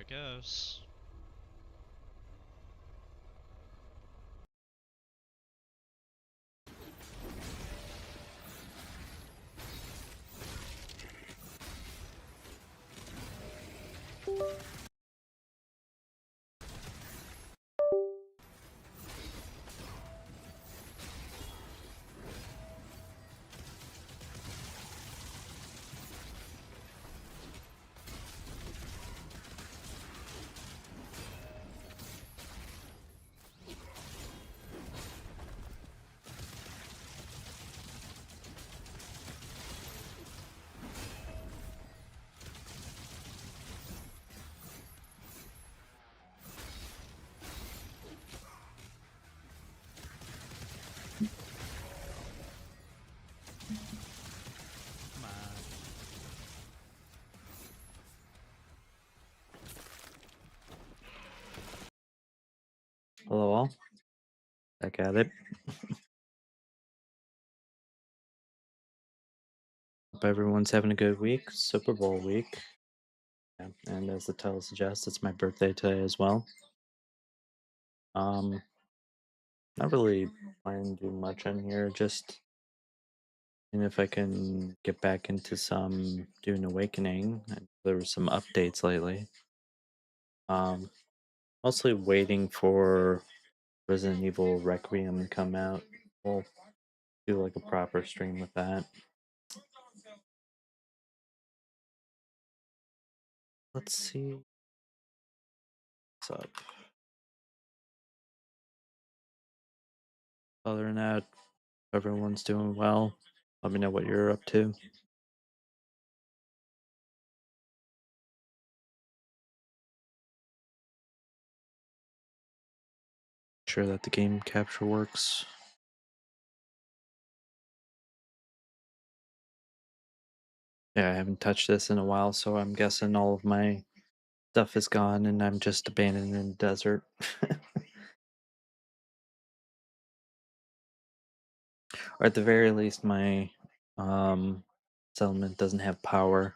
it goes. Come on. Hello all. Back at it. Hope everyone's having a good week. Super Bowl week. Yeah, and as the title suggests, it's my birthday today as well. Not really planning to do much on here, just if I can get back into some Dune Awakening. There were some updates lately. Mostly waiting for Resident Evil Requiem to come out. We'll do like a proper stream with that. Let's see what's up. Other than that, everyone's doing well. Let me know what you're up to. Sure that the game capture works. Yeah, I haven't touched this in a while, so I'm guessing all of my stuff is gone and I'm just abandoned in the desert. Or at the very least, my settlement doesn't have power.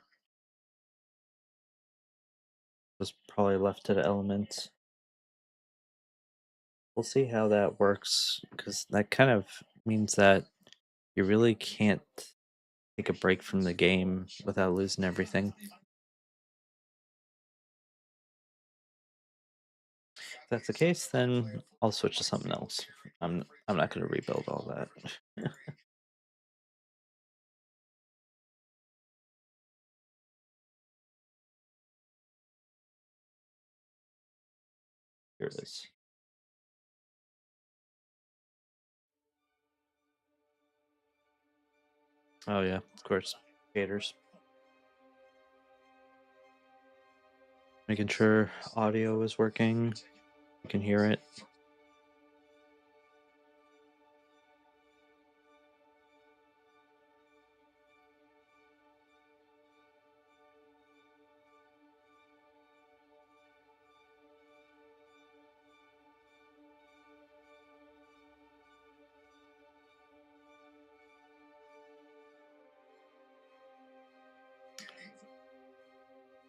It was probably left to the elements. We'll see how that works, because that kind of means that you really can't take a break from the game without losing everything. If that's the case, then I'll switch to something else. I'm not going to rebuild all that. Here it is. Oh yeah, of course. Gators. Making sure audio is working. You can hear it.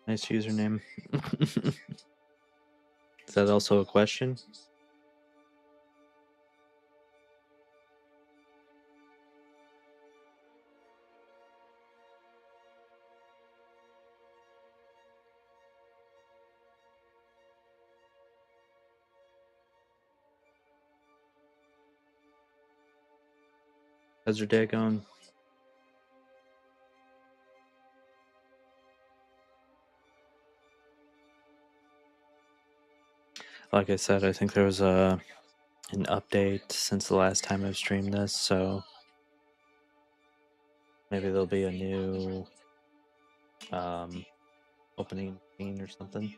Nice username. Is that also a question? How's your day going? Like I said, I think there was an update since the last time I've streamed this, so maybe there'll be a new opening scene or something.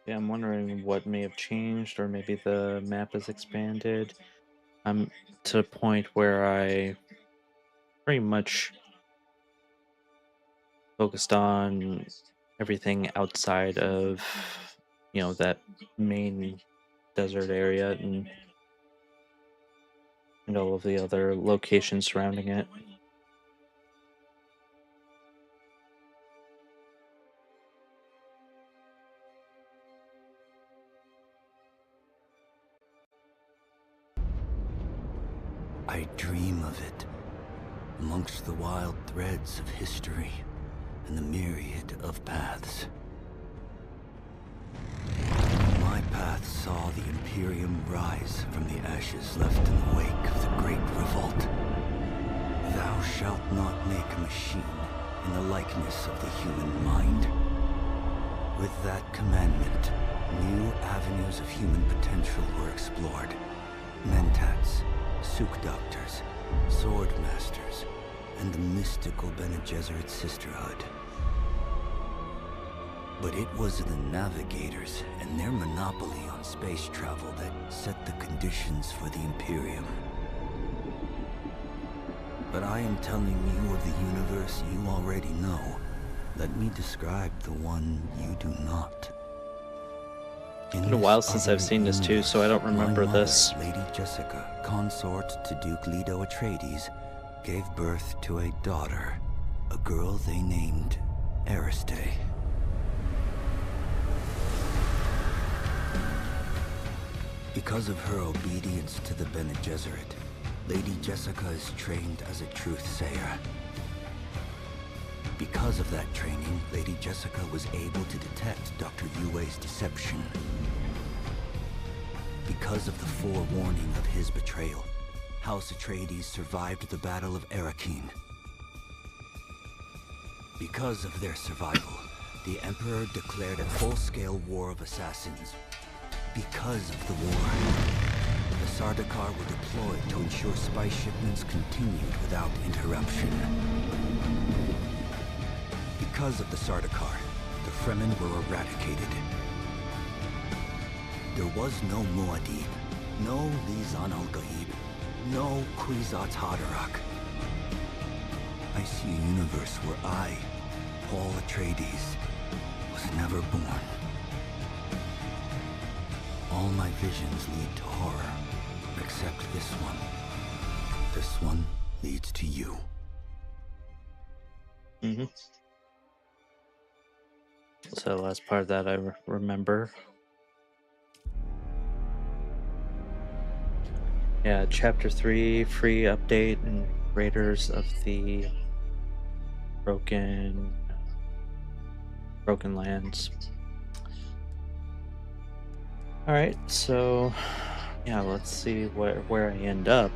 Yeah, I'm wondering what may have changed, or maybe the map has expanded. I'm to the point where I pretty much focused on everything outside of, that main desert area and all of the other locations surrounding it. I dream of it, amongst the wild threads of history and the myriad of paths. My path saw the Imperium rise from the ashes left in the wake of the Great Revolt. Thou shalt not make a machine in the likeness of the human mind. With that commandment, new avenues of human potential were explored. Mentats, Suk Doctors, Sword Masters, and the mystical Bene Gesserit Sisterhood. But it was the Navigators and their monopoly on space travel that set the conditions for the Imperium. But I am telling you of the universe you already know. Let me describe the one you do not. It's been a while since I've seen this too, so I don't remember this. Lady Jessica, consort to Duke Leto Atreides, gave birth to a daughter, a girl they named Ariste. Because of her obedience to the Bene Gesserit, Lady Jessica is trained as a truth-sayer. Because of that training, Lady Jessica was able to detect Dr. Yue's deception. Because of the forewarning of his betrayal, House Atreides survived the Battle of Arrakeen. Because of their survival, the Emperor declared a full-scale war of assassins. Because of the war, the Sardaukar were deployed to ensure spice shipments continued without interruption. Because of the Sardaukar, the Fremen were eradicated. There was no Muad'Dib, no Lisan al-Gaib, no Kwisatz Haderach. I see a universe where I, Paul Atreides, was never born. All my visions lead to horror, except this one. This one leads to you. Mm-hmm. So the last part that I remember. Yeah, Chapter 3, free update and Raiders of the Broken Lands. Alright, so yeah, let's see where I end up.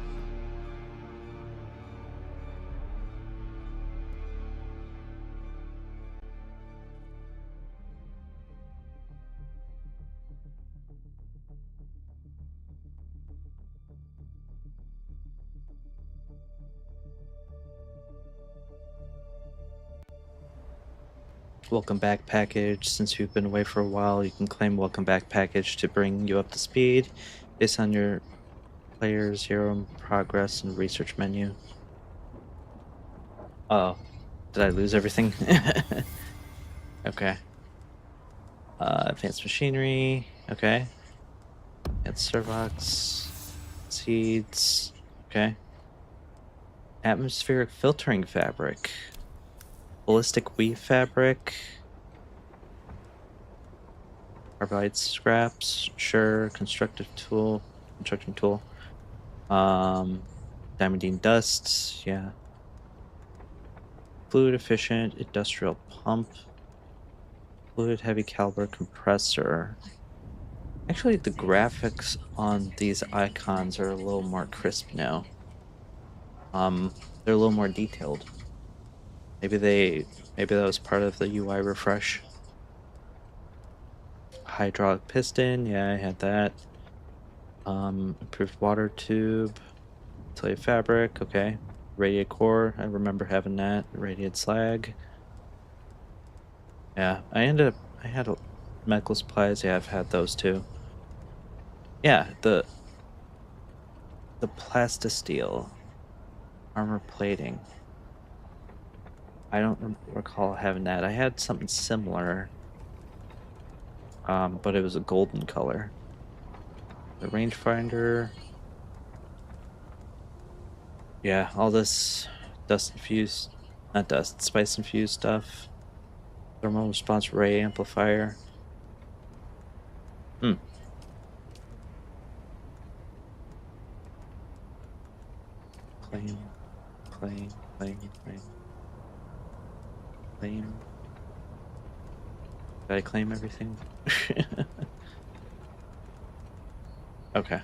Welcome back package. Since you've been away for a while, you can claim welcome back package to bring you up to speed based on your player's hero progress and research menu. Oh, did I lose everything? Okay. Advanced machinery. Okay. Advanced servox. Seeds. Okay. Atmospheric filtering fabric. Ballistic weave fabric. Carbide scraps. Sure. Constructing tool. Diamondine dust. Yeah. Fluid efficient industrial pump. Fluid heavy caliber compressor. Actually, the graphics on these icons are a little more crisp now. They're a little more detailed. Maybe that was part of the UI refresh. Hydraulic piston, yeah, I had that. Improved water tube, Atelier fabric, okay. Radiate core, I remember having that. Radiate slag. Yeah, I had medical supplies. Yeah, I've had those too. Yeah, the plastisteel armor plating. I don't recall having that. I had something similar, but it was a golden color. The rangefinder. Yeah, all this dust infused, not dust, spice infused stuff. Thermal response ray amplifier. Hmm. Claim, claim. Claim. Did I claim everything? Okay.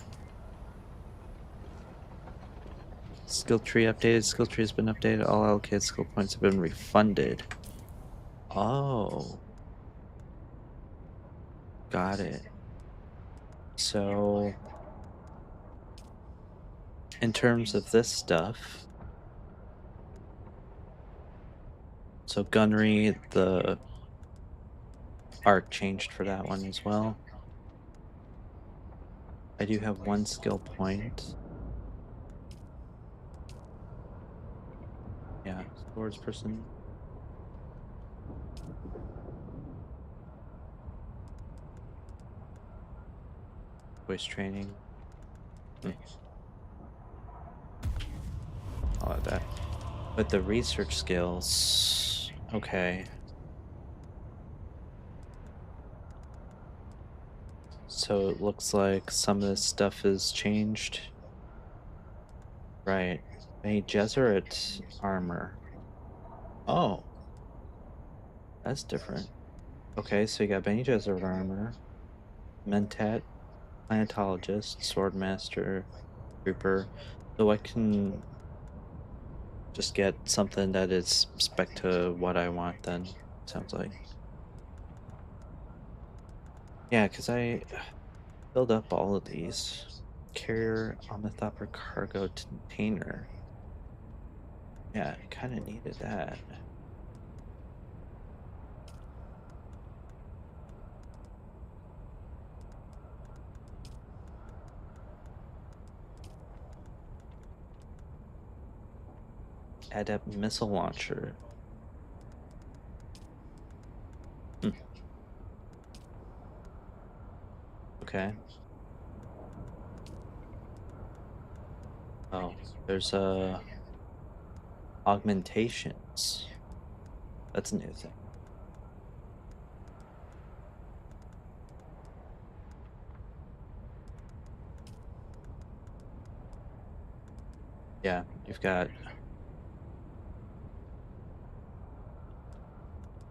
Skill tree updated. Skill tree has been updated. All allocated skill points have been refunded. Oh, got it. So, in terms of this stuff, so gunnery, the arc changed for that one as well. I do have one skill point. Yeah, swordsperson. Voice training. All of that. But the research skills, okay. So it looks like some of this stuff is changed. Right. A Jesuit armor. Oh, that's different. Okay, so you got Bene Gesserit armor, Mentat, Planetologist, Swordmaster, Trooper. So I can just get something that is spec to what I want then, sounds like. Yeah, because I filled up all of these. Carrier, Omnithopter, Cargo, Container. Yeah, I kind of needed that. Adept Missile Launcher. Hmm. Okay. Oh, there's augmentations. That's a new thing. Yeah, you've got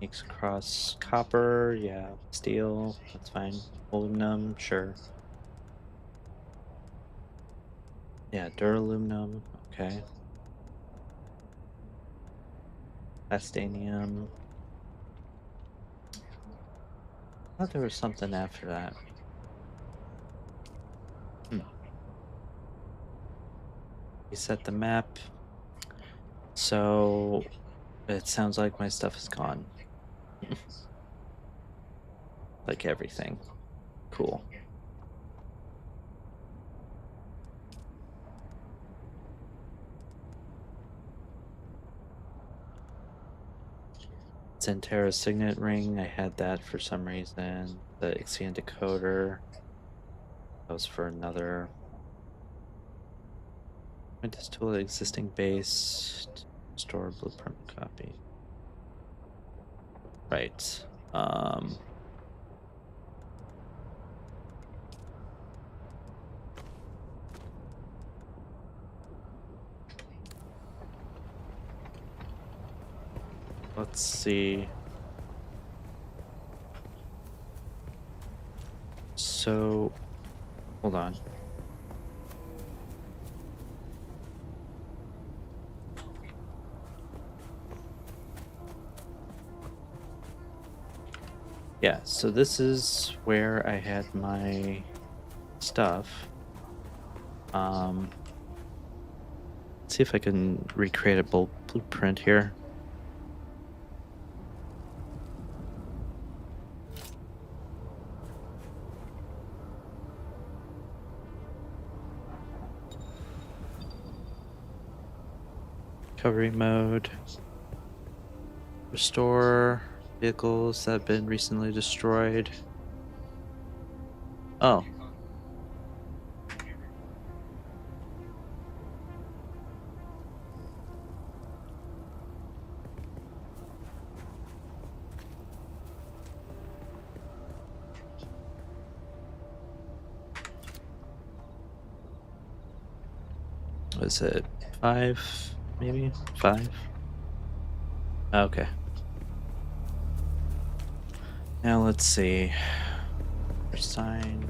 mix across copper, yeah, steel, that's fine. Aluminum, sure. Yeah, duraluminum, okay. Astanium. I thought there was something after that. Hmm. Reset the map. So it sounds like my stuff is gone. Like everything. Cool. Zentera signet ring, I had that for some reason. The Ixion decoder. That was for another. Point this tool at existing base. Store blueprint copy. Right. Let's see. So, hold on. Yeah, so this is where I had my stuff. Let's see if I can recreate a blueprint here. Recovery mode. Restore vehicles that have been recently destroyed. Oh. What is it? 5, maybe? 5? Okay. Now let's see. Sign.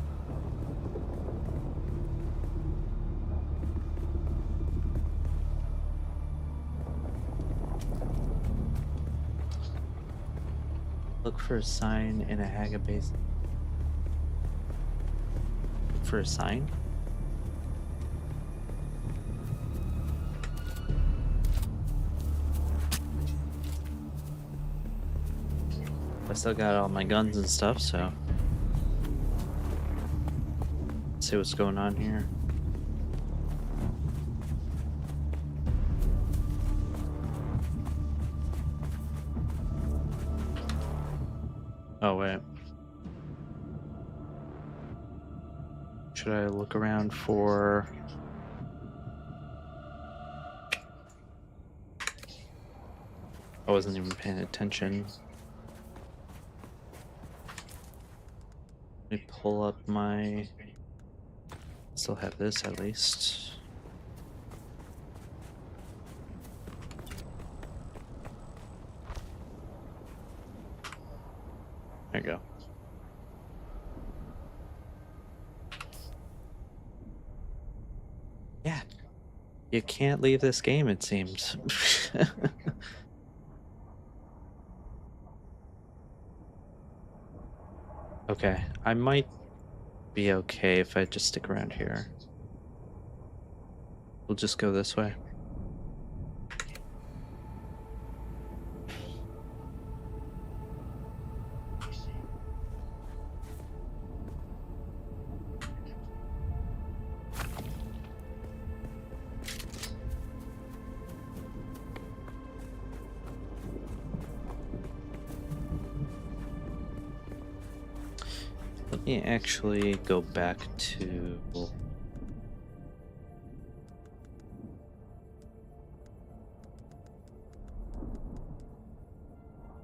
Look for a sign in a Haga base. Look for a sign? I still got all my guns and stuff, so let's see what's going on here. Oh wait. Should I look around for... I wasn't even paying attention. Let me pull up my... Still have this at least. There you go. Yeah. You can't leave this game, it seems. Okay, I might be okay if I just stick around here. We'll just go this way. Let me actually go back to...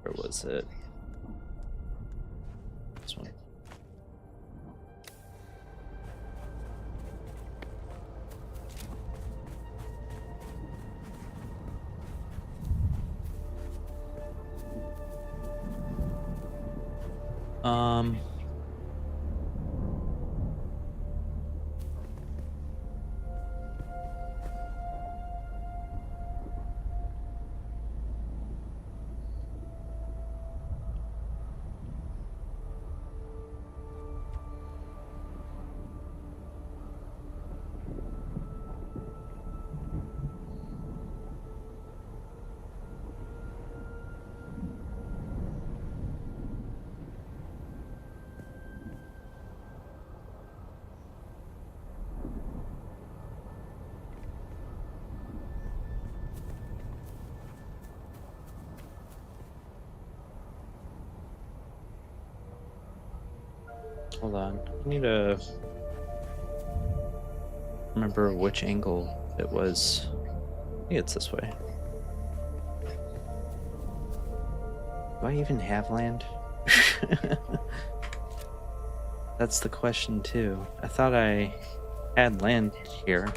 Where was it? This one. Hold on. I need to remember which angle it was. I think it's this way. Do I even have land? That's the question too. I thought I had land here.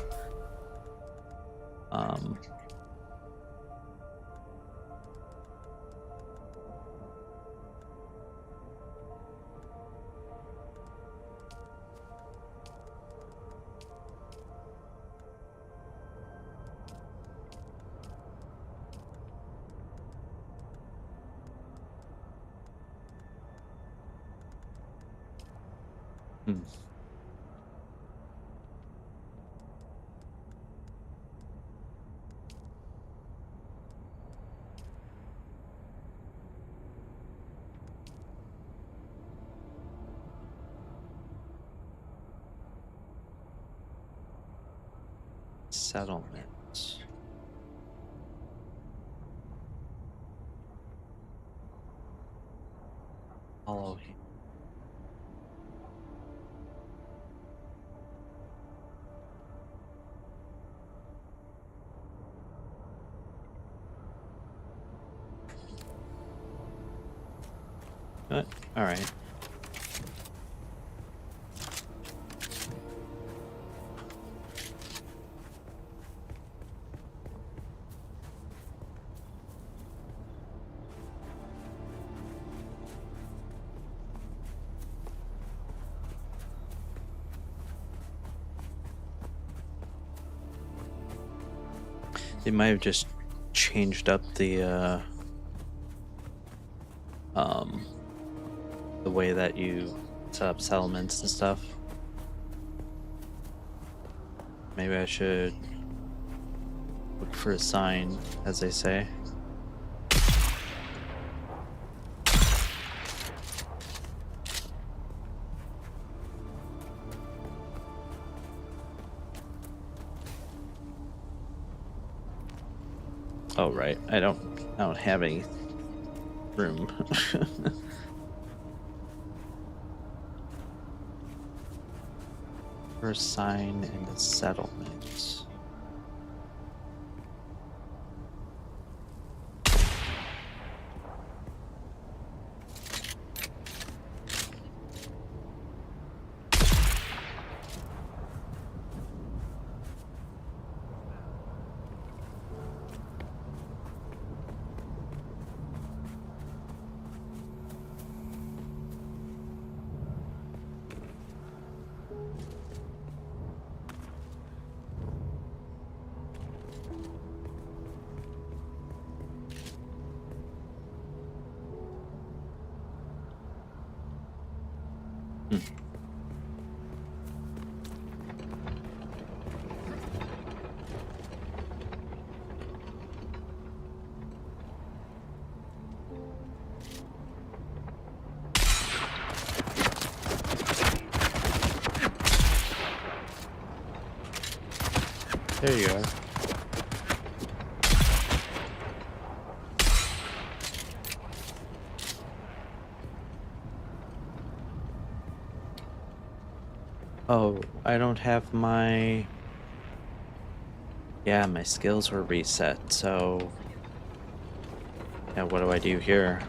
Hmm. Settlement. Follow him. All right. They might have just changed up um the way that you set up settlements and stuff. Maybe I should look for a sign, as they say. Oh right, I don't have any room. For a sign in the settlement. Hmm. There you are. Oh, I don't have my... Yeah, my skills were reset, so... Yeah, what do I do here?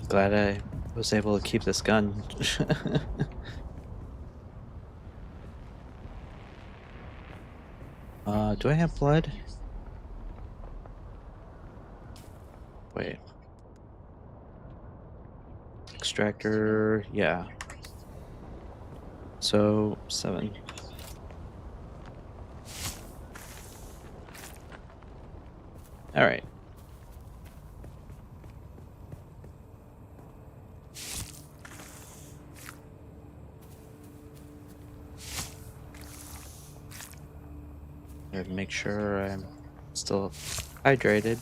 Glad I was able to keep this gun. Do I have blood? Wait. Extractor, yeah. So, 7. Alright. Make sure I'm still hydrated.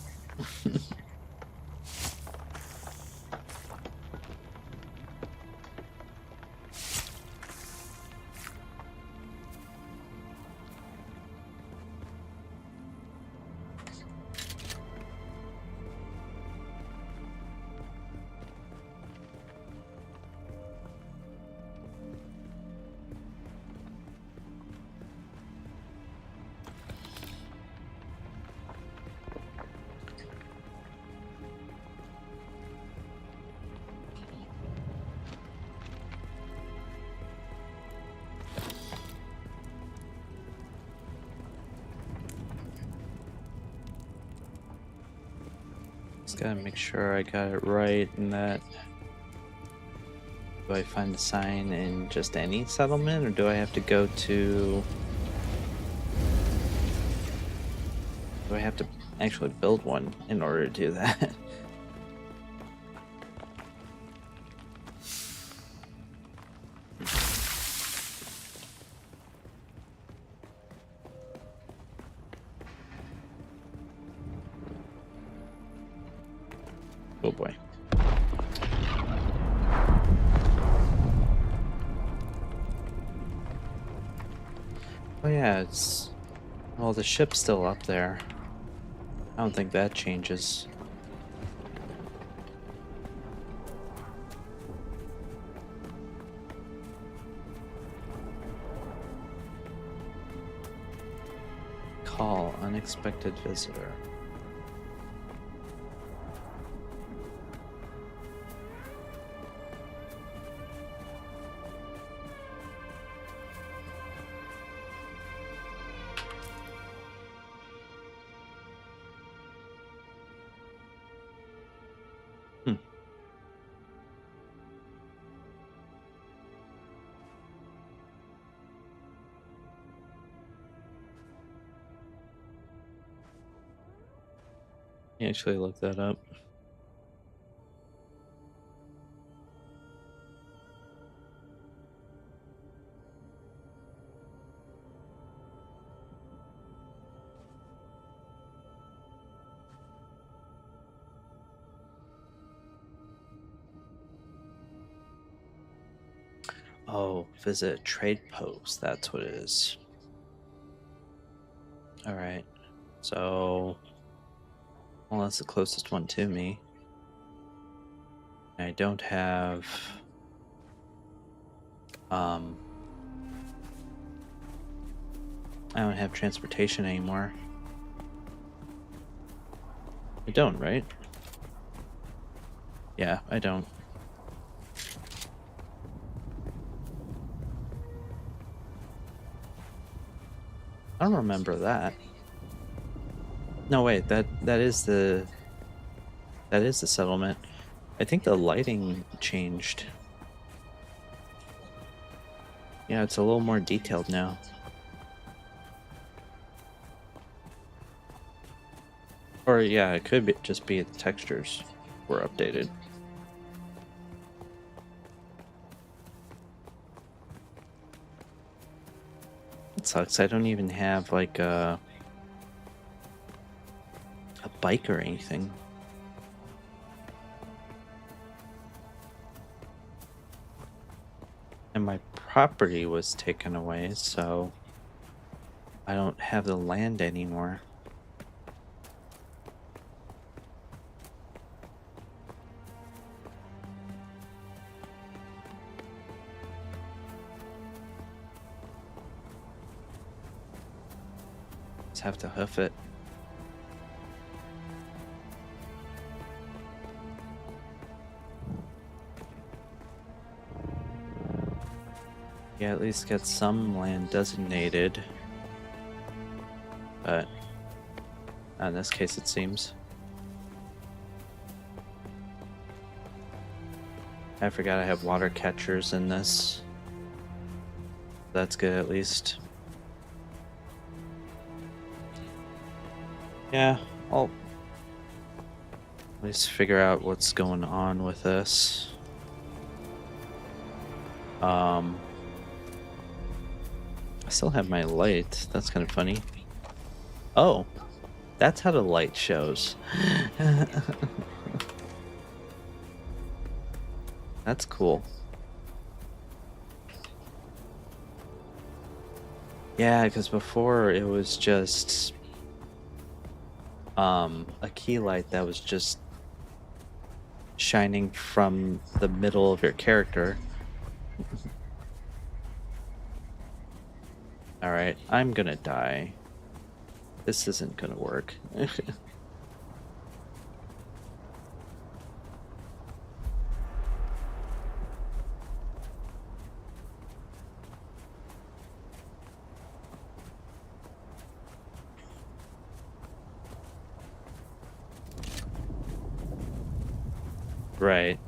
Just gotta make sure I got it right and that do I find the sign in just any settlement, or do I have to go to... Do I have to actually build one in order to do that? Oh boy. Oh yeah, it's... Well, the ship's still up there. I don't think that changes. Call unexpected visitor. Hmm. You actually look that up. Oh, visit trade post. That's what it is. All right. So, well, that's the closest one to me. I don't have um I don't have transportation anymore. I don't, right? Yeah, I don't. I don't remember that. No, wait, that is the settlement. I think the lighting changed. Yeah, it's a little more detailed now. Or yeah, it could just be the textures were updated. It sucks. I don't even have like a bike or anything. And my property was taken away, so I don't have the land anymore. Just have to hoof it. Yeah, at least get some land designated. But not in this case, it seems. I forgot I have water catchers in this. That's good at least. Yeah, I'll at least figure out what's going on with this. I still have my light. That's kind of funny. Oh, that's how the light shows. That's cool. Yeah, because before it was just a key light that was just shining from the middle of your character. Alright, I'm gonna die. This isn't gonna work. Right.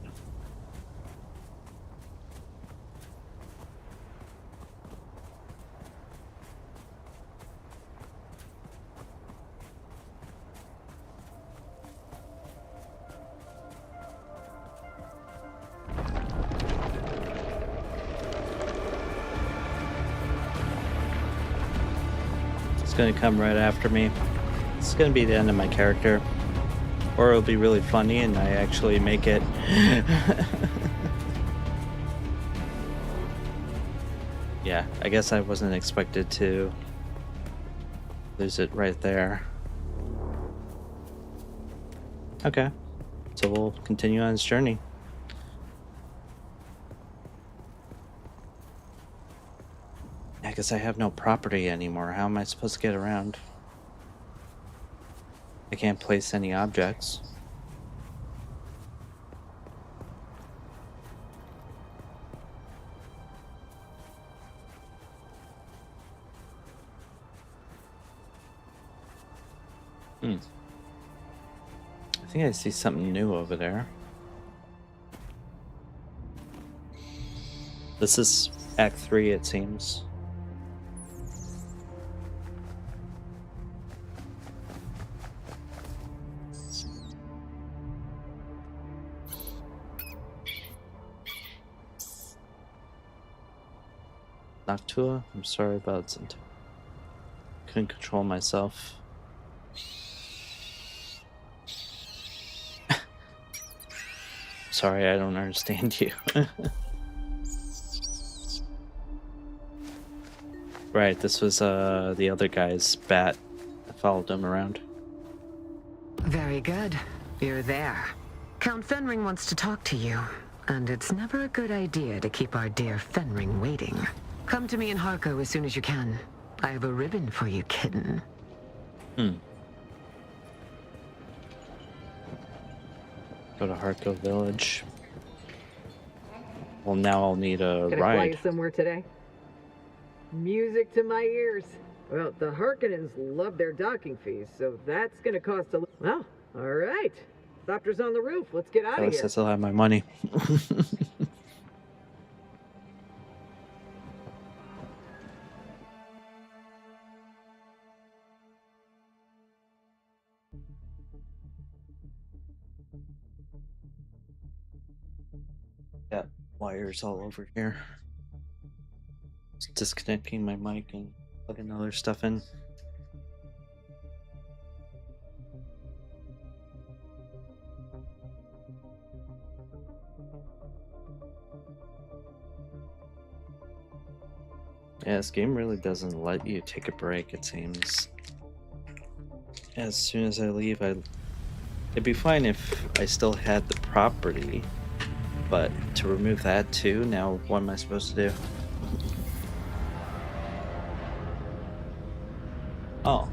It's gonna come right after me. It's gonna be the end of my character. Or it'll be really funny and I actually make it. Yeah, I guess I wasn't expected to lose it right there. Okay, so we'll continue on this journey. I guess I have no property anymore. How am I supposed to get around? I can't place any objects. I think I see something new over there. This is Act 3, it seems. Noctua, I'm sorry about it. Couldn't control myself. Sorry, I don't understand you. Right, this was the other guy's bat that followed him around. Very good. You're there. Count Fenring wants to talk to you, and it's never a good idea to keep our dear Fenring waiting. Come to me in Harko as soon as you can. I have a ribbon for you, kitten. Go to Harko Village. Well, now I'll need a Can I fly you ride. somewhere today? Music to my ears. Well, the Harkonnens love their docking fees, so that's gonna cost a... Well, all right. Doctor's on the roof. Let's get out At of least here. I still have my money. Got wires all over here. Just disconnecting my mic and plugging other stuff in. Yeah, this game really doesn't let you take a break, it seems. As soon as I leave, it'd be fine if I still had the property, but to remove that too, now what am I supposed to do? Oh.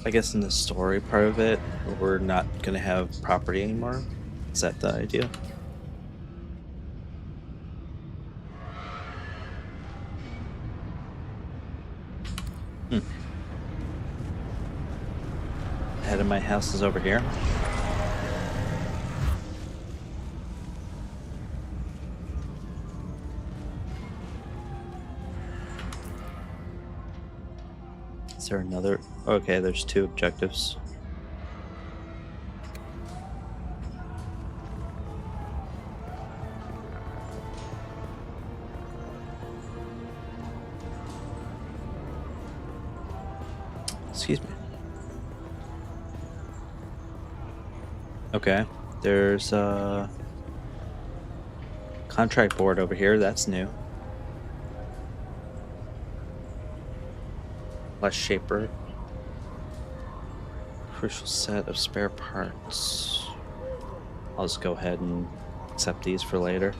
I guess in the story part of it, we're not gonna have property anymore. Is that the idea? Head of my house is over here. Is there another? Okay, there's two objectives. Excuse me. Okay, there's a contract board over here. That's new. Less shaper. Crucial set of spare parts. I'll just go ahead and accept these for later.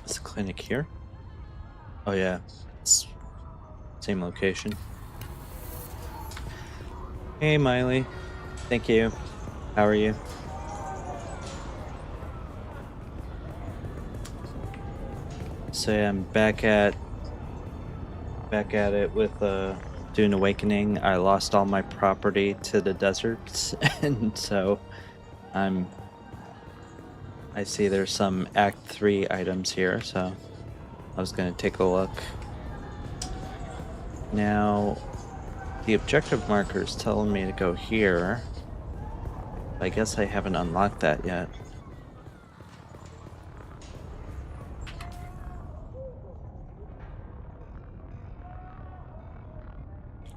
Is the clinic here? Oh yeah, it's same location. Hey Miley, thank you. How are you? So yeah, I'm back at it with Dune Awakening, I lost all my property to the deserts, and so I see there's some Act 3 items here, so I was going to take a look. Now, the objective marker is telling me to go here. I guess I haven't unlocked that yet.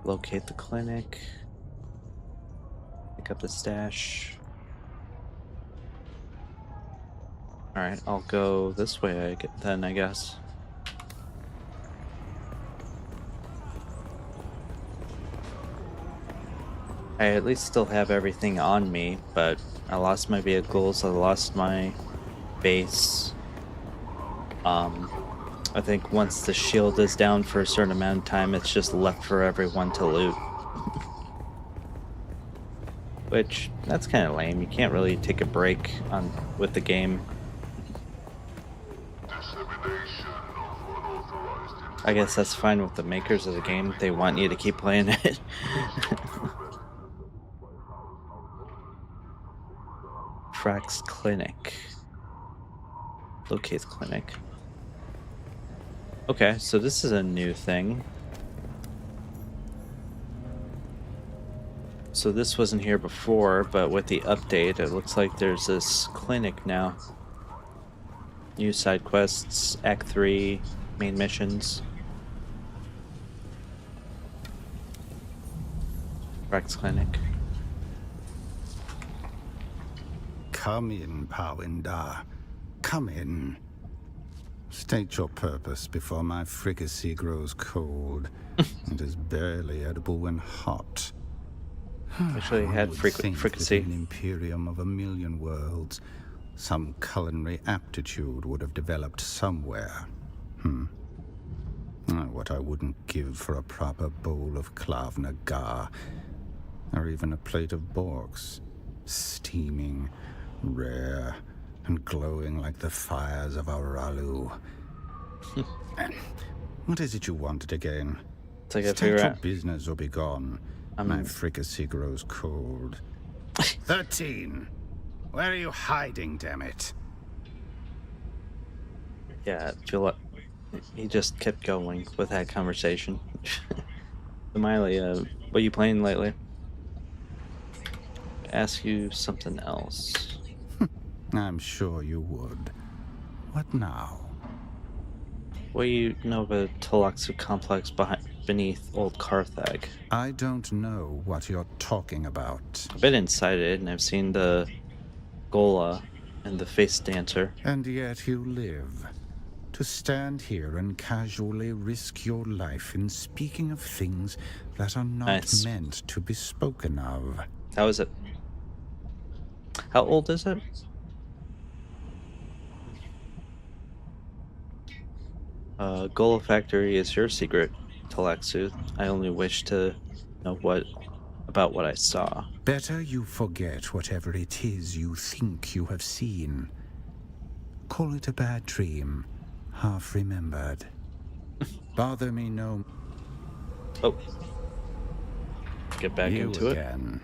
Locate the clinic. Pick up the stash. Alright, I'll go this way then, I guess. I at least still have everything on me, but I lost my vehicles, I lost my base. I think once the shield is down for a certain amount of time, it's just left for everyone to loot. Which, that's kind of lame. You can't really take a break with the game. I guess that's fine with the makers of the game. They want you to keep playing it. Frax Clinic. Locate the clinic. Okay, so this is a new thing. So this wasn't here before, but with the update, it looks like there's this clinic now. New side quests, Act 3, main missions. Frax Clinic. Come in, Pawindar. Come in. State your purpose before my fricassee grows cold and is barely edible when hot. Actually had fricassee. An imperium of 1,000,000 worlds, some culinary aptitude would have developed somewhere. What I wouldn't give for a proper bowl of Klavna Gar, or even a plate of Borks, steaming, rare, and glowing like the fires of Aralu. What is it you wanted again? It's like I State figure your out. business or be gone. My fricassee grows cold. 13! Where are you hiding, damn it? Yeah, I feel like he just kept going with that conversation. Miley, what are you playing lately? Ask you something else. I'm sure you would. What now? What do you know of a Tulaxu complex beneath Old Carthag? I don't know what you're talking about. I've been inside it, and I've seen the Gola and the Face Dancer. And yet you live. To stand here and casually risk your life in speaking of things that are not Nice. meant to be spoken of. How is it? How old is it? Gola Factory is your secret, Tulaxu. I only wish to know about what I saw. Better you forget whatever it is you think you have seen. Call it a bad dream, half remembered. Bother me no. Oh. Get back You into it. again.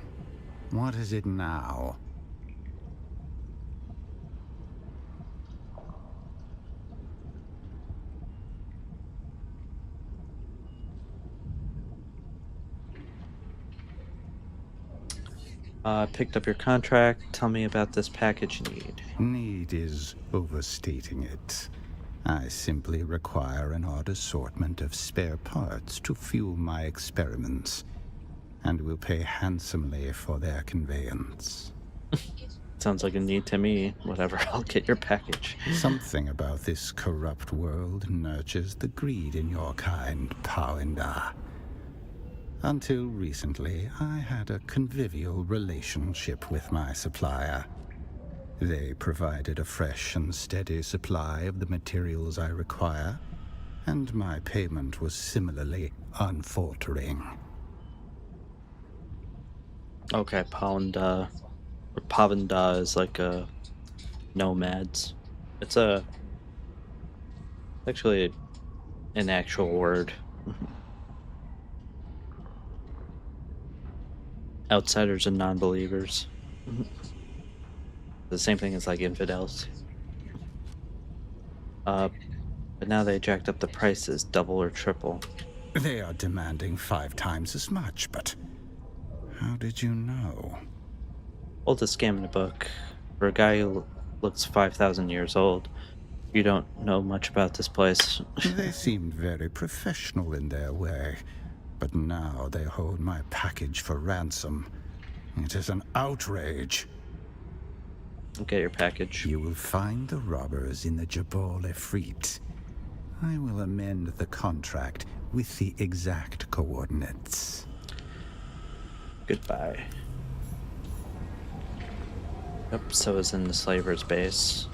What is it now? Picked up your contract. Tell me about this package you need. Need is overstating it. I simply require an odd assortment of spare parts to fuel my experiments, and will pay handsomely for their conveyance. Sounds like a need to me. Whatever, I'll get your package. Something about this corrupt world nurtures the greed in your kind, Pawindar. Until recently, I had a convivial relationship with my supplier. They provided a fresh and steady supply of the materials I require, and my payment was similarly unfaltering. Okay, Pawindar. Or Pawindar is like a nomads. It's actually an actual word. Outsiders and non-believers. The same thing as like infidels. But now they jacked up the prices double or triple. They are demanding 5 times as much, but how did you know? Oldest scam in the book. For a guy who looks 5,000 years old, you don't know much about this place. They seemed very professional in their way, but now they hold my package for ransom. It is an outrage. Get your package. You will find the robbers in the Jabal Efreet. I will amend the contract with the exact coordinates. Goodbye. Yep, so is in the slaver's base.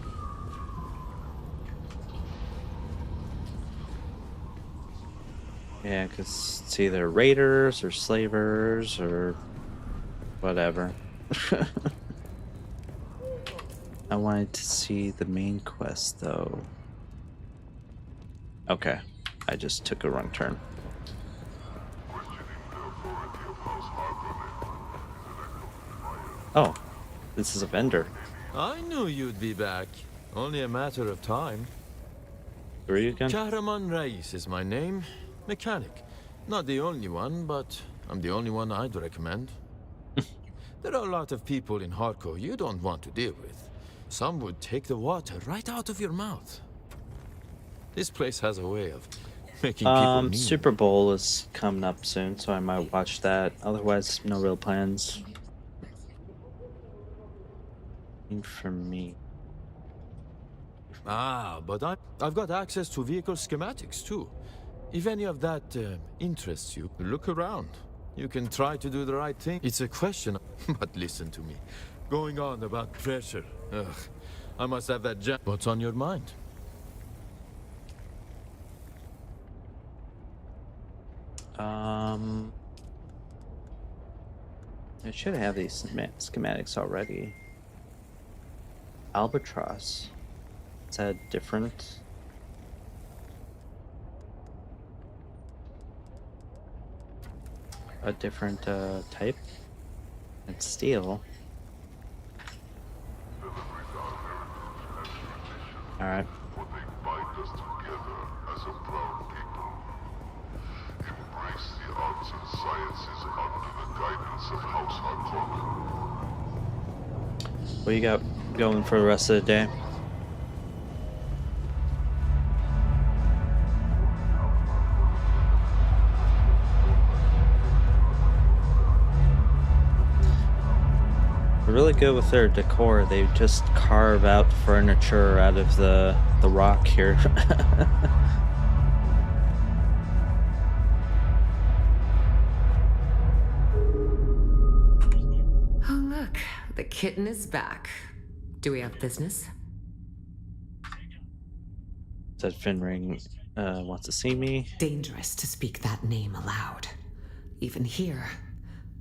Yeah, because it's either raiders or slavers or whatever. I wanted to see the main quest though. Okay, I just took a wrong turn. Oh, this is a vendor. I knew you'd be back. Only a matter of time. Who are you again? Kahraman Rais is my name. Mechanic. Not the only one, but I'm the only one I'd recommend. There are a lot of people in Harko you don't want to deal with. Some would take the water right out of your mouth. This place has a way of making people mean. Superbowl is coming up soon, so I might watch that. Otherwise, no real plans. For me. Ah, but I've got access to vehicle schematics too. If any of that interests you, look around. You can try to do the right thing. It's a question, but listen to me. Going on about pressure. Ugh, I must have that jam. What's on your mind? I should have these schematics already. Albatross. Is that different? A different type? It's steel. Alright. For they bind us together as a proud people. Embrace the arts and sciences under the guidance of House Harkonnen. What you got going for the rest of the day? They're really good with their decor. They just carve out furniture out of the rock here. Oh, look, the kitten is back. Do we have business? Said Finring wants to see me. Dangerous to speak that name aloud. Even here,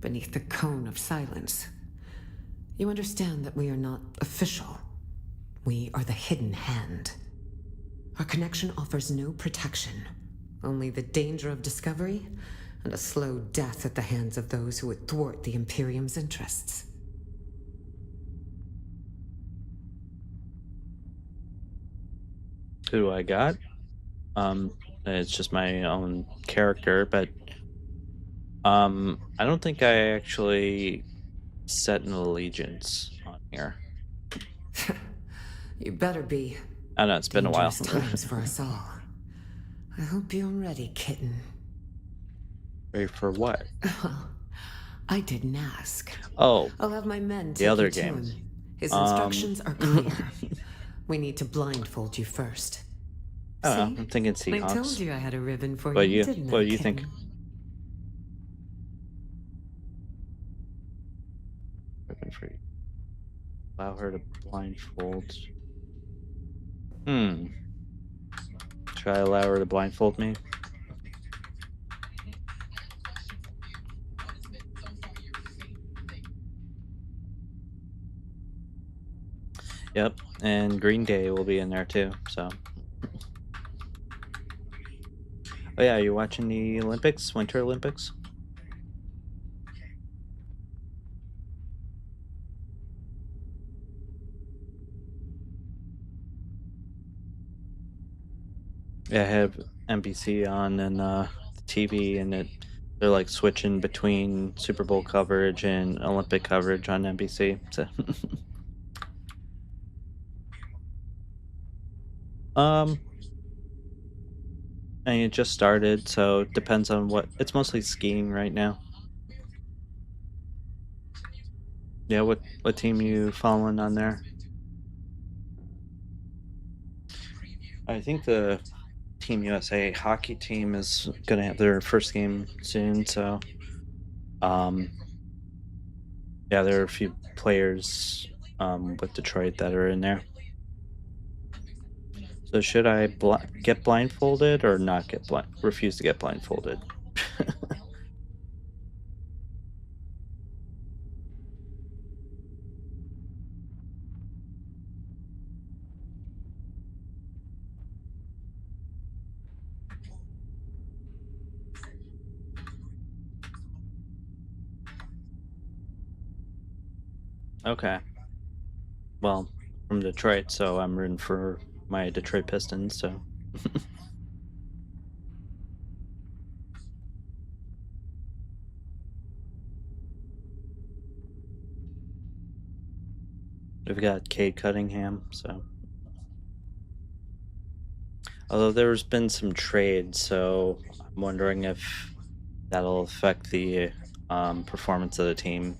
beneath the cone of silence. You understand that we are not official. We are the hidden hand. Our connection offers no protection, only the danger of discovery and a slow death at the hands of those who would thwart the Imperium's interests. Who do I got? It's just my own character, but I don't think I actually set an allegiance on here. You better be. I know, it's been a while. Dangerous times for us all. I hope you're ready, kitten. Ready for what? Well, I didn't ask. Oh, I'll have my men take the other you to game. him. His instructions are clear. We need to blindfold you first. I don't know, See? I'm thinking I told Seahawks. you I had a ribbon for What you, you- didn't I, what do you think? kitten? Looking for you. Allow her to blindfold. Should I allow her to blindfold me? Yep, and Green Day will be in there too, so. Oh yeah, you watching the Olympics? Winter Olympics? Yeah, I have NBC on and the TV, and they're like switching between Super Bowl coverage and Olympic coverage on NBC. So, um, and it just started, so it depends on what. It's mostly skiing right now. Yeah, what team you following on there? I think the Team USA hockey team is gonna have their first game soon, so um, yeah, there are a few players with Detroit that are in there. So should I get blindfolded or not get refuse to get blindfolded? Okay. Well, from Detroit, so I'm rooting for my Detroit Pistons, so we've got Cade Cunningham, so although there's been some trades, so I'm wondering if that'll affect the performance of the team.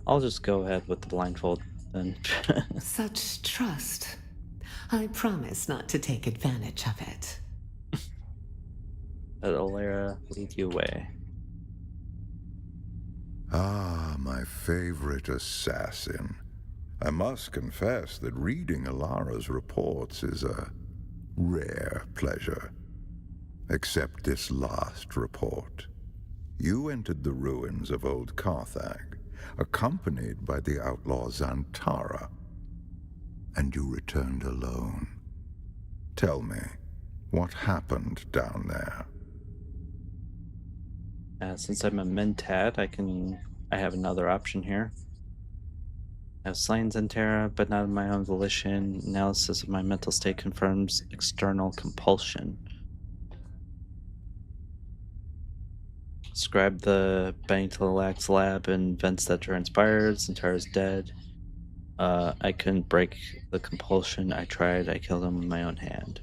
I'll just go ahead with the blindfold then. Such trust. I promise not to take advantage of it. Let Alara lead you away. Ah, my favorite assassin. I must confess that reading Alara's reports is a rare pleasure. Except this last report. You entered the ruins of old Carthage, accompanied by the outlaw Zantara, and you returned alone. Tell me, what happened down there? Since I'm a mentat, I have another option here. I have slain Zantara, but not of my own volition. Analysis of my mental state confirms external compulsion. Describe the Benitolax lab and events that transpired. Zantara's dead. I couldn't break the compulsion. I tried. I killed him with my own hand.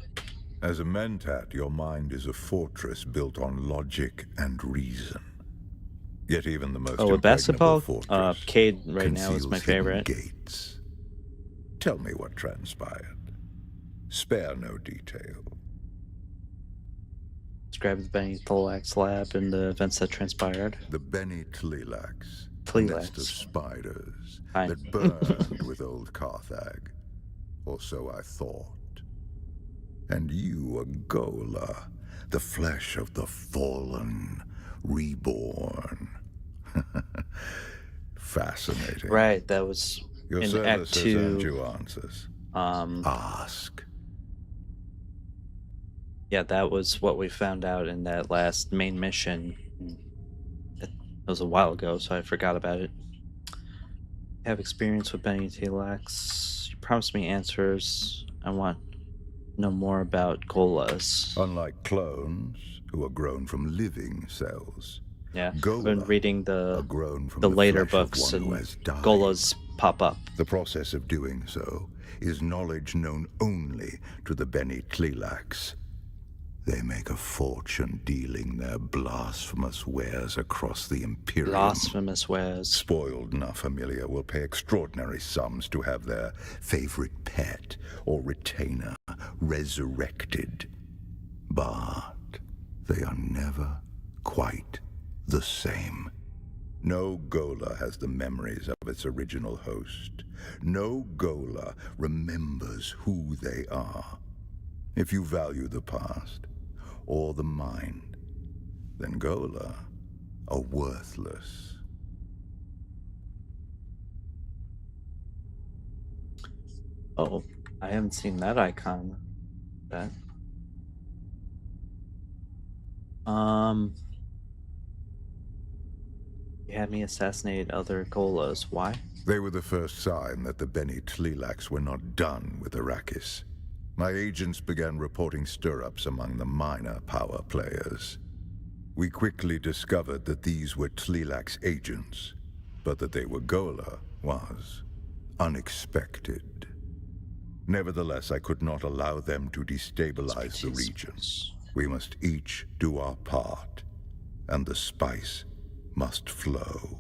As a mentat, your mind is a fortress built on logic and reason. Yet even the most with basketball, fortress Cade right now is my conceals hidden favorite. gates. Tell me what transpired. Spare no detail. Describe the Benitolax lab and the events that transpired. The Beni Tlilax, a Tlilax. nest of spiders Hi. that burned with old Carthage. Or so I thought. And you, a Gola, the flesh of the fallen, reborn. Fascinating. Right, that was Your in Act services 2. and your answers. Ask. Yeah, that was what we found out in that last main mission. It was a while ago, so I forgot about it. I have experience with Benitolax. You promised me answers. I want to know more about Golas. Unlike clones, who are grown from living cells, Yeah, Gola I've been reading are the grown from later flesh of books, one who and has died. Golas pop up. The process of doing so is knowledge known only to the Beni Tlilax. They make a fortune dealing their blasphemous wares across the Imperium. Blasphemous wares. Spoiled Na Familia will pay extraordinary sums to have their favorite pet or retainer resurrected. But they are never quite the same. No Gola has the memories of its original host. No Gola remembers who they are. If you value the past, or the mind, then Gola are worthless. Oh, I haven't seen that icon. That. You had me assassinate other Golas. Why? They were the first sign that the Beni Tleilax were not done with Arrakis. My agents began reporting stir-ups among the minor power players. We quickly discovered that these were Tleilax agents, but that they were Gola was unexpected. Nevertheless, I could not allow them to destabilize the region. We must each do our part, and the spice must flow.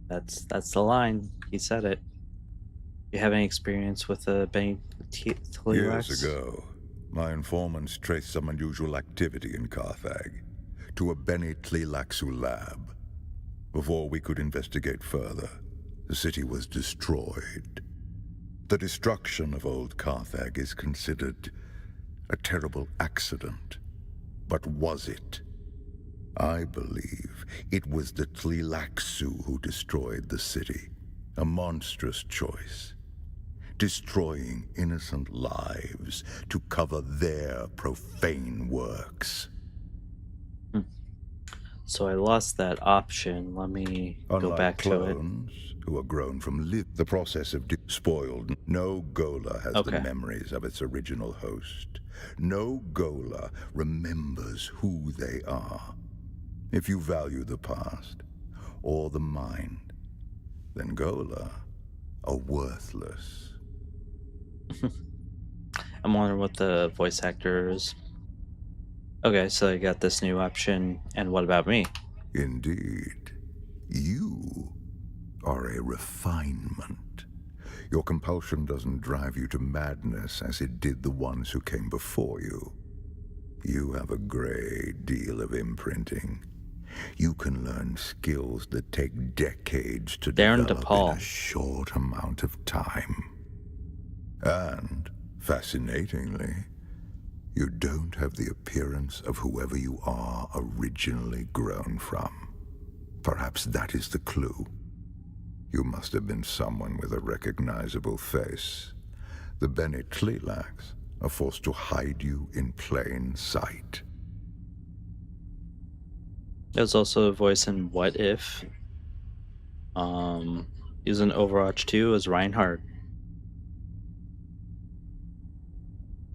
That's the line. He said it. You have any experience with the Beni Tleilax? Years ago, my informants traced some unusual activity in Carthage to a Beni Tleilaxu lab. Before we could investigate further, the city was destroyed. The destruction of old Carthage is considered a terrible accident. But was it? I believe it was the Tleilaxu who destroyed the city. A monstrous choice. Destroying innocent lives to cover their profane works. So I lost that option. Let me go back to it. Clones who are grown from the process of spoiled. No Gola has the memories of its original host. No Gola remembers who they are. If you value the past or the mind, then Gola are worthless. I'm wondering what the voice actor is. Okay, so I got this new option, and what about me? Indeed. You are a refinement. Your compulsion doesn't drive you to madness as it did the ones who came before you. You have a great deal of imprinting. You can learn skills that take decades to develop in a short amount of time. And, fascinatingly, you don't have the appearance of whoever you are originally grown from. Perhaps that is the clue. You must have been someone with a recognizable face. The Beni Tleilax are forced to hide you in plain sight. There's also a voice in What If. He was in Overwatch 2 as Reinhardt.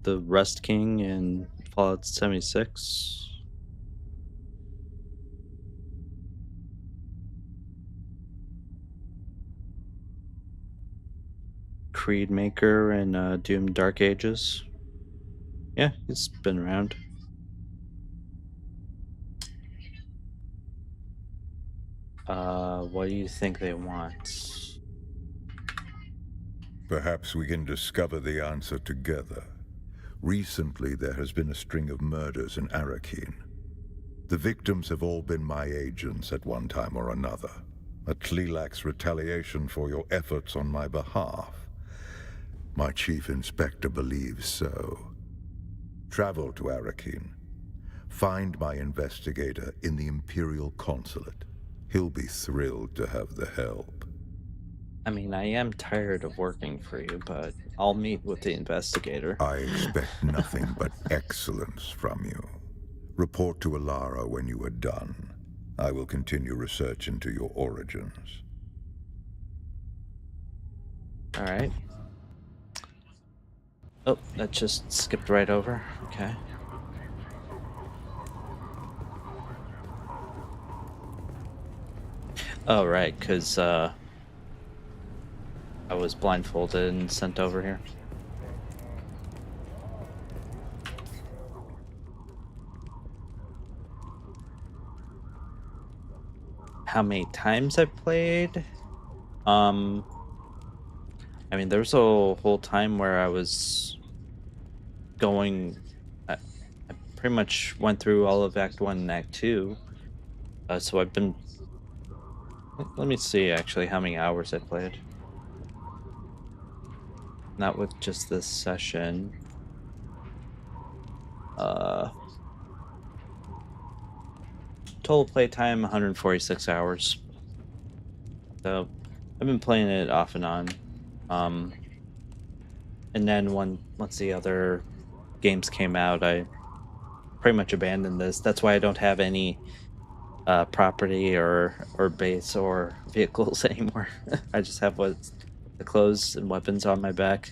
The Rust King in Fallout 76. Creed Maker in Doom Dark Ages. Yeah, he's been around. What do you think they want? Perhaps we can discover the answer together. Recently, there has been a string of murders in Arrakeen. The victims have all been my agents at one time or another. A Tleilax retaliation for your efforts on my behalf. My chief inspector believes so. Travel to Arrakeen. Find my investigator in the Imperial Consulate. He'll be thrilled to have the help. I mean, I am tired of working for you, but I'll meet with the investigator. I expect nothing but excellence from you. Report to Alara when you are done. I will continue research into your origins. All right. Oh, that just skipped right over. Okay. Oh, right, because I was blindfolded and sent over here. How many times I've played? I mean, there was a whole time where I was going... I pretty much went through all of Act 1 and Act 2. So I've been... Let me see, actually, how many hours I played. Not with just this session. Total playtime, 146 hours. So, I've been playing it off and on. And then once the other games came out, I pretty much abandoned this. That's why I don't have any property or base or vehicles anymore. I just have what's the clothes and weapons on my back.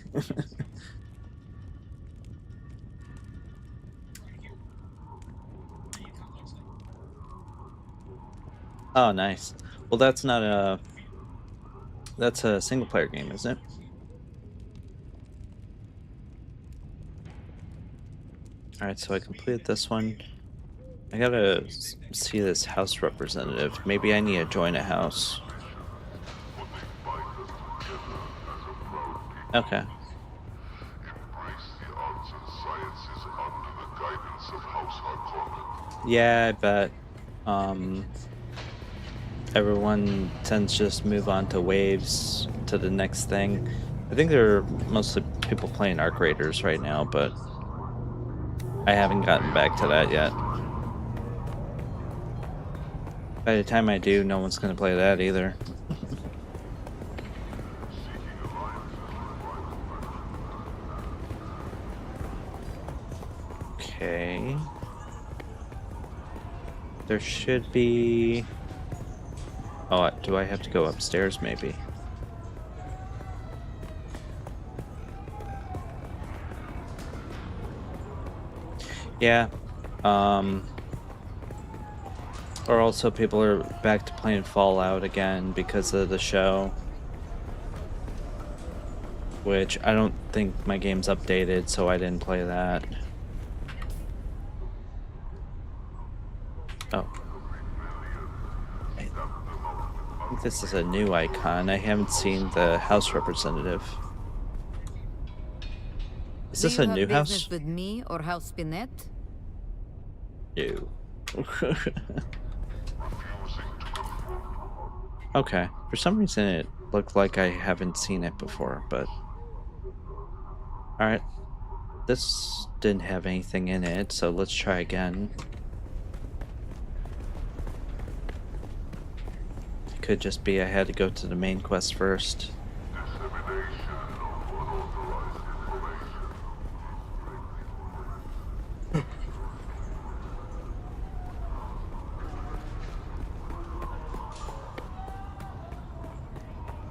Oh, nice. Well, that's a single player game, isn't it? All right, so I completed this one. I gotta see this house representative. Maybe I need to join a house. Okay. Yeah, I bet. Um, Everyone tends to just move on to waves to the next thing. I think there are mostly people playing Arc Raiders right now, but I haven't gotten back to that yet. By the time I do, no one's gonna play that either. Okay. There should be... Oh, do I have to go upstairs maybe? Yeah. Or also people are back to playing Fallout again because of the show. Which I don't think my game's updated, so I didn't play that. Oh. I think this is a new icon. I haven't seen the house representative. Is this a new house? With me or House Spinette? No. Okay. For some reason it looked like I haven't seen it before, but... Alright. This didn't have anything in it, so let's try again. It could just be I had to go to the main quest first.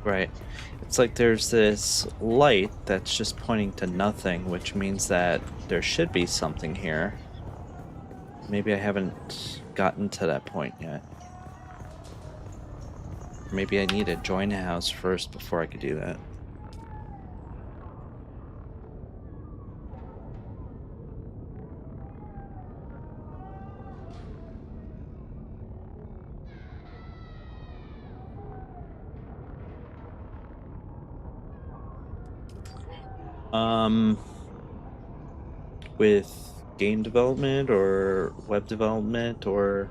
Right. It's like there's this light that's just pointing to nothing, which means that there should be something here. Maybe I haven't gotten to that point yet. Maybe I need to join a house first before I could do that. With game development or web development or...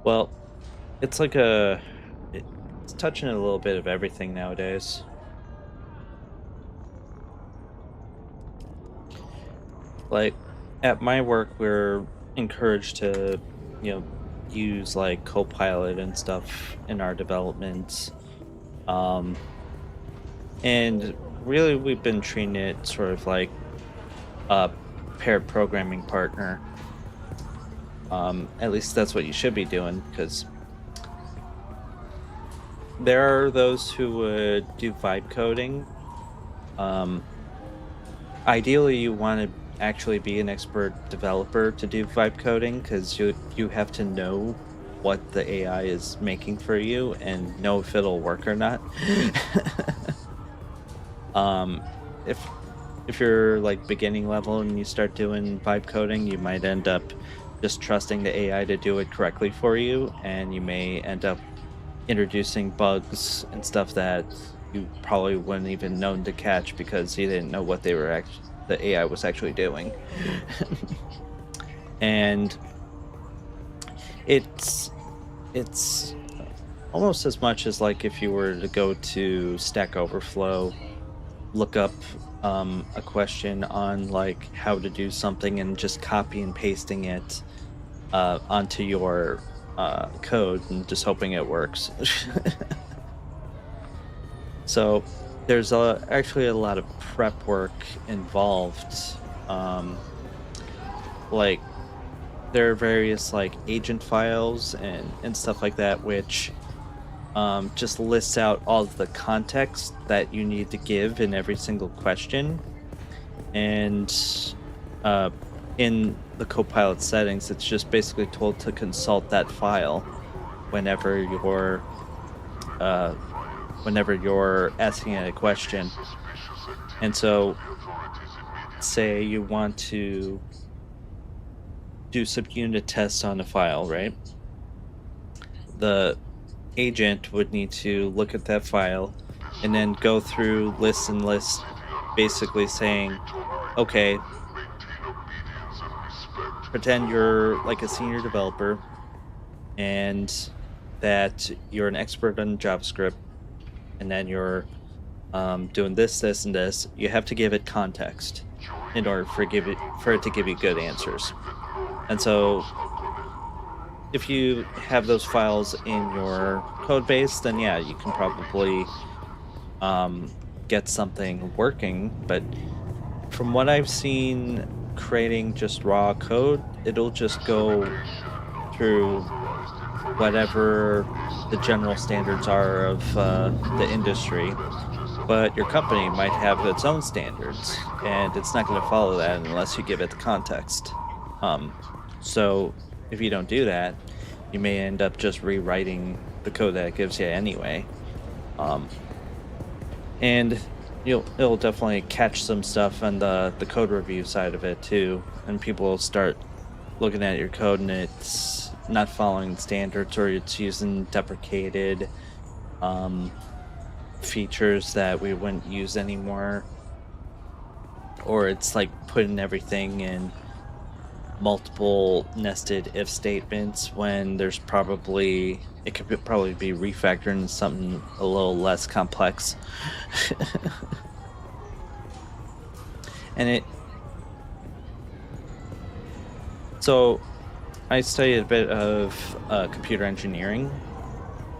Well, it's like it's touching a little bit of everything nowadays. Like, at my work, we're encouraged to, use like Copilot and stuff in our development. And really we've been treating it sort of like a paired programming partner. At least that's what you should be doing, because there are those who would do vibe coding. Ideally you want to actually be an expert developer to do vibe coding, because you have to know what the AI is making for you and know if it'll work or not. If you're like beginning level and you start doing vibe coding, you might end up just trusting the AI to do it correctly for you, and you may end up introducing bugs and stuff that you probably wouldn't even known to catch because you didn't know what they were the AI was actually doing. And it's almost as much as like if you were to go to Stack Overflow, look up a question on like how to do something and just copy and pasting it onto your code and just hoping it works. So there's actually a lot of prep work involved. Um, like there are various like agent files and stuff like that, which just lists out all of the context that you need to give in every single question. And uh, in the Copilot settings, it's just basically told to consult that file whenever uh, you're asking it a question. And so, say you want to do some unit tests on a file, right? The agent would need to look at that file and then go through lists and lists, basically saying, okay, pretend you're like a senior developer and that you're an expert on JavaScript, and then you're doing this, this, and this. You have to give it context in order for it to give you good answers. And so if you have those files in your code base, then yeah, you can probably get something working. But from what I've seen, creating just raw code, it'll just go through whatever the general standards are of the industry. But your company might have its own standards, and it's not going to follow that unless you give it the context. So if you don't do that, you may end up just rewriting the code that it gives you anyway. And it'll definitely catch some stuff on the code review side of it too, and people will start looking at your code and it's not following the standards, or it's using deprecated features that we wouldn't use anymore, or it's like putting everything in multiple nested if statements when there's it could probably be refactored into something a little less complex. So I studied a bit of computer engineering,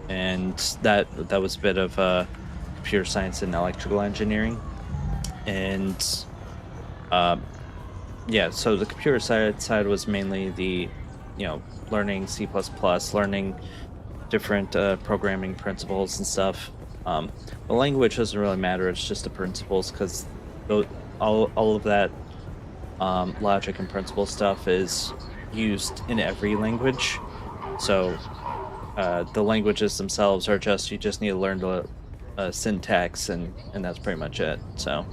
and that was a bit of computer science and electrical engineering, and yeah, so the computer side was mainly the, learning C++, learning different programming principles and stuff. The language doesn't really matter, it's just the principles, because all of that logic and principle stuff is used in every language. So the languages themselves are you just need to learn the syntax, and that's pretty much it. So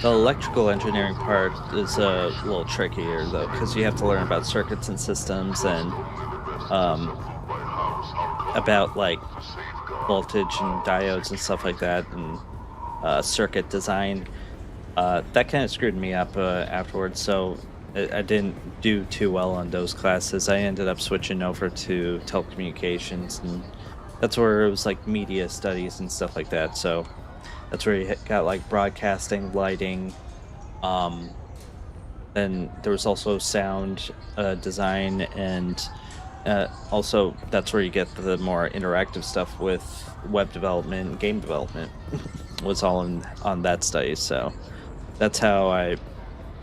the electrical engineering part is a little trickier though, because you have to learn about circuits and systems, and about like voltage and diodes and stuff like that, and circuit design. That kind of screwed me up afterwards, so I didn't do too well on those classes. I ended up switching over to telecommunications, and that's where it was like media studies and stuff like that. So that's where you got like broadcasting, lighting. Then there was also sound design, and also that's where you get the more interactive stuff with web development, game development. Was all on that study. So that's how I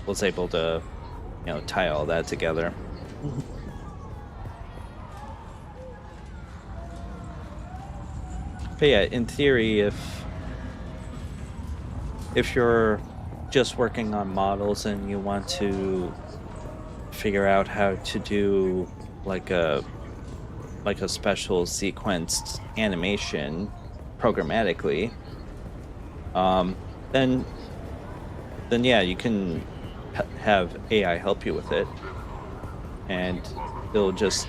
was able to, tie all that together. But yeah, in theory, if you're just working on models and you want to figure out how to do like a special sequenced animation programmatically, then yeah, you can have AI help you with it, and it'll just,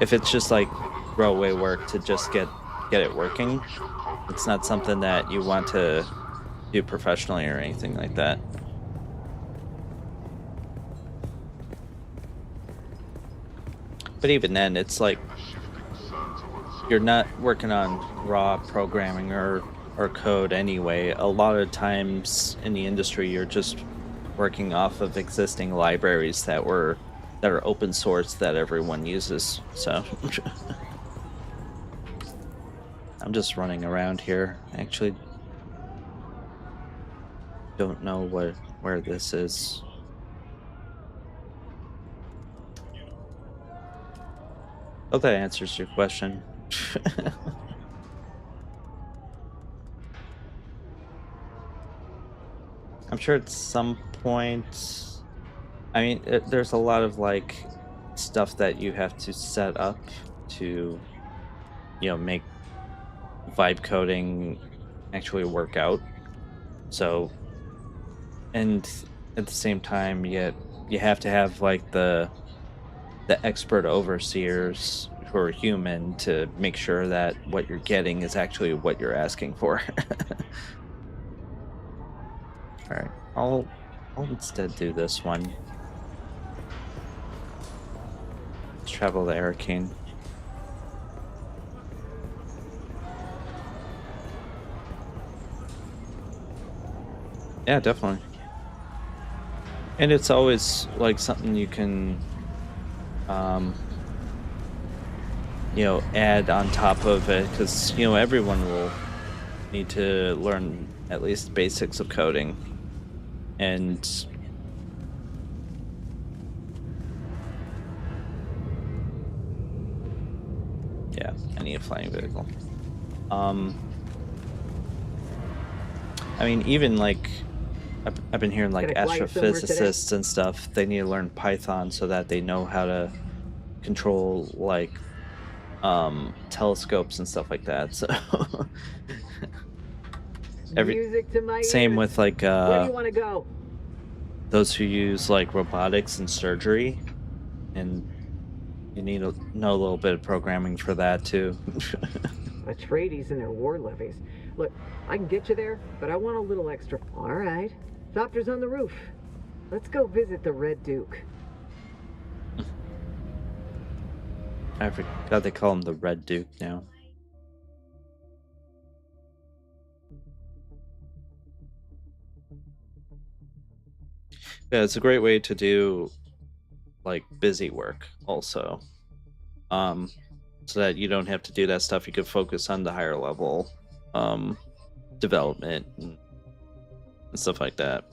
if it's just like throwaway work to just get it working, it's not something that you want to do professionally or anything like that. But even then, it's like you're not working on raw programming or code anyway. A lot of times in the industry, you're just working off of existing libraries that are open source that everyone uses. So I'm just running around here. I actually don't know where this is. Hope that answers your question. I'm sure at some point, I mean, there's a lot of like stuff that you have to set up to, make vibe coding actually work out. So, and at the same time, yet you have to have like the expert overseers who are human to make sure that what you're getting is actually what you're asking for. All right, I'll instead do this one. Let's travel to Arcane. Yeah, definitely. And it's always like something you can, add on top of it because everyone will need to learn at least basics of coding, and yeah, I need a flying vehicle. I mean, even like I've been hearing like Gonna fly you somewhere today? astrophysicists and stuff, they need to learn Python so that they know how to control like telescopes and stuff like that. So Music to my same ears. with like Where do you want to go? those who use like robotics and surgery, and you need to know a little bit of programming for that too. Atreides and their war levies. Look, I can get you there, but I want a little extra. All right. Thopter's on the roof. Let's go visit the Red Duke. I forgot they call him the Red Duke now. Yeah, it's a great way to do like busy work also. So that you don't have to do that stuff. You could focus on the higher level development and stuff like that.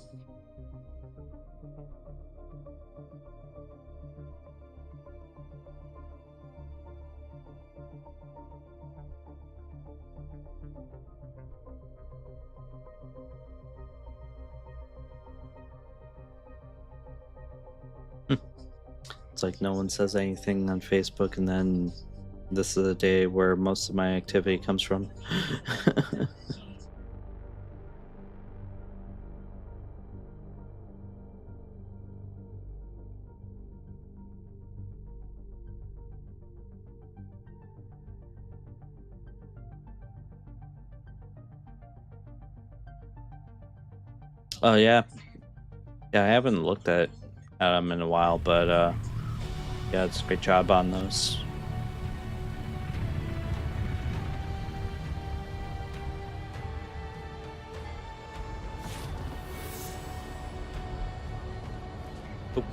It's like no one says anything on Facebook, and then this is the day where most of my activity comes from. Oh yeah, I haven't looked at them in a while, but yeah, it's a great job on those. Oop.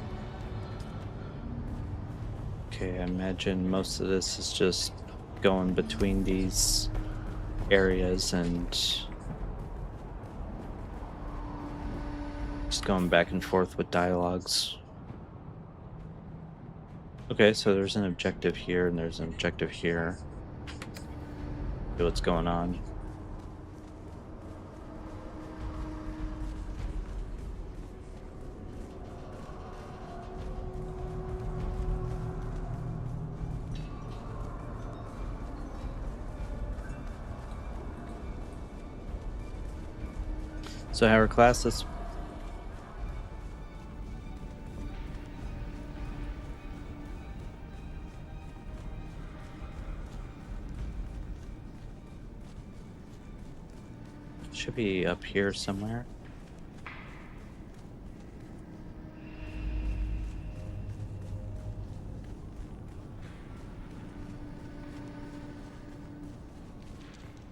Okay, I imagine most of this is just going between these areas and just going back and forth with dialogues. Okay, so there's an objective here and there's an objective here. See what's going on. So our class is should be up here somewhere.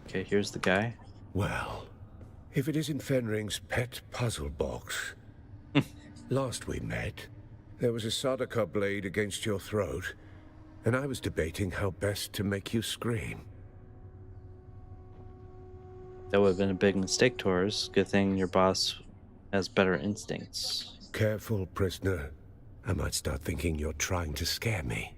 Okay, here's the guy. Well, if it isn't Fenring's pet puzzle box. Last we met, there was a Sardaukar blade against your throat, and I was debating how best to make you scream. That would have been a big mistake, Taurus. Good thing your boss has better instincts. Careful, prisoner. I might start thinking you're trying to scare me.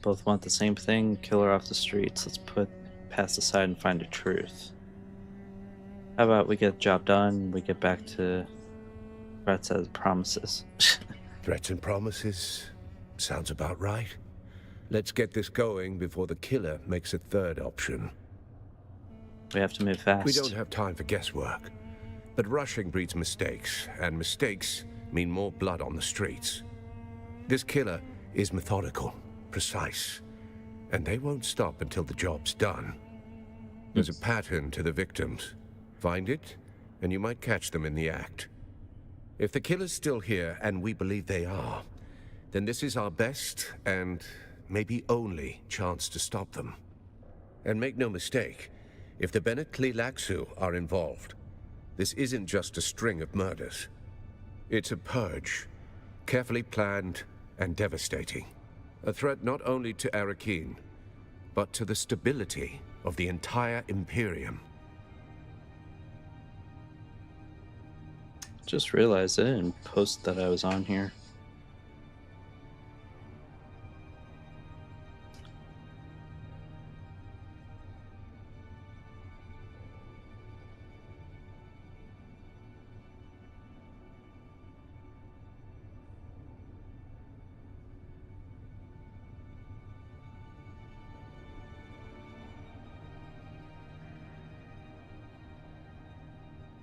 Both want the same thing, kill her off the streets. Let's put past aside and find the truth. How about we get the job done and we get back to threats as promises? Threats and promises? Sounds about right. Let's get this going before the killer makes a third option. We have to move fast. We don't have time for guesswork. But rushing breeds mistakes, and mistakes mean more blood on the streets. This killer is methodical, precise, and they won't stop until the job's done. There's a pattern to the victims. Find it, and you might catch them in the act. If the killer's still here, and we believe they are, then this is our best and maybe only chance to stop them. And make no mistake, if the Bennett Tlilaxu are involved, this isn't just a string of murders. It's a purge, carefully planned and devastating. A threat not only to Arakeen, but to the stability of the entire Imperium. Just realized I didn't post that I was on here.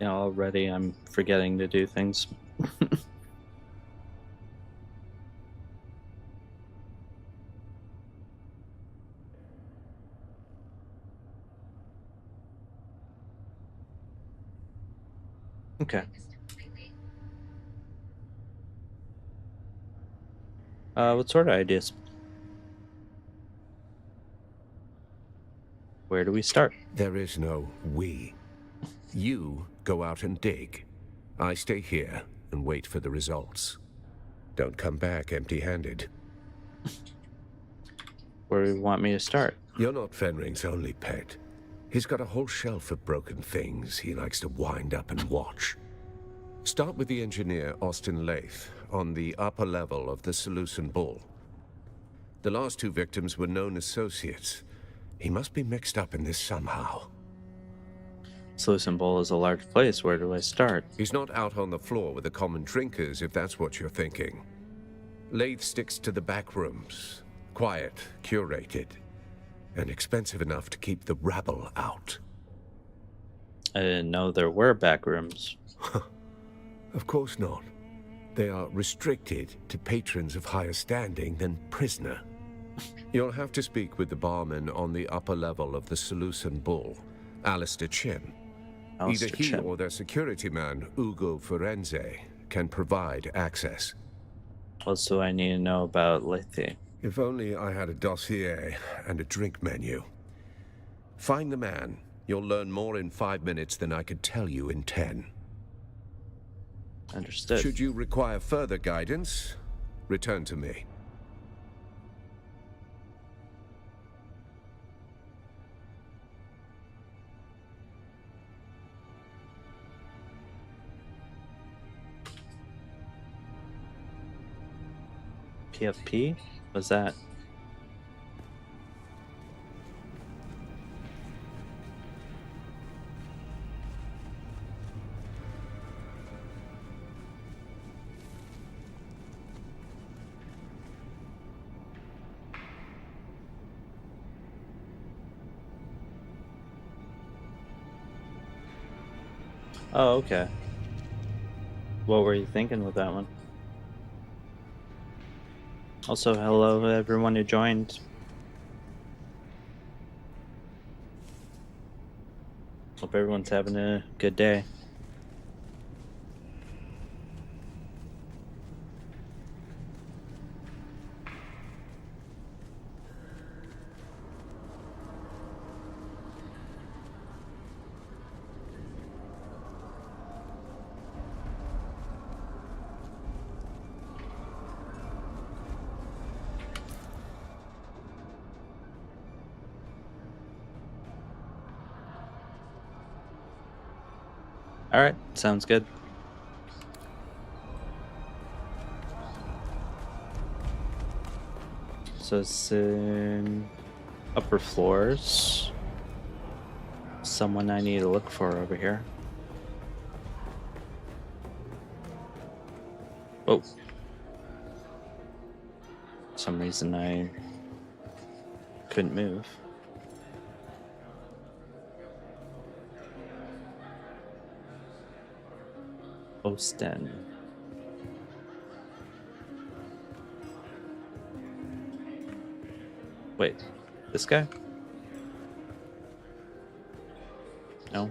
Yeah, already I'm forgetting to do things. Okay. What sort of ideas? Where do we start? There is no we. You go out and dig. I stay here and wait for the results. Don't come back empty-handed. Where do you want me to start? You're not Fenring's only pet. He's got a whole shelf of broken things he likes to wind up and watch. Start with the engineer, Austin Lath, on the upper level of the Seleucid Bull. The last two victims were known associates. He must be mixed up in this somehow. Seleucid Bowl is a large place. Where do I start? He's not out on the floor with the common drinkers, if that's what you're thinking. Lath sticks to the back rooms. Quiet, curated, and expensive enough to keep the rabble out. I didn't know there were back rooms. Of course not. They are restricted to patrons of higher standing than prisoner. You'll have to speak with the barman on the upper level of the Seleucid Bull, Alistair Chin. Either he or their security man, Ugo Forense, can provide access. What do I need to know about Lethe? If only I had a dossier and a drink menu. Find the man. You'll learn more in 5 minutes than I could tell you in 10. Understood. Should you require further guidance, return to me. PFP? What's that? Oh, okay. What were you thinking with that one? Also, hello everyone who joined. Hope everyone's having a good day. Alright, sounds good. So it's in upper floors. Someone I need to look for over here. Oh. For some reason I couldn't move. Osten. Wait, this guy? No.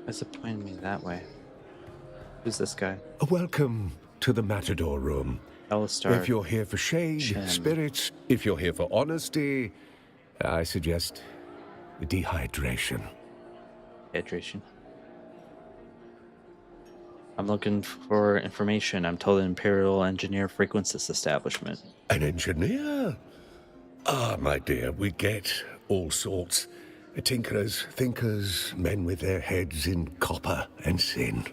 Why's it pointing me that way? Who's this guy? Welcome to the Matador Room. Alistar. If you're here for shade, Chen. spirits, if you're here for honesty, I suggest dehydration. Hydration. I'm looking for information. I'm told an Imperial Engineer frequents this establishment. An engineer? Ah, my dear, we get all sorts. Tinkerers, thinkers, men with their heads in copper and sin.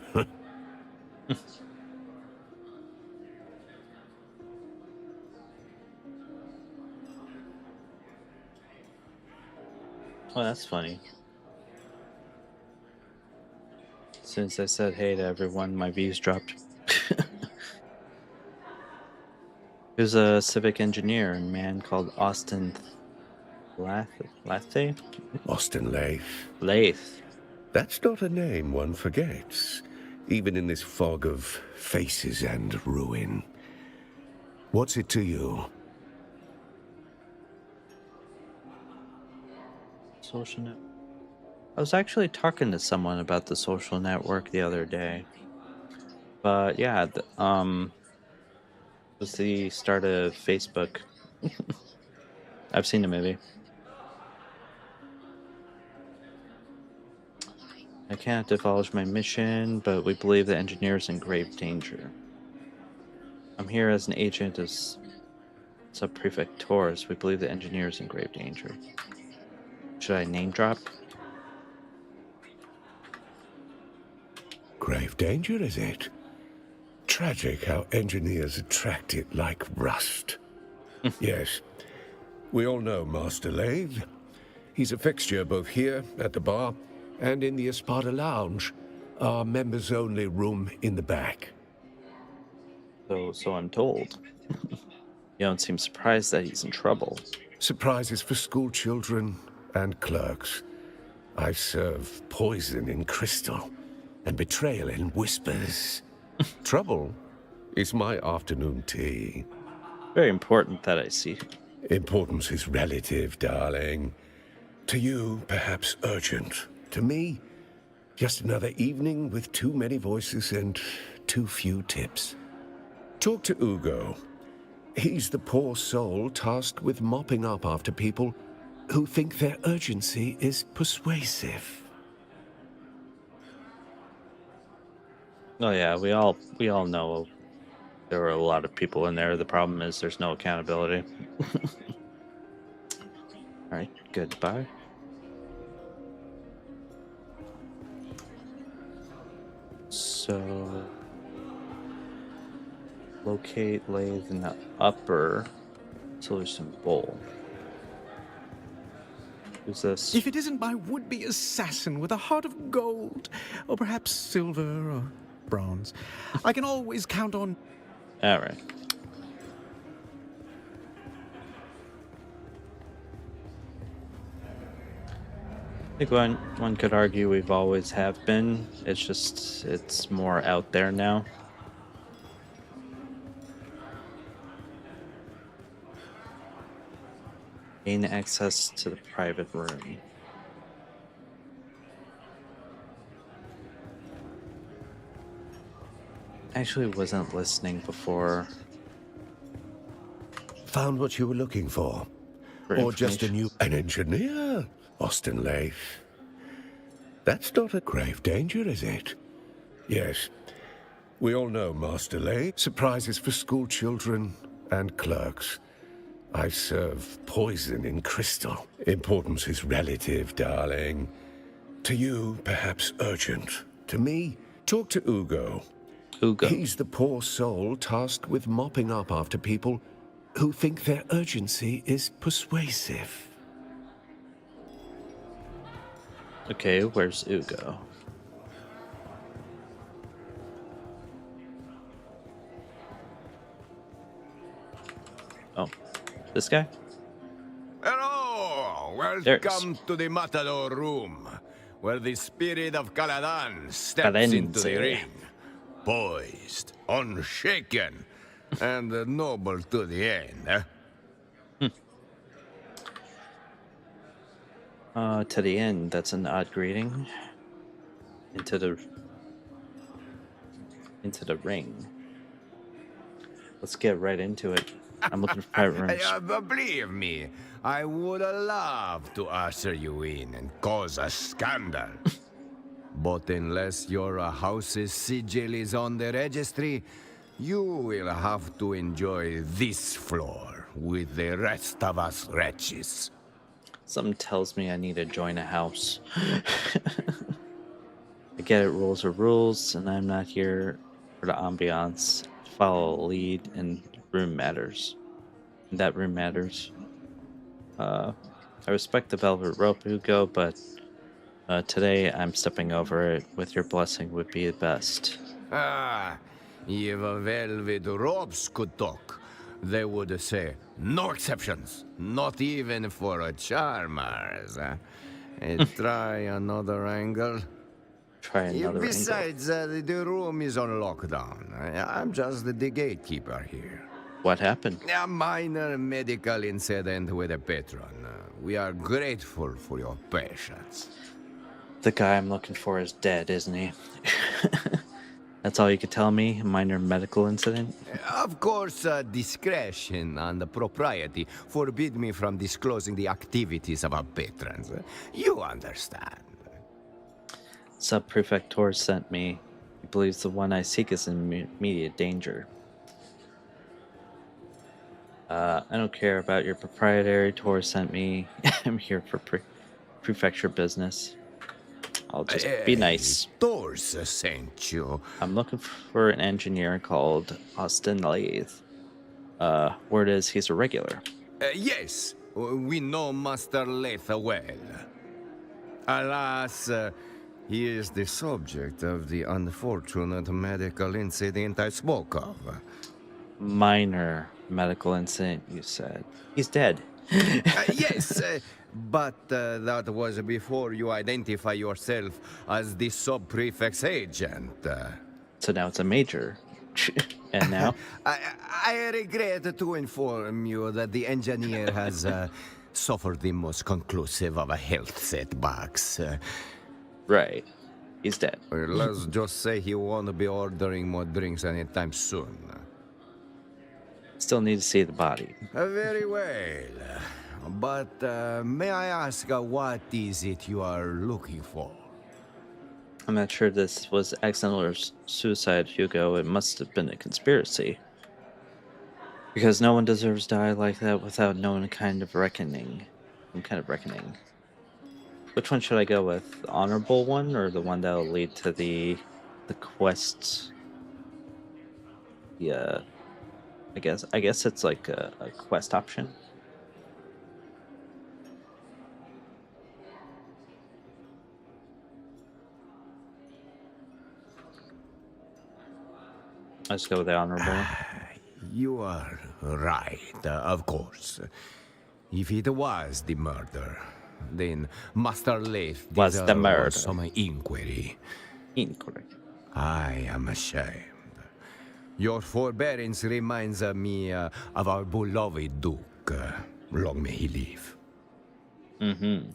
Oh, that's funny. As soon as I said hey to everyone, my views dropped. There's a civic engineer, a man called Austin Lathe? Austin Lath. Lath. That's not a name one forgets, even in this fog of faces and ruin. What's it to you? Social net. I was actually talking to someone about the social network the other day. But yeah, it was the start of Facebook. I've seen the movie. I can't divulge my mission, but we believe the engineer is in grave danger. I'm here as an agent of Sub-Prefect Taurus. We believe the engineer is in grave danger. Should I name drop? Grave danger, is it? Tragic how engineers attract it like rust. Yes, we all know Master Lathe. He's a fixture both here at the bar and in the Espada Lounge, our members-only room in the back. So I'm told. You don't seem surprised that he's in trouble. Surprises for school children and clerks. I serve poison in crystal and betrayal in whispers. Trouble is my afternoon tea. Very important that I see. Importance is relative, darling. To you, perhaps urgent. To me, just another evening with too many voices and too few tips. Talk to Ugo. He's the poor soul tasked with mopping up after people who think their urgency is persuasive. Oh yeah, we all know there were a lot of people in there. The problem is there's no accountability. All right, goodbye. So locate lathe in the upper solution bowl. Who's this? If it isn't my would-be assassin with a heart of gold, or perhaps silver or bronze, I can always count on... All right. I think one could argue we've always have been. It's just, it's more out there now. Gain access to the private room. Actually wasn't listening before. Found what you were looking for? Or just a new... An engineer? Austin Lathe. That's not a grave danger, is it? Yes. We all know Master Lathe. Surprises for school children and clerks. I serve poison in crystal. Importance is relative, darling. To you, perhaps urgent. To me, talk to Ugo. Ugo. He's the poor soul tasked with mopping up after people who think their urgency is persuasive. Okay, where's Ugo? Oh, this guy? Hello! There it is. Welcome to the Matador room, where the spirit of Caladan steps into the Calenze. ring. Poised, unshaken, and noble to the end. To the end. That's an odd greeting. Into the ring. Let's get right into it. I'm looking for private rooms. Believe me, I would love to usher you in and cause a scandal. But unless your house's sigil is on the registry, you will have to enjoy this floor with the rest of us wretches. Something tells me I need to join a house. I get it, rules are rules, and I'm not here for the ambiance. Follow a lead, and room matters. And that room matters. I respect the velvet rope, Ugo, but today I'm stepping over it. With your blessing would be the best. Ah, if velvet ropes could talk, they would say, no exceptions, not even for charmers. Try another angle. Try another angle. Besides, the room is on lockdown. I'm just the gatekeeper here. What happened? A minor medical incident with a patron. We are grateful for your patience. The guy I'm looking for is dead, isn't he? That's all you could tell me? A minor medical incident? Of course, discretion and propriety forbid me from disclosing the activities of our patrons. You understand. Sub-Prefect Tor sent me. He believes the one I seek is in immediate danger. I don't care about your proprietary. Tor sent me. I'm here for prefecture business. I'll just be nice. Thors sent you. I'm looking for an engineer called Austin Lathe. Word is he's a regular. Yes, we know Master Lathe well. Alas, he is the subject of the unfortunate medical incident I spoke of. Minor medical incident, you said. He's dead. Yes, but that was before you identify yourself as the sub-prefect's agent. So now it's a major. And now? I regret to inform you that the engineer has suffered the most conclusive of health setbacks. Right. He's dead. Let's just say he won't be ordering more drinks anytime soon. Still need to see the body. Very well. But may I ask what is it you are looking for? I'm not sure this was accidental or suicide, Hugo. It must have been a conspiracy. Because no one deserves to die like that without knowing kind of reckoning. Some kind of reckoning. Which one should I go with? The honorable one or the one that will lead to the quest? Yeah. I guess it's like a quest option. Let's go with the honorable. You are right, of course. If it was the murder, then Master Leif Was the murder. some inquiry. Incorrect. I am ashamed. Your forbearance reminds me of our beloved Duke. Long may he live. Mm-hmm.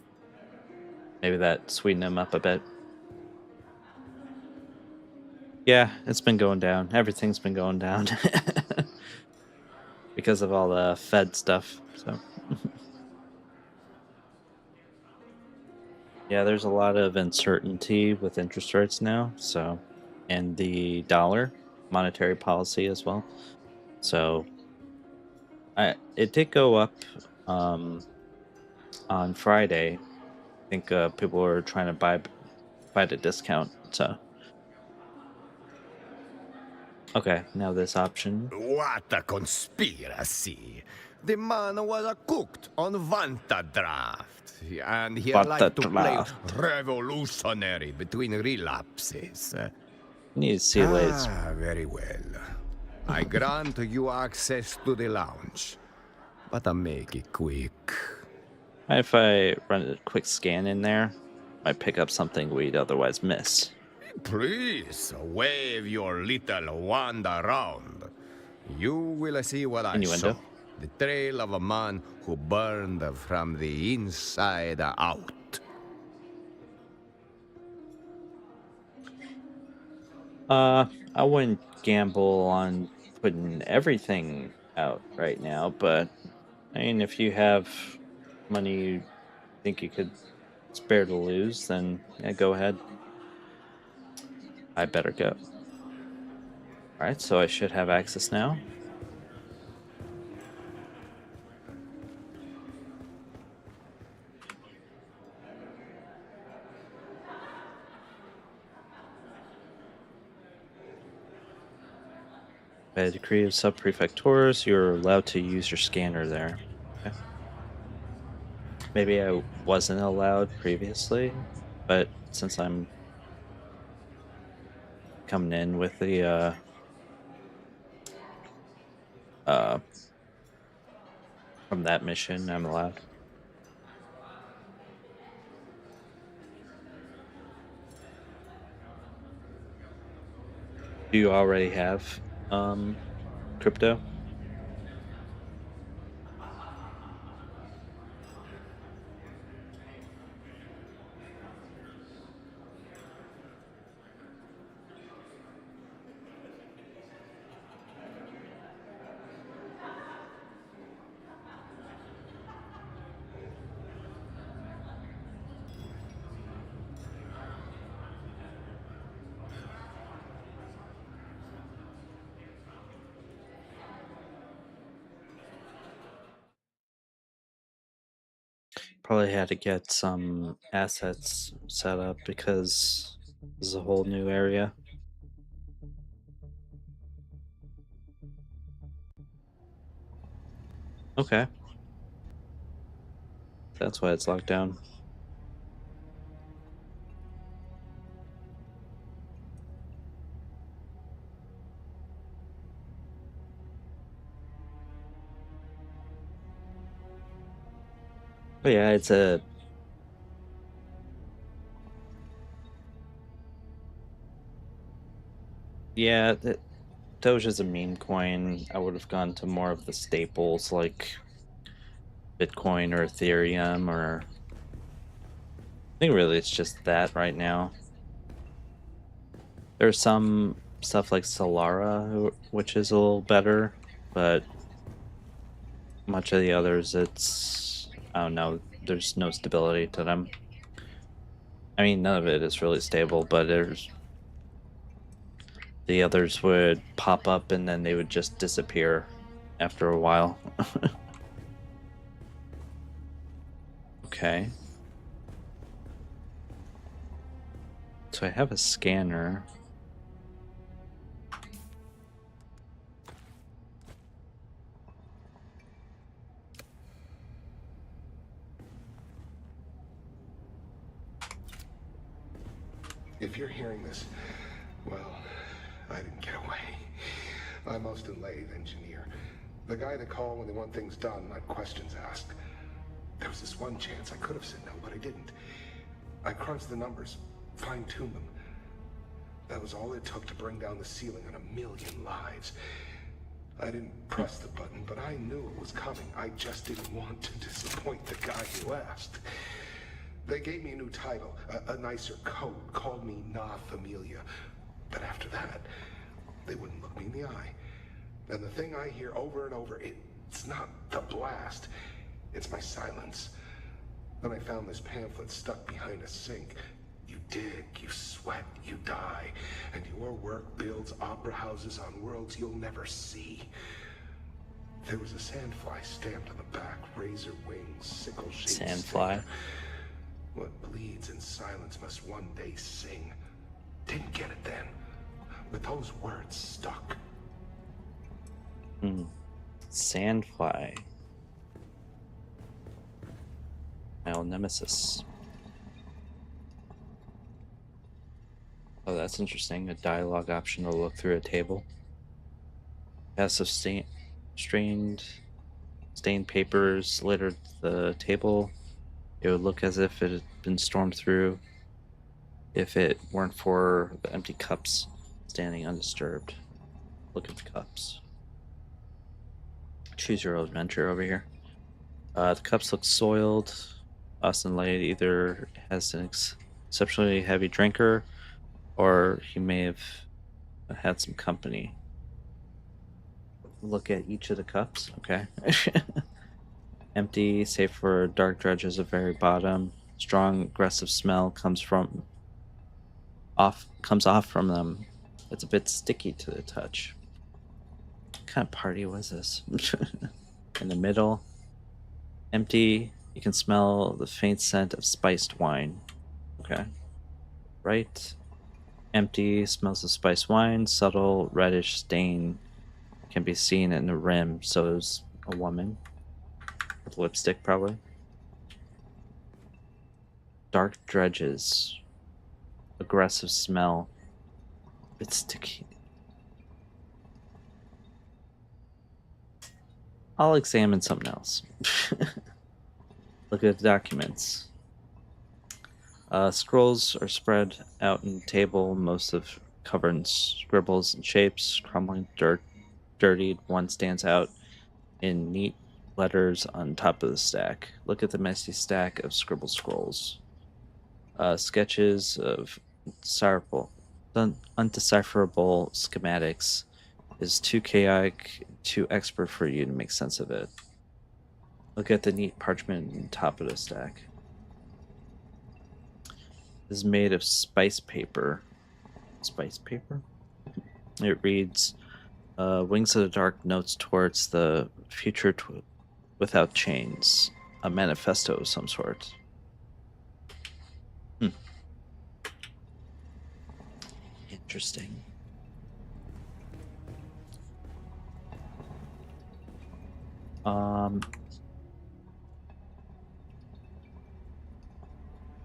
Maybe that sweetened him up a bit. Yeah, it's been going down. Everything's been going down. Because of all the Fed stuff, so. Yeah, there's a lot of uncertainty with interest rates now, so. And the dollar, monetary policy as well. So, It did go up um, on Friday. I think people were trying to buy at a discount. So okay, now this option. What a conspiracy! The man was cooked on Vanta draft, and he liked to play Draft. revolutionary between relapses. Need to see later. Very well. I grant you access to the lounge, but I make it quick. If I run a quick scan in there, I pick up something we'd otherwise miss. Please wave your little wand around. You will see what I Innuendo. saw. The trail of a man who burned from the inside out. I wouldn't gamble on putting everything out right now, but I mean, if you have money you think you could spare to lose, then yeah, go ahead. I better go. Alright, so I should have access now. By a decree of subprefectures, you're allowed to use your scanner there. Okay. Maybe I wasn't allowed previously, but since I'm coming in with the from that mission, I'm allowed. Do you already have crypto? Probably had to get some assets set up because this is a whole new area. Okay. That's why it's locked down. But yeah, it's a yeah. Doge is a meme coin. I would have gone to more of the staples like Bitcoin or Ethereum, or I think really it's just that right now. There's some stuff like Solara, which is a little better, but much of the others, it's, I don't know, there's no stability to them. I mean, none of it is really stable, but the others would pop up and then they would just disappear after a while. Okay. So I have a scanner. If you're hearing this, well, I didn't get away. I'm Austin Lathe, engineer. The guy they call when they want things done, not questions asked. There was this one chance I could have said no, but I didn't. I crunched the numbers, fine-tuned them. That was all it took to bring down the ceiling on 1 million lives. I didn't press the button, but I knew it was coming. I just didn't want to disappoint the guy who asked. They gave me a new title, a nicer coat, called me Na Familia. But after that, they wouldn't look me in the eye. And the thing I hear over and over, it's not the blast, it's my silence. Then I found this pamphlet stuck behind a sink. You dig, you sweat, you die, and your work builds opera houses on worlds you'll never see. There was a sandfly stamped on the back, razor wings, sickle-shaped Sandfly. stinger. What bleeds in silence must one day sing. Didn't get it then, but those words stuck. Sandfly. My old nemesis. Oh, that's interesting. A dialogue option to look through a table. Passive stained papers littered the table. It would look as if it had been stormed through if it weren't for the empty cups standing undisturbed. Look at the cups. Choose your adventure over here. The cups look soiled. Austin Lade either has an exceptionally heavy drinker or he may have had some company. Look at each of the cups. Okay. Empty, save for dark dredges at the very bottom. Strong, aggressive smell comes off from them. It's a bit sticky to the touch. What kind of party was this? In the middle, empty. You can smell the faint scent of spiced wine. Okay. Right. Empty, smells of spiced wine. Subtle reddish stain can be seen in the rim. So there's a woman with lipstick, probably. Dark dredges. Aggressive smell. It's sticky. I'll examine something else. Look at the documents. Scrolls are spread out on the table, most of covered in scribbles and shapes, crumbling dirt, dirtied. One stands out in neat letters on top of the stack. Look at the messy stack of scribbled scrolls. Sketches of undecipherable schematics is too chaotic, too expert for you to make sense of it. Look at the neat parchment on top of the stack. This is made of spice paper. Spice paper? It reads, Wings of the Dark notes towards the future without chains. A manifesto of some sort. Interesting.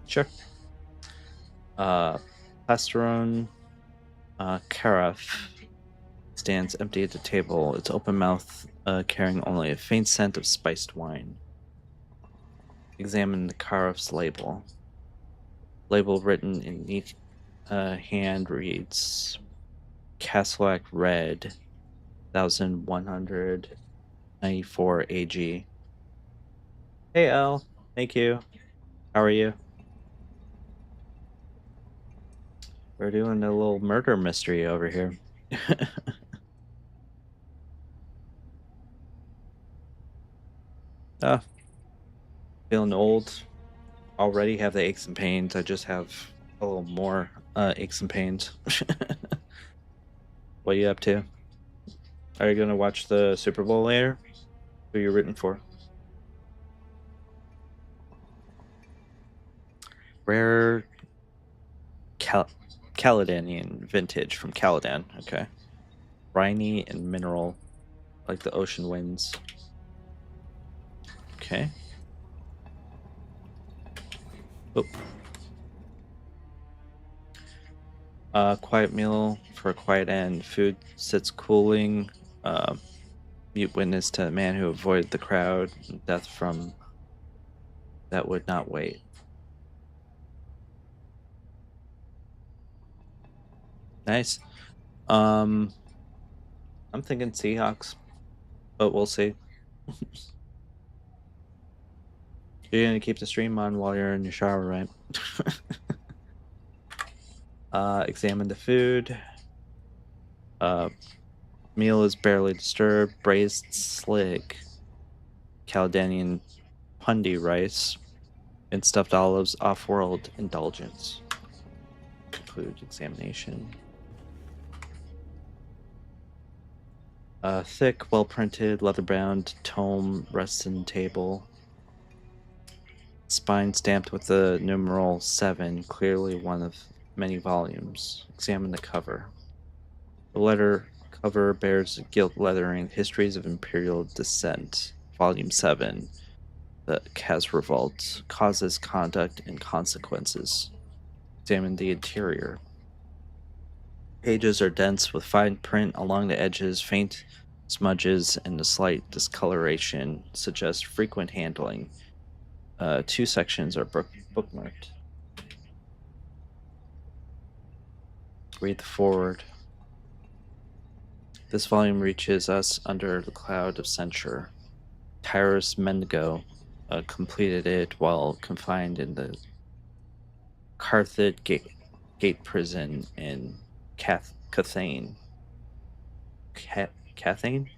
Sure. Plasterone carafe stands empty at the table, its open mouth carrying only a faint scent of spiced wine. Examine the carafe's label. Label written in neat hand reads Caslack Red 1194 AG. Hey Al, thank you. How are you? We're doing a little murder mystery over here. Feeling old. Already have the aches and pains. I just have a little more aches and pains. What are you up to? Are you gonna watch the Super Bowl later? Who are you rooting for? Rare Caledonian vintage from Caladan. Okay. Briny and mineral, like the ocean winds. Okay. Oh. Quiet meal for a quiet end. Food sits cooling. Mute witness to a man who avoided the crowd. Death from that would not wait. Nice. I'm thinking Seahawks, but we'll see. You're gonna keep the stream on while you're in your shower, right? Examine the food. Meal is barely disturbed. Braised slig, Caledonian pundi rice, and stuffed olives. Off-world indulgence. Conclude examination. A thick, well-printed, leather-bound tome rests in table. Spine stamped with the numeral 7, clearly one of many volumes. Examine the cover. The letter cover bears gilt lettering, Histories of Imperial Descent, Volume 7, The Kaz Revolt, Causes, Conduct, and Consequences. Examine the interior. Pages are dense with fine print along the edges, faint smudges, and a slight discoloration suggest frequent handling. 2 sections are bookmarked. Read the forward. This volume reaches us under the cloud of censure. Tyrus Mendigo completed it while confined in the Carthage Gate prison in Cathane. Cathane?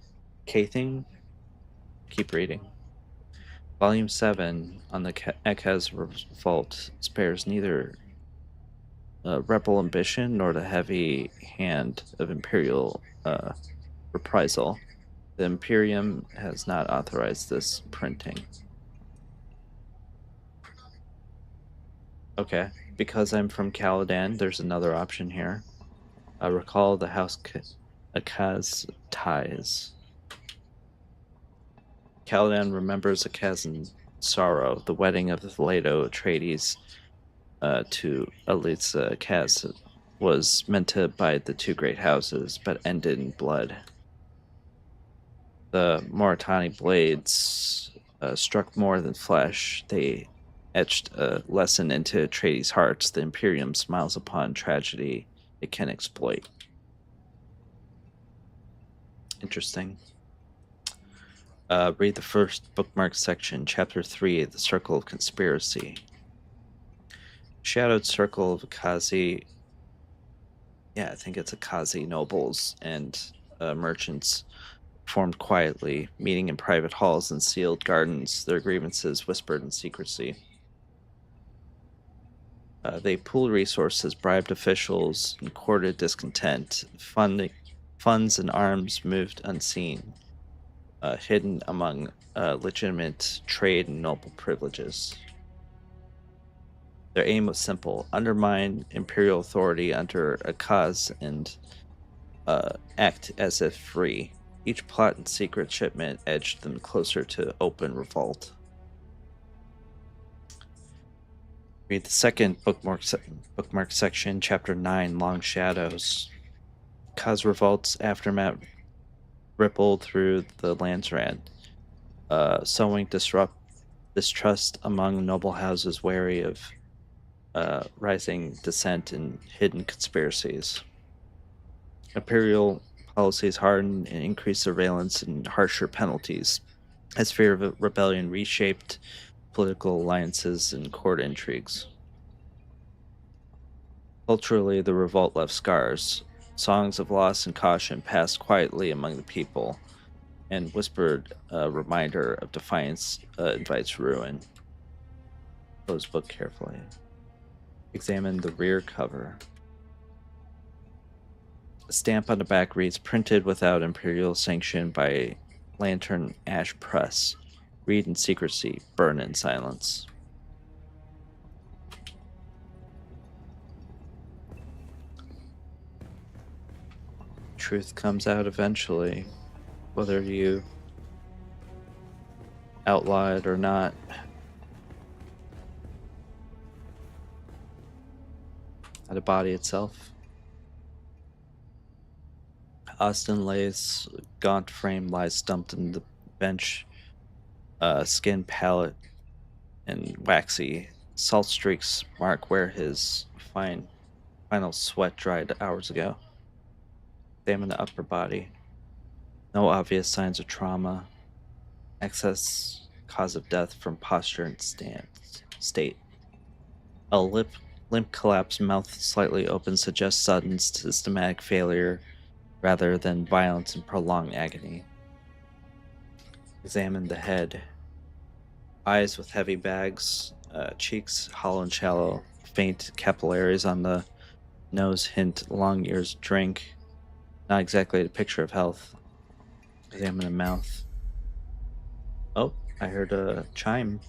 Keep reading. Volume 7 on the Ekaz Revolt spares neither rebel ambition nor the heavy hand of imperial reprisal. The Imperium has not authorized this printing. Okay, because I'm from Caladan, there's another option here. Recall the House Akaz ties. Caladan remembers Akaz's sorrow. The wedding of the Leto Atreides to Elitza Akaz was meant to bind the two great houses, but ended in blood. The Moritani blades struck more than flesh. They etched a lesson into Atreides' hearts. The Imperium smiles upon tragedy it can exploit. Interesting. Read the first bookmark section, Chapter 3, The Circle of Conspiracy. Shadowed circle of Akazi, I think it's Akazi nobles and merchants formed quietly, meeting in private halls and sealed gardens, their grievances whispered in secrecy. They pooled resources, bribed officials, and courted discontent. Funds and arms moved unseen, hidden among legitimate trade and noble privileges. Their aim was simple: undermine imperial authority under Akaz and act as if free. Each plot and secret shipment edged them closer to open revolt. Read the second bookmark section, Chapter 9, Long Shadows. Akaz revolt's aftermath rippled through the Landsrand, sowing distrust among noble houses wary of rising dissent and hidden conspiracies. Imperial policies hardened and increased surveillance and harsher penalties as fear of rebellion reshaped political alliances and court intrigues. Culturally, the revolt left scars. Songs of loss and caution passed quietly among the people, and whispered reminder of defiance invites ruin. Close book carefully. Examine the rear cover. A stamp on the back reads, printed without imperial sanction by Lantern Ash Press. Read in secrecy, burn in silence. Truth comes out eventually, whether you outlaw it or not. The body itself. Austin Lay's gaunt frame lies stumped in the bench, skin pallid and waxy. Salt streaks mark where his final sweat dried hours ago. Examine the upper body. No obvious signs of trauma. Excess cause of death from posture and state. A limp collapse, mouth slightly open, suggests sudden systematic failure rather than violence and prolonged agony. Examine the head. Eyes with heavy bags, cheeks hollow and shallow, faint capillaries on the nose hint long ears drink. Not exactly a picture of health. Examine the mouth. Oh, I heard a chime.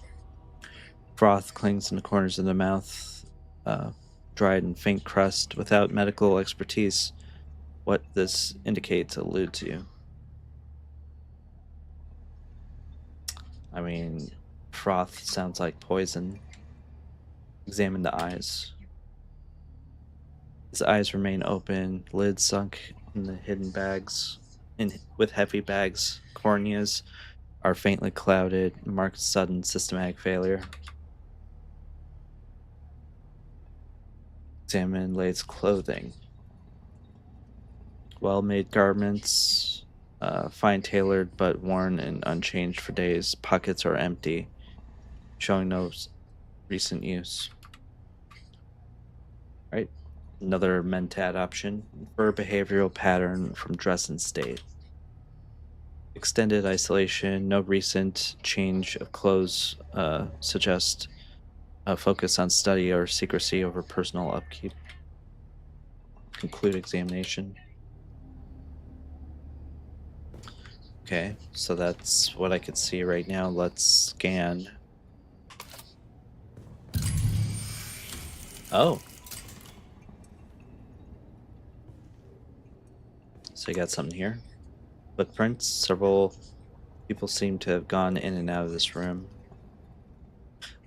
Froth clings in the corners of the mouth, dried and faint crust. Without medical expertise, what this indicates eludes you. I mean, froth sounds like poison. Examine the eyes. His eyes remain open, lids sunk in the hidden bags, with heavy bags. Corneas are faintly clouded, marked sudden systematic failure. Examine Lade's clothing. Well-made garments, fine-tailored but worn and unchanged for days. Pockets are empty, showing no recent use. Right. Another mentat option. Infer behavioral pattern from dress and state. Extended isolation, no recent change of clothes suggest a focus on study or secrecy over personal upkeep. Conclude examination. Okay, so that's what I could see right now. Let's scan. Oh. So you got something here. Footprints. Several people seem to have gone in and out of this room.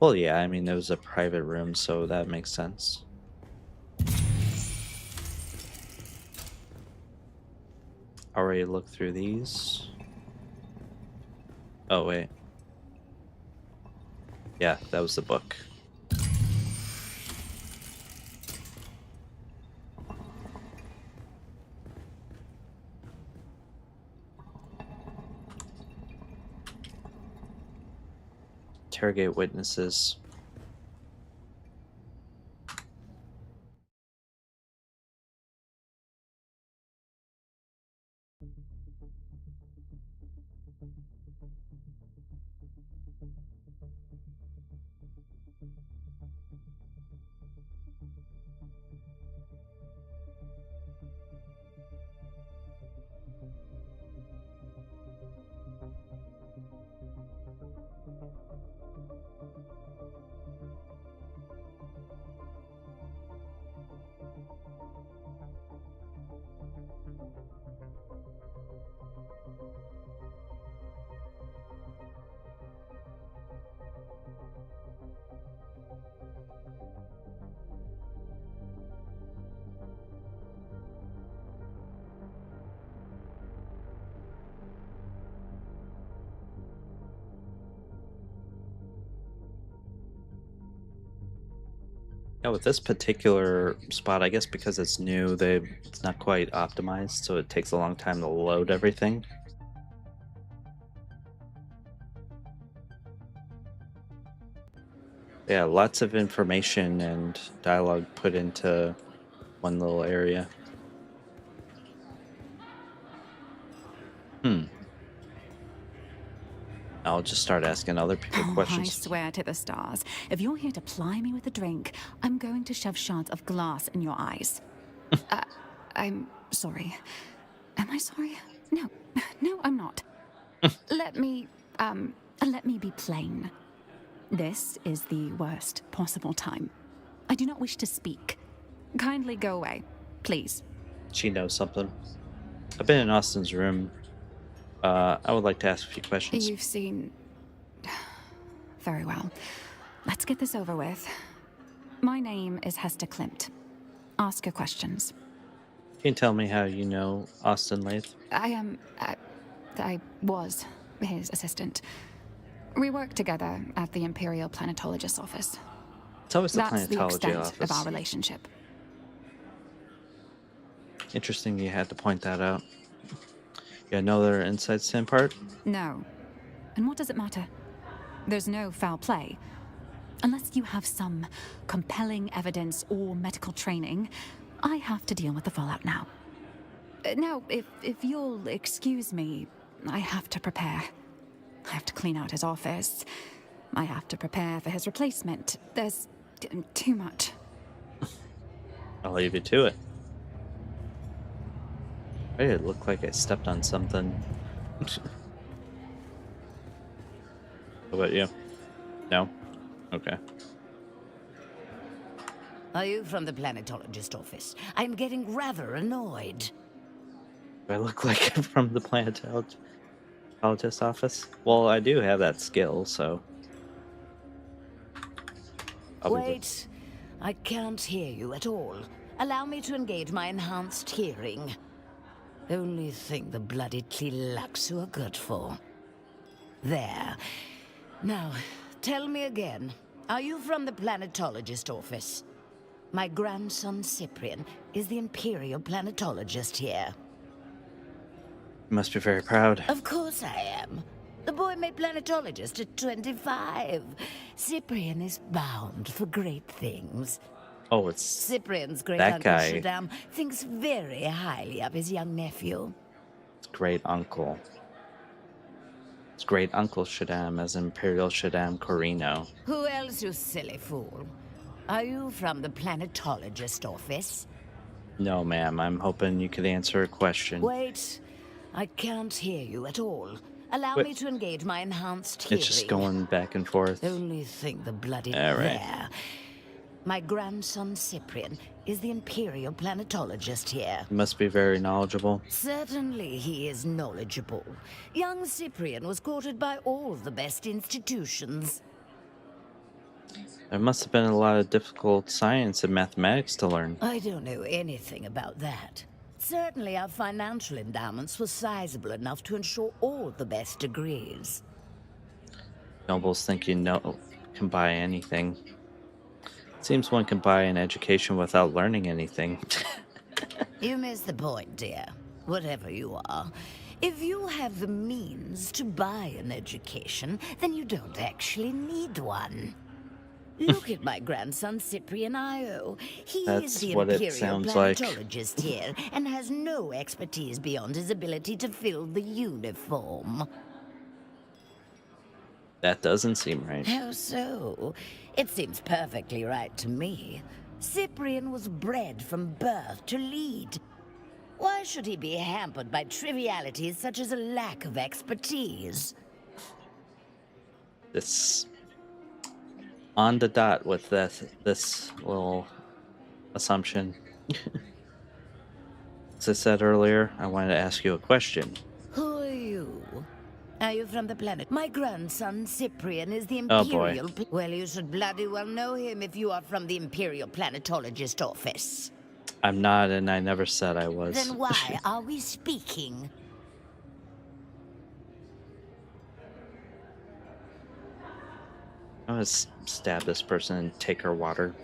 Well, yeah, I mean, it was a private room, so that makes sense. Already looked through these. Oh, wait. Yeah, that was the book. Interrogate witnesses. Yeah, with this particular spot, I guess because it's new, it's not quite optimized, so it takes a long time to load everything. Yeah, lots of information and dialogue put into one little area. I'll just start asking other people I questions. swear to the stars, if you're here to ply me with a drink, I'm going to shove shards of glass in your eyes. I'm sorry. Am I sorry? No, no, I'm not. Let me be plain. This is the worst possible time. I do not wish to speak. Kindly go away, please. She knows something. I've been in Austin's room. I would like to ask a few questions. You've seen... Very well. Let's get this over with. My name is Hester Klimt. Ask your questions. Can you tell me how you know Austin Lathe? I was his assistant. We worked together at the Imperial Planetologist's office. It's always the That's the planetology extent office. of our relationship. Interesting you had to point that out. You got no other insights to impart? No. And what does it matter? There's no foul play. Unless you have some compelling evidence or medical training, I have to deal with the fallout now. Now, if you'll excuse me, I have to prepare. I have to clean out his office. I have to prepare for his replacement. There's too much. I'll leave you to it. It looked like I stepped on something. How about you? No? Okay. Are you from the planetologist office? I'm getting rather annoyed. Do I look like I'm from the planetologist office? Well, I do have that skill, so... Wait, I can't hear you at all. Allow me to engage my enhanced hearing. Only thing the bloody Tlilaxu are good for. There. Now, tell me again. Are you from the planetologist office? My grandson Cyprian is the Imperial planetologist here. You must be very proud. Of course I am. The boy made planetologist at 25. Cyprian is bound for great things. Oh, it's Cyprian's great that uncle guy. Shaddam thinks very highly of his young nephew. Great uncle. It's great uncle Shaddam as Imperial Shaddam Corino. Who else, you silly fool? Are you from the planetologist office? No, ma'am. I'm hoping you could answer a question. Wait, I can't hear you at all. Allow me to engage my enhanced hearing. It's just going back and forth. Only thing the bloody All right. there. My grandson Cyprian is the Imperial planetologist here. You must be very knowledgeable. Certainly he is knowledgeable. Young Cyprian was courted by all the best institutions. There must have been a lot of difficult science and mathematics to learn. I don't know anything about that. Certainly our financial endowments were sizable enough to ensure all the best degrees. Nobles think you know can buy anything. Seems one can buy an education without learning anything. You miss the point, dear. Whatever you are. If you have the means to buy an education, then you don't actually need one. Look at my grandson Cyprian Io. He That's is the what it Imperial sounds like. planetologist here and has no expertise beyond his ability to fill the uniform. That doesn't seem right. How so? It seems perfectly right to me. Cyprian was bred from birth to lead. Why should he be hampered by trivialities such as a lack of expertise? This on the dot with this little assumption. As I said earlier, I wanted to ask you a question. Who are you? Are you from the planet? My grandson Cyprian is the Oh, boy. Imperial... Well, you should bloody well know him if you are from the Imperial planetologist office. I'm not, and I never said I was. Then why are we speaking? I'm gonna stab this person and take her water.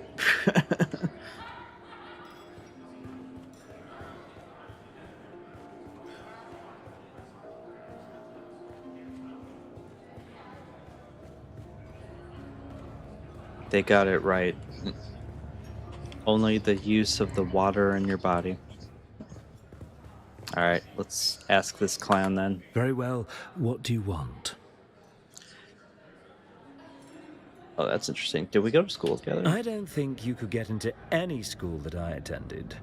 They got it right. Only the use of the water in your body. Alright, let's ask this clown then. Very well. What do you want? Oh, that's interesting. Did we go to school together? I don't think you could get into any school that I attended.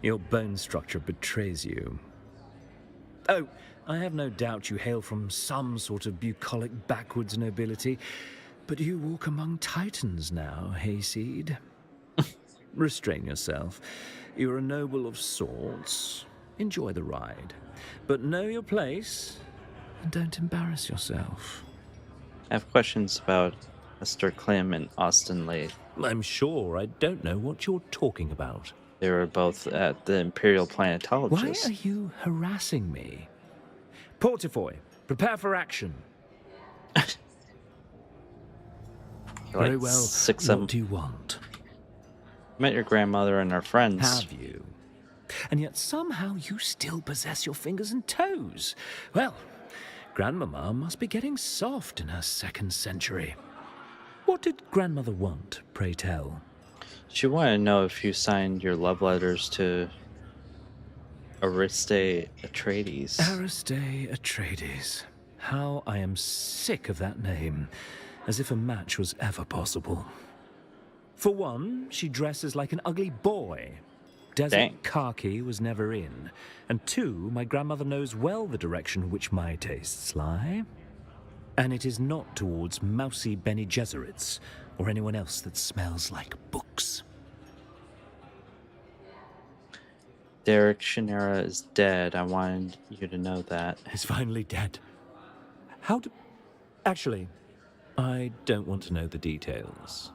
Your bone structure betrays you. Oh, I have no doubt you hail from some sort of bucolic backwards nobility, but you walk among titans now, hayseed. Restrain yourself. You're a noble of sorts. Enjoy the ride. But know your place, and don't embarrass yourself. I have questions about Mr. Klim and Austin Lathe. I'm sure I don't know what you're talking about. They were both at the Imperial Planetologist. Why are you harassing me? Portafoy, prepare for action. Very well. What do you want? Met your grandmother and her friends. Have you? And yet somehow you still possess your fingers and toes. Well, Grandmama must be getting soft in her second century. What did Grandmother want, pray tell? She wanted to know if you signed your love letters to Ariste Atreides. Ariste Atreides. How I am sick of that name. As if a match was ever possible. For one, she dresses like an ugly boy. desert Dang. khaki was never in. And 2, my grandmother knows well the direction which my tastes lie. And it is not towards mousy Bene Gesserits or anyone else that smells like books. Derek Shinera is dead. I wanted you to know that. He's finally dead. How do... Actually, I don't want to know the details.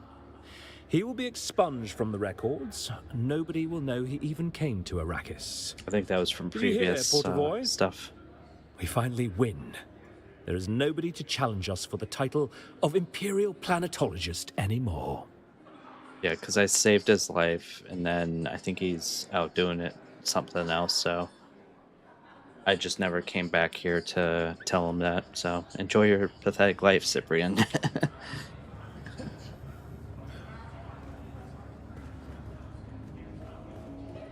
He will be expunged from the records. Nobody will know he even came to Arrakis. I think that was from Did you hear, previous Portavoy? stuff. We finally win. There is nobody to challenge us for the title of Imperial Planetologist anymore. Yeah, because I saved his life, and then I think he's out doing it something else, so I just never came back here to tell him that. So enjoy your pathetic life, Cyprian.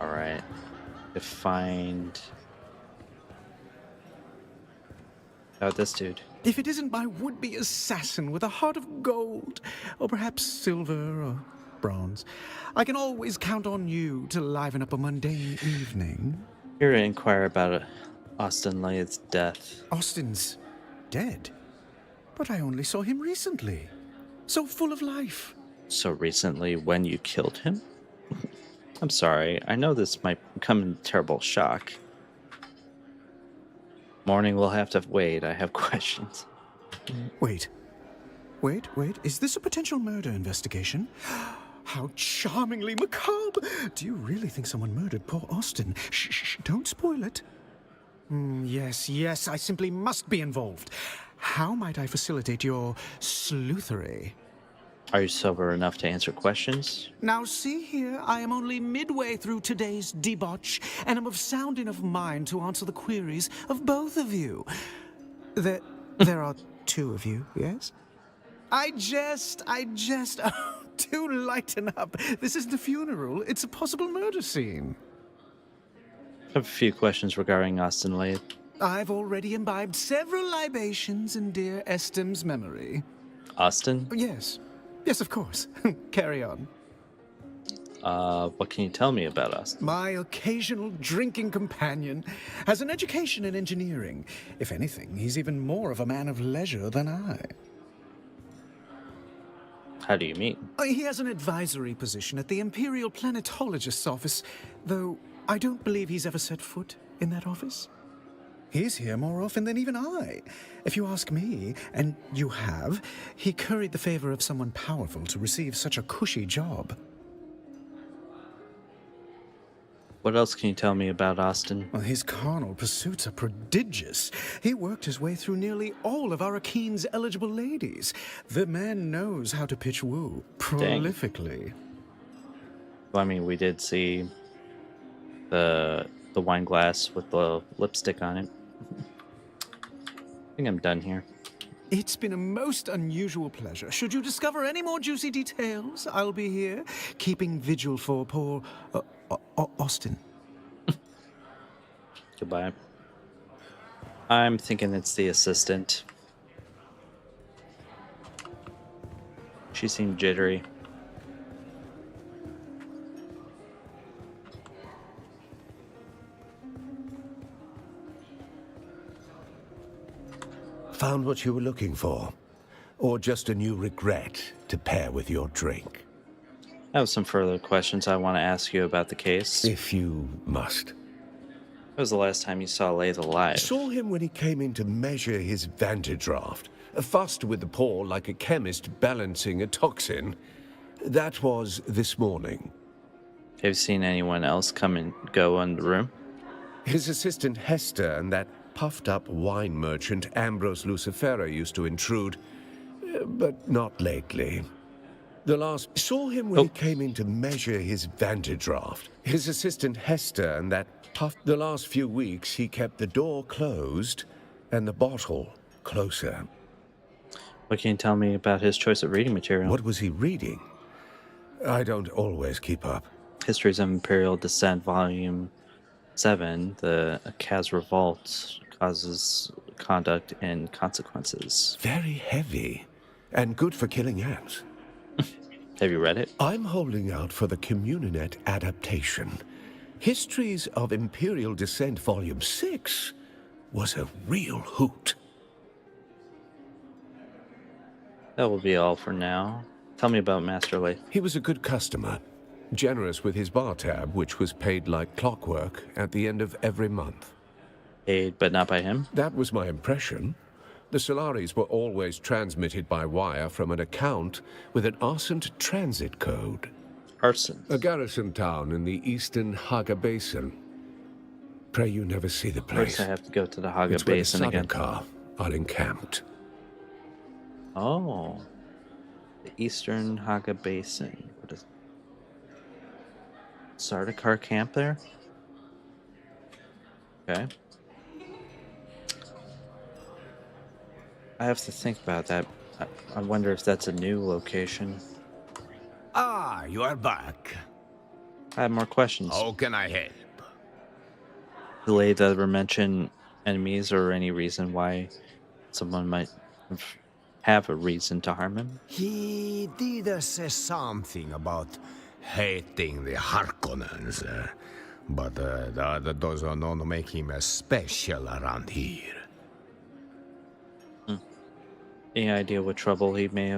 Alright. To find... Oh, this dude. If it isn't my would-be assassin with a heart of gold, or perhaps silver or bronze, I can always count on you to liven up a mundane evening. Here to inquire about Austin Lath's death. Austin's dead? But I only saw him recently. So full of life. So recently when you killed him? I'm sorry, I know this might come in terrible shock. Morning will have to wait, I have questions. Wait, is this a potential murder investigation? How charmingly macabre! Do you really think someone murdered poor Austin? Shh, don't spoil it. Yes, I simply must be involved. How might I facilitate your sleuthery? Are you sober enough to answer questions? Now see here, I am only midway through today's debauch, and am of sound enough mind to answer the queries of both of you. There are 2 of you, yes? I jest. Oh, do lighten up. This isn't a funeral, it's a possible murder scene. I have a few questions regarding Austin Lath. I've already imbibed several libations in dear Estim's memory. Austin? Yes, of course. Carry on. What can you tell me about Austin? My occasional drinking companion has an education in engineering. If anything, he's even more of a man of leisure than I. How do you mean? He has an advisory position at the Imperial Planetologist's office, though I don't believe he's ever set foot in that office. He's here more often than even I. If you ask me, and you have, he curried the favor of someone powerful to receive such a cushy job. What else can you tell me about Austin? Well, his carnal pursuits are prodigious. He worked his way through nearly all of Arakeen's eligible ladies. The man knows how to pitch woo prolifically. Well, I mean, we did see the wine glass with the lipstick on it. I think I'm done here. It's been a most unusual pleasure. Should you discover any more juicy details, I'll be here, keeping vigil for poor Austin. Goodbye. I'm thinking it's the assistant. She seemed jittery. Found what you were looking for? Or just a new regret to pair with your drink? I have some further questions I want to ask you about the case. If you must. When was the last time you saw Lath alive? Saw him when he came in to measure his vantadraft. Fussed with the paw like a chemist balancing a toxin. That was this morning. Have you seen anyone else come and go in the room? His assistant Hester and that puffed-up wine merchant Ambrose Lucifera used to intrude, but not lately. The last saw him when he came in to measure his vantadraft. His assistant Hester and that the last few weeks he kept the door closed and the bottle closer. What can you tell me about his choice of reading material? What was he reading? I don't always keep up. Histories of Imperial Descent, Volume 7, The Kaz Revolt Causes, Conduct, and Consequences. Very heavy, and good for killing ants. Have you read it? I'm holding out for the Communinet adaptation. Histories of Imperial Descent Volume 6 was a real hoot. That will be all for now. Tell me about Masterly. He was a good customer, generous with his bar tab, which was paid like clockwork at the end of every month. Paid, but not by him? That was my impression. The Solaris were always transmitted by wire from an account with an Arsent transit code. Arsent? A garrison town in the eastern Haga Basin. Pray you never see the place. First I have to go to the Haga It's Basin where the again. Sardaukar are encamped. Oh. The eastern Haga Basin. What is Sardaukar camp there? Okay. I have to think about that. I wonder if that's a new location. Ah, you are back. I have more questions. How can I help? Delayed that ever mention enemies or any reason why someone might have a reason to harm him? He did say something about hating the Harkonnens, but that does not make him special around here. Any idea what trouble he may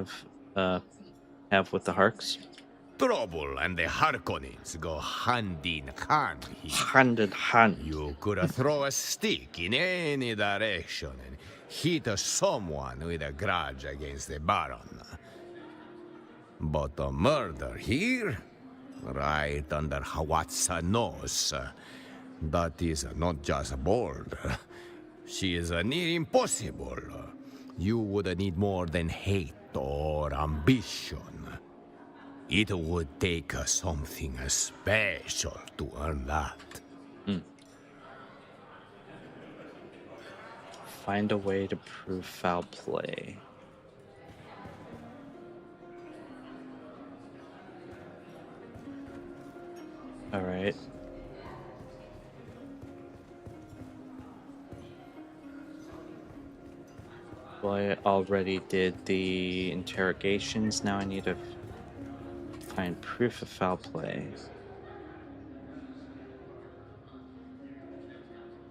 have with the Harks? Trouble and the Harkonnens go hand in hand here. Hand in hand. You could throw a stick in any direction and hit someone with a grudge against the Baron. But the murder here, right under Hawat's nose, that is not just bold. She is near impossible. You would need more than hate or ambition. It would take something special to earn that. Find a way to prove foul play. All right. Well, I already did the interrogations. Now I need to find proof of foul play.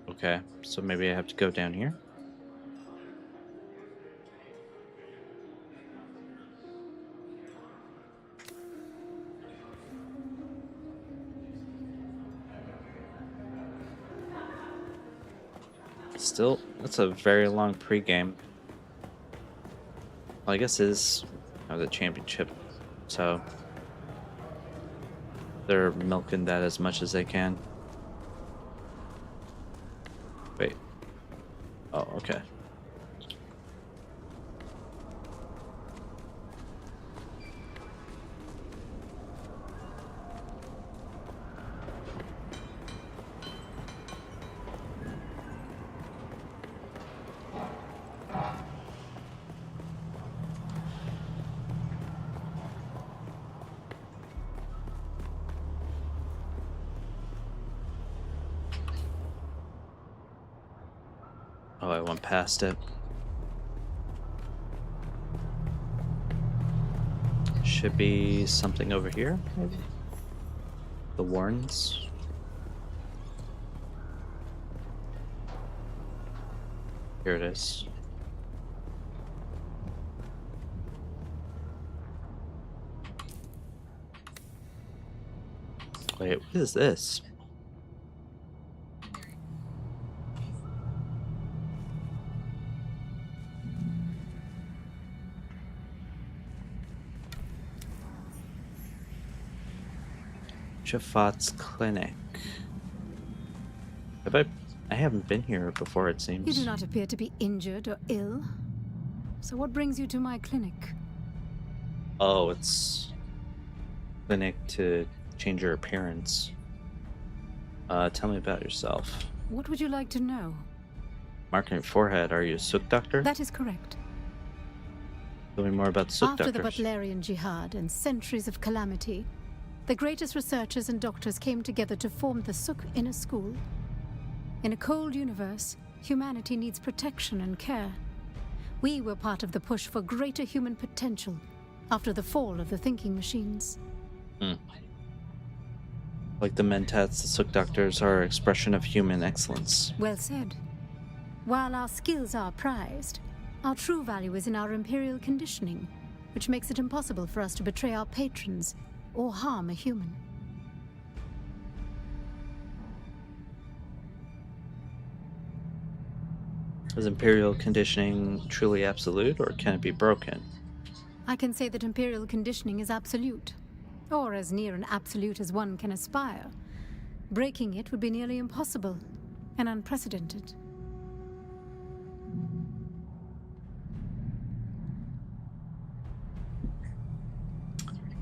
Okay, so maybe I have to go down here. Still, that's a very long pregame. Well, I guess it is the championship, so they're milking that as much as they can. Wait. Oh, okay. Oh, I went past it. Should be something over here, maybe? The Warrens? Here it is. Wait, what is this? Jafat's clinic. I haven't been here before, it seems. You do not appear to be injured or ill. So what brings you to my clinic? Oh, it's clinic to change your appearance. Tell me about yourself. What would you like to know? Mark on your forehead. Are you a Suk doctor? That is correct. Tell me more about the Suk After the doctors. Butlerian Jihad and centuries of calamity, the greatest researchers and doctors came together to form the Suk Inner School. In a cold universe, humanity needs protection and care. We were part of the push for greater human potential after the fall of the thinking machines. Well, Like the mentats, the Sook Doctors are an expression of human excellence. Well said. While our skills are prized, our true value is in our imperial conditioning, which makes it impossible for us to betray our patrons or harm a human. Is imperial conditioning truly absolute, or can it be broken? I can say that imperial conditioning is absolute, or as near an absolute as one can aspire. Breaking it would be nearly impossible and unprecedented.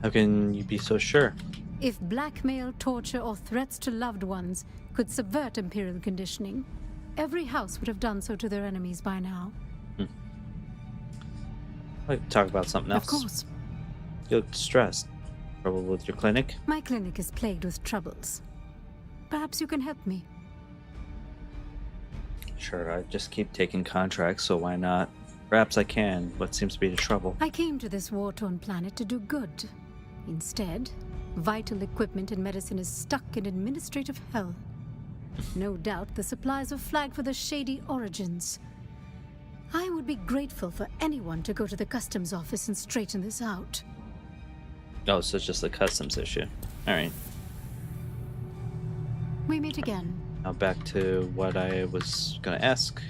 How can you be so sure? If blackmail, torture, or threats to loved ones could subvert imperial conditioning, every house would have done so to their enemies by now. I'd like to talk about something else. Of course. You look stressed. Trouble with your clinic? My clinic is plagued with troubles. Perhaps you can help me. Sure, I just keep taking contracts, so why not? Perhaps I can. What seems to be the trouble? I came to this war-torn planet to do good. Instead, vital equipment and medicine is stuck in administrative hell. No doubt the supplies are flagged for their shady origins. I would be grateful for anyone to go to the customs office and straighten this out. Oh, so it's just a customs issue. Alright. We meet again. Now back to what I was gonna ask.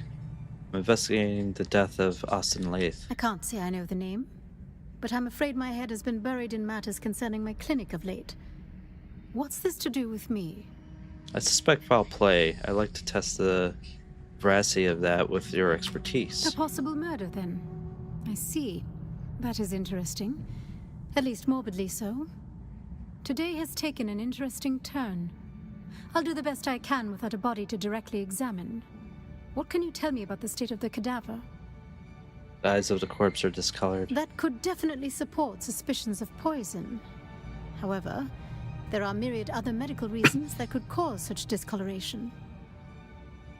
I'm investigating the death of Austin Lath. I can't say I know the name, but I'm afraid my head has been buried in matters concerning my clinic of late. What's this to do with me? I suspect foul play. I'd like to test the veracity of that with your expertise. A possible murder, then. I see. That is interesting. At least morbidly so. Today has taken an interesting turn. I'll do the best I can without a body to directly examine. What can you tell me about the state of the cadaver? The eyes of the corpse are discolored. That could definitely support suspicions of poison. However, there are myriad other medical reasons that could cause such discoloration.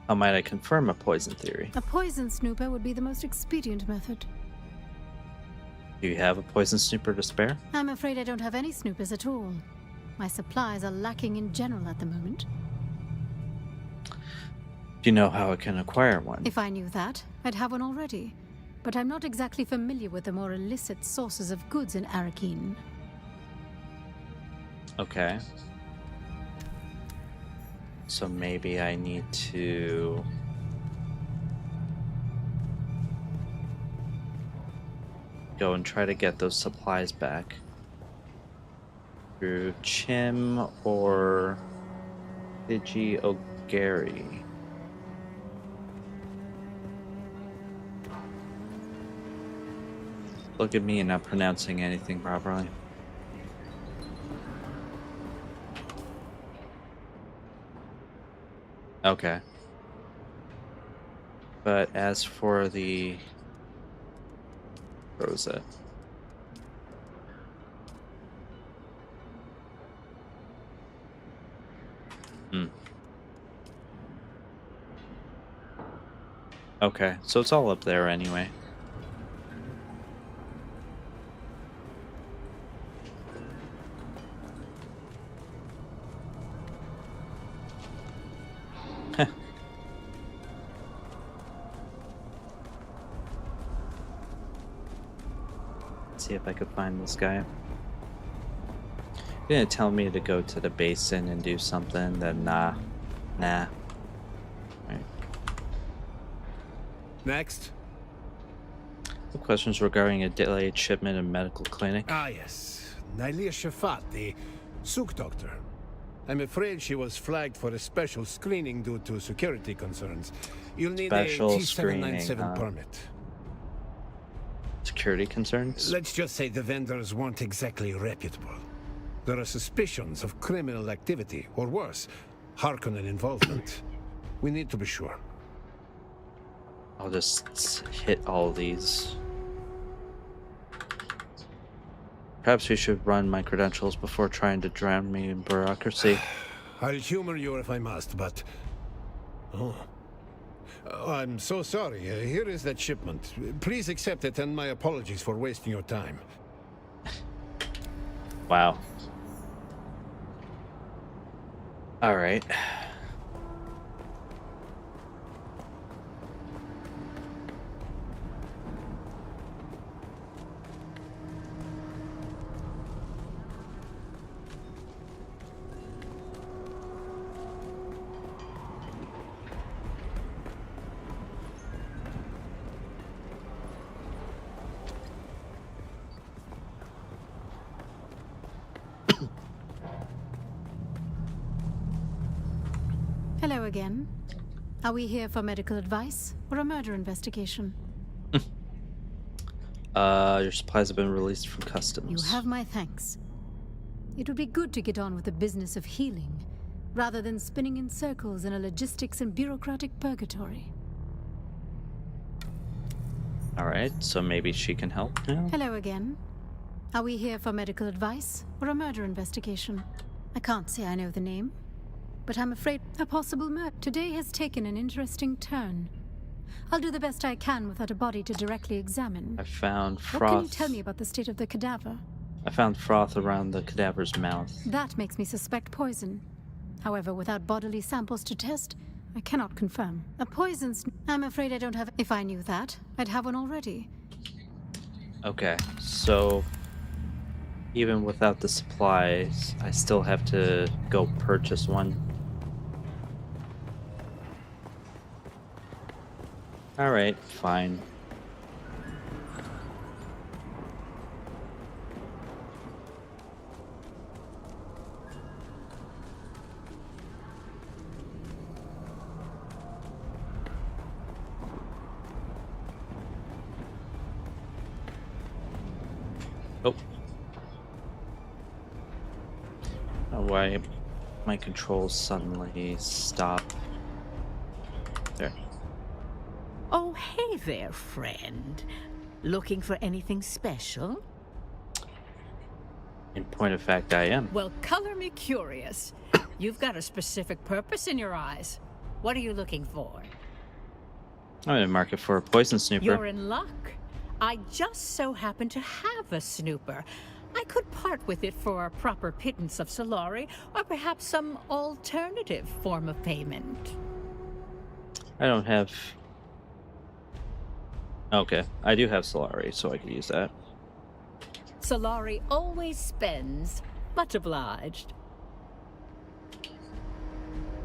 How might I confirm a poison theory? A poison snooper would be the most expedient method. Do you have a poison snooper to spare? I'm afraid I don't have any snoopers at all. My supplies are lacking in general at the moment. Do you know how I can acquire one? If I knew that, I'd have one already. But I'm not exactly familiar with the more illicit sources of goods in Arakeen. Okay. So maybe I need to... go and try to get those supplies back. Through Chim or Digi O'Gary. Look at me and not pronouncing anything properly. Okay. But as for the... where was it? Okay, so it's all up there anyway. See if I could find this guy. You're gonna tell me to go to the basin and do something, then nah. Right. Next. The questions regarding a delayed shipment of medical clinic. Ah, yes. Nailia Shafat, the Sook doctor. I'm afraid she was flagged for a special screening due to security concerns. You'll need Special a T797 screening, permit. Security concerns? Let's just say the vendors weren't exactly reputable. There are suspicions of criminal activity, or worse, Harkonnen involvement. We need to be sure. I'll just hit all these. Perhaps we should run my credentials before trying to drown me in bureaucracy. I'll humor you if I must, but... Oh. I'm so sorry. Here is that shipment. Please accept it, and my apologies for wasting your time. Wow. All right. Hello again. Are we here for medical advice or a murder investigation? Your supplies have been released from You customs. have my thanks. It would be good to get on with the business of healing, rather than spinning in circles in a logistics and bureaucratic purgatory. All right, so maybe she can help now? Hello again. Are we here for medical advice or a murder investigation? I can't say I know the name, but I'm afraid a possible murder today has taken an interesting turn. I'll do the best I can without a body to directly examine. I found froth. What can you tell me about the state of the cadaver? I found froth around the cadaver's mouth. That makes me suspect poison. However, without bodily samples to test, I cannot confirm. A poison's... I'm afraid I don't have... If I knew that, I'd have one already. Okay, so even without the supplies, I still have to go purchase one. All right, fine. Oh. Oh, why my controls suddenly stop? There. Oh, hey there, friend. Looking for anything special? In point of fact, I am. Well, color me curious. You've got a specific purpose in your eyes. What are you looking for? I'm in the market for a poison snooper. You're in luck. I just so happen to have a snooper. I could part with it for a proper pittance of Solari, or perhaps some alternative form of payment. I don't have... Okay, I do have Solari, so I could use that. Solari always spends. Much obliged.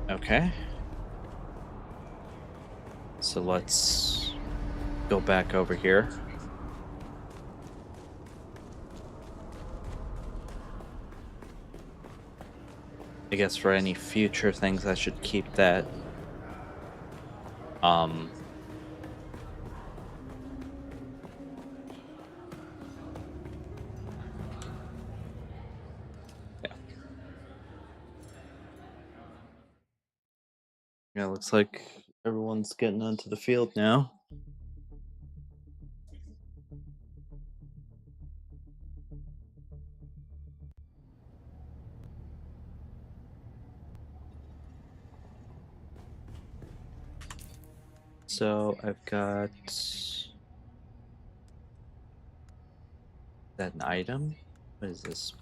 Okay. So let's go back over here. I guess for any future things I should keep that. Yeah, looks like everyone's getting onto the field now. So I've got that an item? What is this?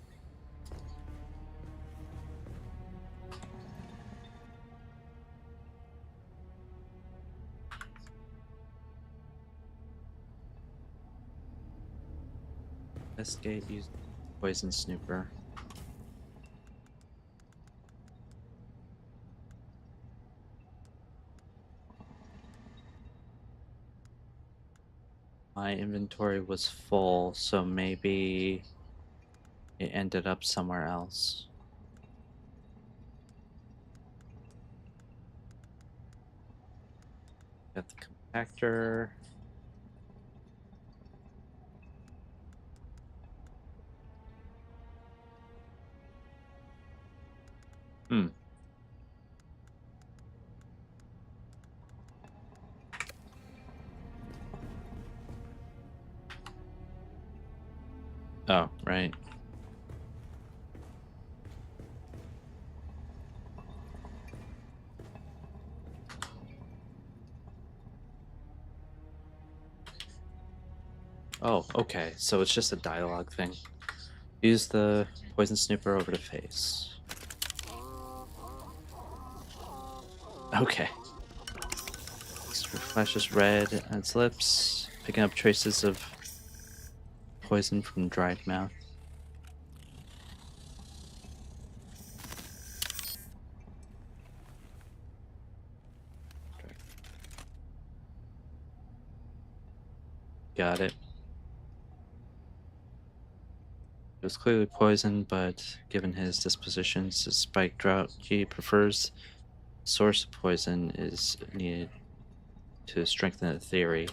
Escape, use poison snooper. My inventory was full, so maybe it ended up somewhere else. Got the compactor. Hmm. Oh, right. Oh, okay. So it's just a dialogue thing. Use the poison snooper over the face. Okay. Snooper flashes red on its lips, picking up traces of poison from dried mouth. Got it. It was clearly poisoned, but given his dispositions to spike drought, he prefers source of poison is needed to strengthen the theory.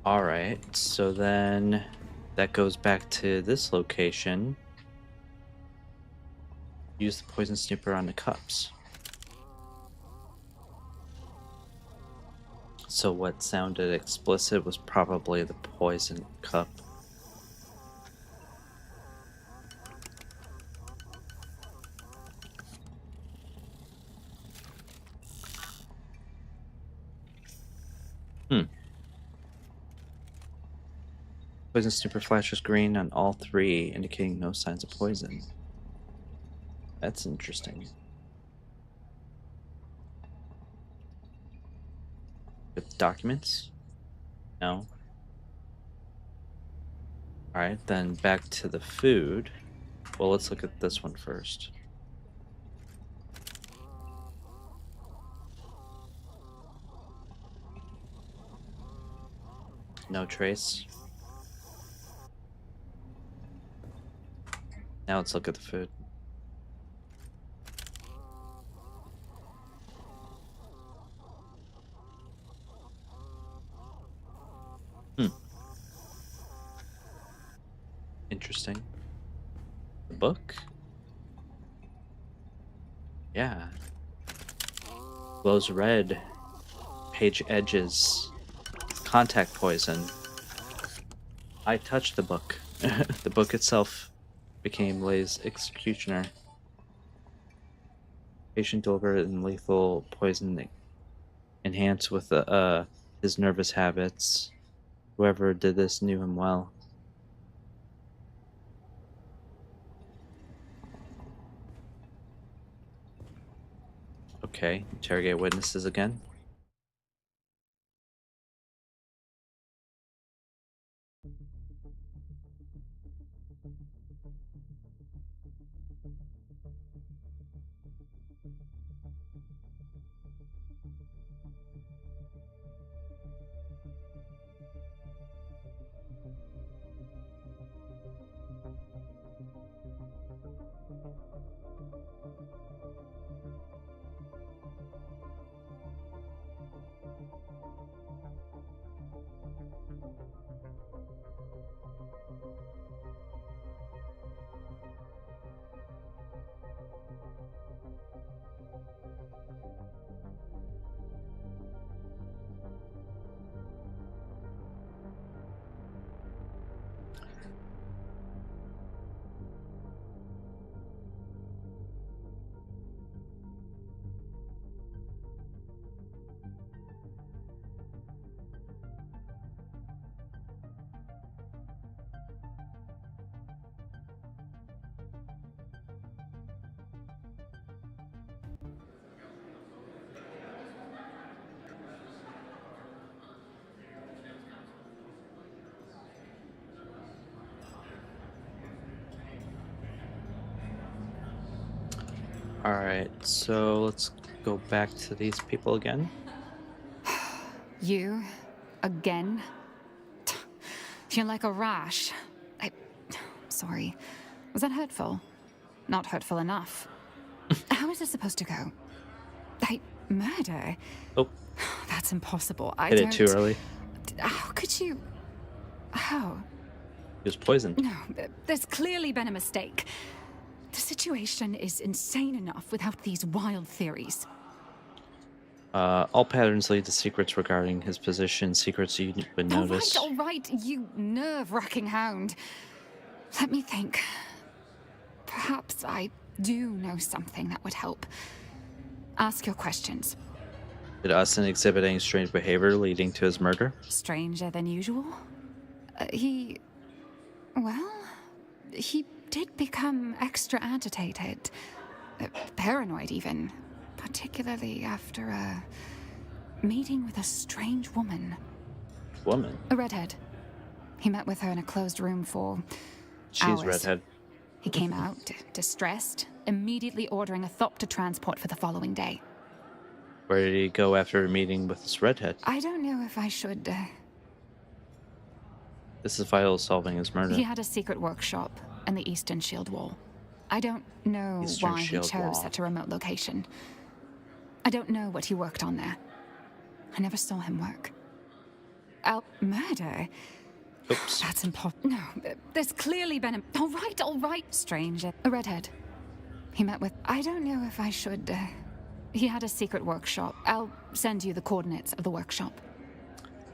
Alright, so then that goes back to this location. Use the poison snooper on the cups. So what sounded explicit was probably the poison cup. Poison snooper flashes green on all three, indicating no signs of poison. That's interesting. With documents? No. Alright, then back to the food. Well, let's look at this one first. No trace. Now let's look at the food. Interesting. The book? Yeah. Glows red. Page edges. Contact poison. I touched the book. The book itself became Lay's executioner. Patient deliberate and lethal poisoning. Enhanced with his nervous habits. Whoever did this knew him well. Okay, interrogate witnesses again. Alright, so let's go back to these people again. You? Again? You're like a rash. Sorry. Was that hurtful? Not hurtful enough. How is this supposed to go? Murder? Oh. That's impossible. Hit it too early. How could you... How? He was poisoned. No, there's clearly been a mistake. The situation is insane enough without these wild theories. All patterns lead to secrets regarding his position, secrets you would notice. All right, you nerve-wracking hound. Let me think. Perhaps I do know something that would help. Ask your questions. Did Austin exhibit any strange behavior leading to his murder? Stranger than usual? He did become extra agitated, paranoid even, particularly after a meeting with a strange woman. Woman? A redhead. He met with her in a closed room for She's hours. redhead. He came out, distressed, immediately ordering a Thopter transport for the following day. Where did he go after a meeting with this redhead? I don't know if I should... This is vital to solving his murder. He had a secret workshop in the Eastern Shield Wall. I don't know Eastern why he Shield chose Wall. such a remote location. I don't know what he worked on there. I never saw him work. Murder? Oops. That's impossible. No, there's clearly been a... All right, stranger. A redhead. He met with... I don't know if I should... He had a secret workshop. I'll send you the coordinates of the workshop.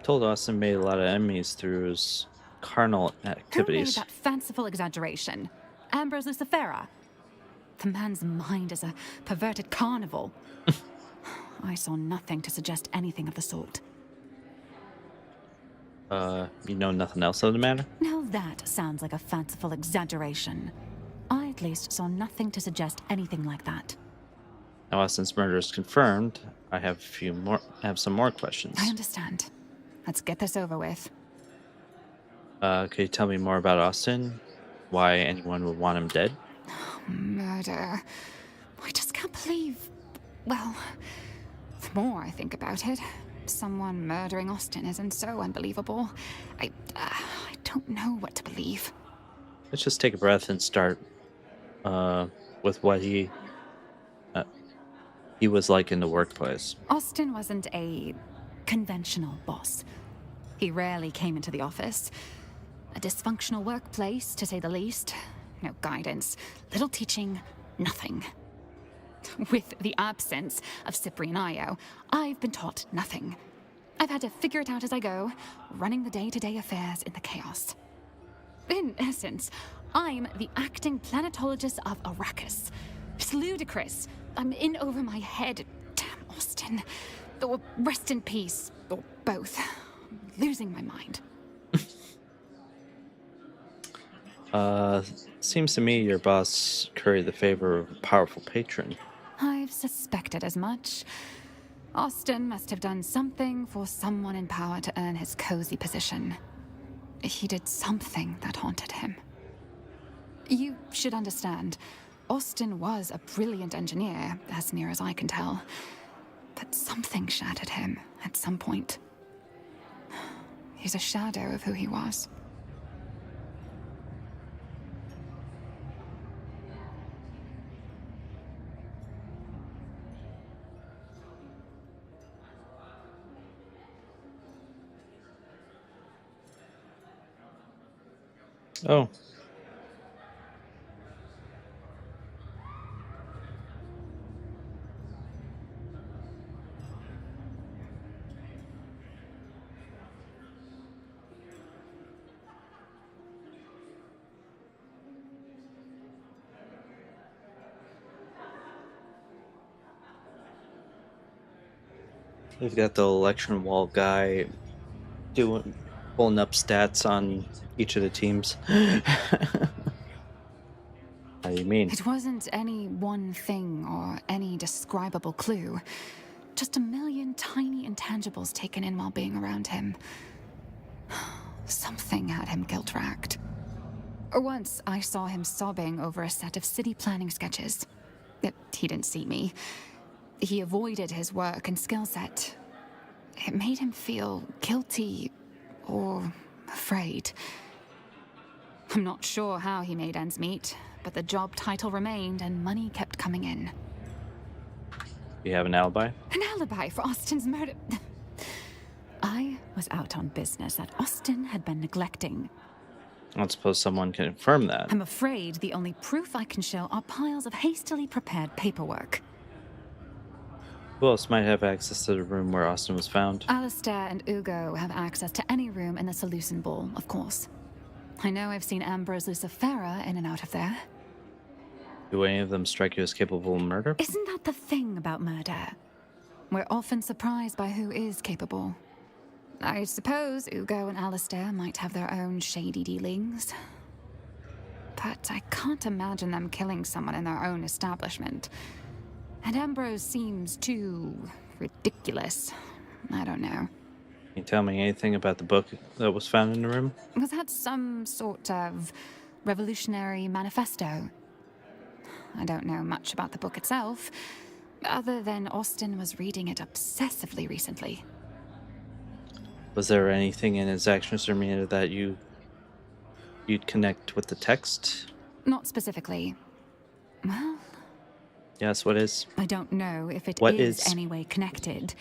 Told Austin made a lot of enemies through his carnal Who made activities. that fanciful exaggeration? Ambrose Lucifera? The man's mind is a perverted carnival. I saw nothing to suggest anything of the sort. You know nothing else of the matter? Now that sounds like a fanciful exaggeration. I at least saw nothing to suggest anything like that. Now Austin's murder is confirmed. I have some more questions. I understand. Let's get this over with. Could you tell me more about Austin? Why anyone would want him dead? Murder. I just can't believe... Well, the more I think about it, someone murdering Austin isn't so unbelievable. I don't know what to believe. Let's just take a breath and start with what he was like in the workplace. Austin wasn't a conventional boss. He rarely came into the office. A dysfunctional workplace, to say the least. No guidance, little teaching, nothing. With the absence of Cyprian Io, I've been taught nothing. I've had to figure it out as I go, running the day-to-day affairs in the chaos. In essence, I'm the acting planetologist of Arrakis. It's ludicrous. I'm in over my head. Damn Austin. Or rest in peace, or both. I'm losing my mind. Seems to me your boss curried the favor of a powerful patron. I've suspected as much. Austin must have done something for someone in power to earn his cozy position. He did something that haunted him. You should understand, Austin was a brilliant engineer, as near as I can tell. But something shattered him at some point. He's a shadow of who he was. Oh. We've got the election wall guy pulling up stats on each of the teams. How do you mean? It wasn't any one thing or any describable clue. Just a million tiny intangibles taken in while being around him. Something had him guilt-racked. Once I saw him sobbing over a set of city planning sketches. He didn't see me. He avoided his work and skill set. It made him feel guilty or afraid. I'm not sure how he made ends meet, but the job title remained and money kept coming in. You have an alibi? An alibi for Austin's murder. I was out on business that Austin had been neglecting. I don't suppose someone can confirm that. I'm afraid the only proof I can show are piles of hastily prepared paperwork. Who else might have access to the room where Austin was found? Alistair and Ugo have access to any room in the Seleucid Ball, of course. I know I've seen Ambrose Lucifera in and out of there. Do any of them strike you as capable of murder? Isn't that the thing about murder? We're often surprised by who is capable. I suppose Ugo and Alistair might have their own shady dealings. but I can't imagine them killing someone in their own establishment. And Ambrose seems too ridiculous. I don't know. Can you tell me anything about the book that was found in the room? Was that some sort of revolutionary manifesto? I don't know much about the book itself, other than Austin was reading it obsessively recently. Was there anything in his actions or demeanor that you'd connect with the text? Not specifically. Well, yes, what is? I don't know if it What is is? anyway connected.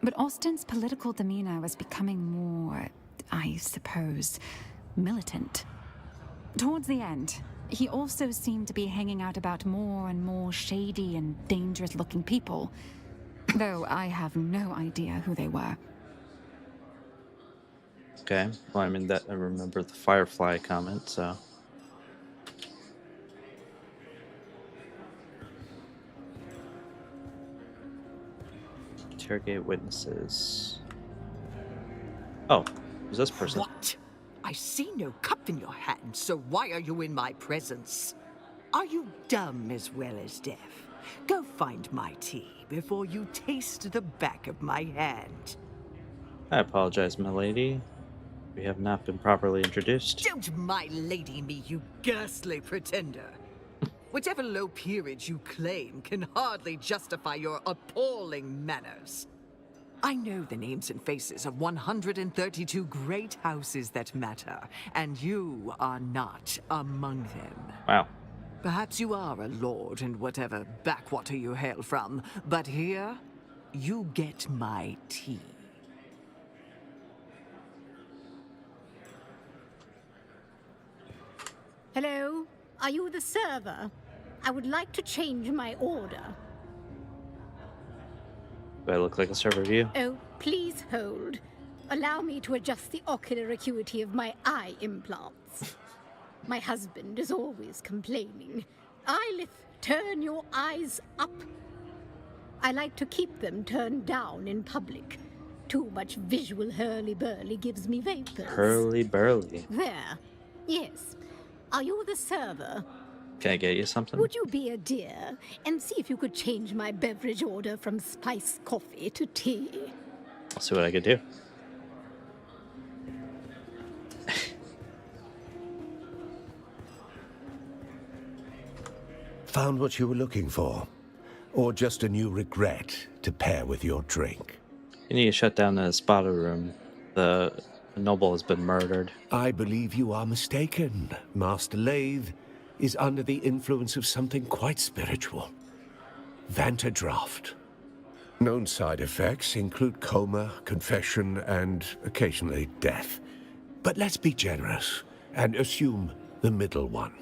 But Austin's political demeanor was becoming more, I suppose, militant. Towards the end, he also seemed to be hanging out about more and more shady and dangerous-looking people, though I have no idea who they were. Okay, well, I mean, that I remember the Firefly comment, so... Interrogate witnesses. Oh, who's this person? What? I see no cup in your hand, so why are you in my presence? Are you dumb as well as deaf? Go find my tea before you taste the back of my hand. I apologize, my lady. We have not been properly introduced. Don't my lady me, you ghastly pretender. Whatever low peerage you claim can hardly justify your appalling manners. I know the names and faces of 132 great houses that matter, and you are not among them. Wow. Perhaps you are a lord in whatever backwater you hail from, but here, you get my tea. Hello? Are you the server? I would like to change my order. Do I look like a server to you? Oh, please hold. Allow me to adjust the ocular acuity of my eye implants. My husband is always complaining. Eyelith, turn your eyes up. I like to keep them turned down in public. Too much visual hurly-burly gives me vapors. Hurly-burly. There. Yes. Are you the server? Can I get you something? Would you be a dear and see if you could change my beverage order from spiced coffee to tea? I'll see what I could do. Found what you were looking for? Or just a new regret to pair with your drink? You need to shut down the spotter room. The noble has been murdered. I believe you are mistaken. Master Lathe is under the influence of something quite spiritual. Vantadraft. Known side effects include coma, confession, and occasionally death. But let's be generous and assume the middle one.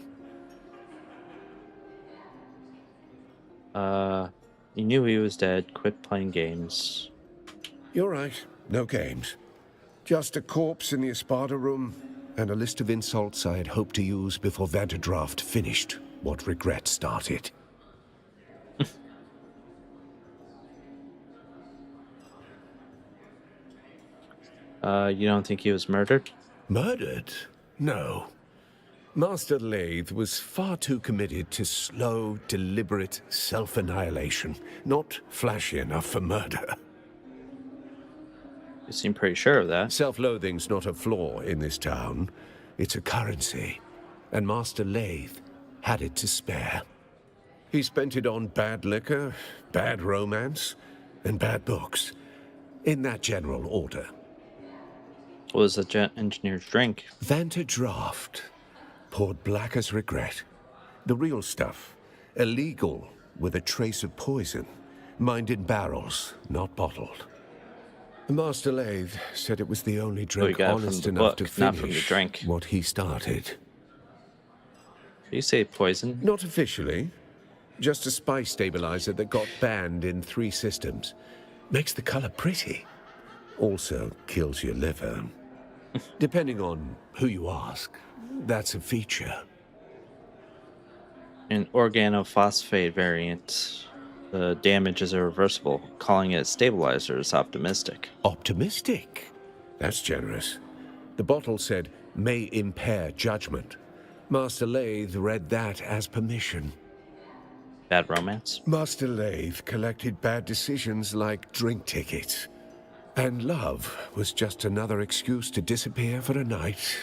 You knew he was dead. Quit playing games. You're right. No games. Just a corpse in the Espada room, and a list of insults I had hoped to use before Vantadraft finished what regret started. You don't think he was murdered? Murdered? No. Master Lathe was far too committed to slow, deliberate self-annihilation, not flashy enough for murder. You seem pretty sure of that. Self-loathing's not a flaw in this town. It's a currency. And Master Lathe had it to spare. He spent it on bad liquor, bad romance, and bad books. In that general order. What was the engineer's drink? Vantadraft. Poured black as regret. The real stuff. Illegal, with a trace of poison. Mined in barrels, not bottled. Master Lathe said it was the only drink honest enough to not from the finish drink. what he started. Did you say poison? Not officially. Just a spice stabilizer that got banned in 3 systems. Makes the color pretty. Also kills your liver. Depending on who you ask, that's a feature. An organophosphate variant. The damage is irreversible. Calling it stabilizer is optimistic. Optimistic? That's generous. The bottle said, may impair judgment. Master Lathe read that as permission. Bad romance? Master Lathe collected bad decisions like drink tickets. And love was just another excuse to disappear for a night.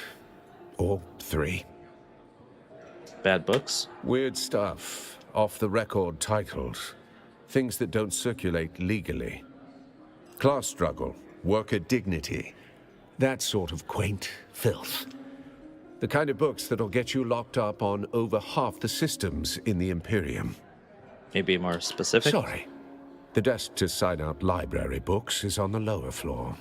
Or 3. Bad books? Weird stuff. Off-the-record titles. Things that don't circulate legally. Class struggle. Worker dignity. That sort of quaint filth. The kind of books that'll get you locked up on over half the systems in the Imperium. Maybe more specific? Sorry. The desk to sign out library books is on the lower floor.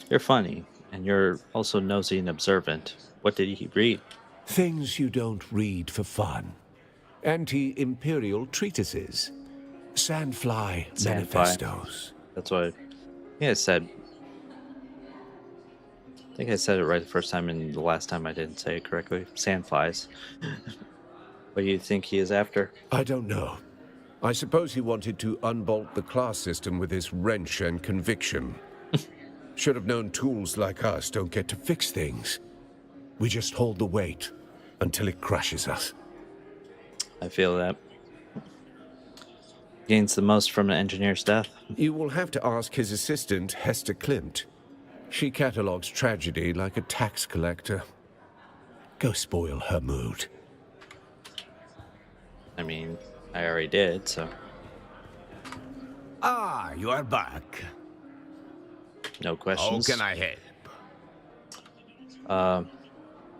You're funny, and you're also nosy and observant. What did he read? Things you don't read for fun. Anti-imperial treatises. Sandfly manifestos. That's what I said. I think I said it right the first time, and the last time I didn't say it correctly. Sandflies. What do you think he is after? I don't know. I suppose he wanted to unbolt the class system with his wrench and conviction. Should have known tools like us don't get to fix things. We just hold the weight until it crushes us. I feel that. Gains the most from an engineer's death. You will have to ask his assistant, Hester Klimt. She catalogues tragedy like a tax collector. Go spoil her mood. I mean, I already did, so... Ah, you are back. No questions. How can I help?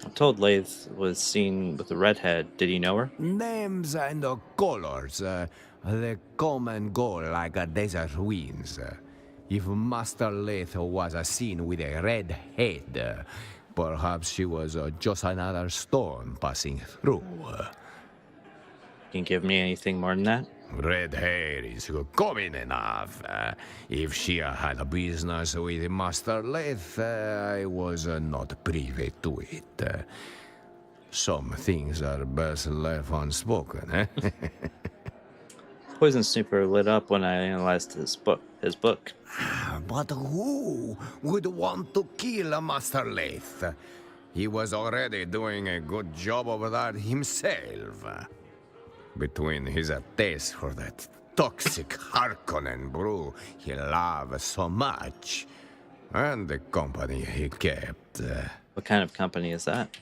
I'm told Lathe was seen with a redhead. Did he know her? Names and colors, they come and go like a desert winds. If Master Lathe was seen with a red head, perhaps she was just another storm passing through. Can you give me anything more than that? Red hair is common enough. If she had a business with Master Lathe, I was not privy to it. Some things are best left unspoken, eh? Poison Snooper lit up when I analyzed his book. But who would want to kill Master Lathe? He was already doing a good job of that himself. Between his taste for that toxic Harkonnen brew he loved so much, and the company he kept. What kind of company is that?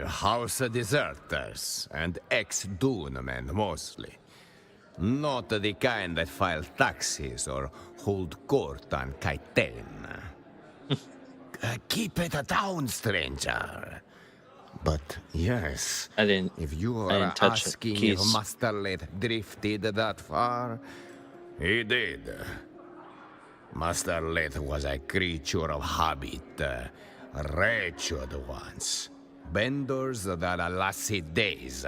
House deserters and ex-Dune men mostly. Not the kind that file taxes or hold court on Kaiten. Keep it down, stranger. But yes, if you are asking if Master Lathe drifted that far, he did. Master Lathe was a creature of habit, wretched ones. Benders that lasted days,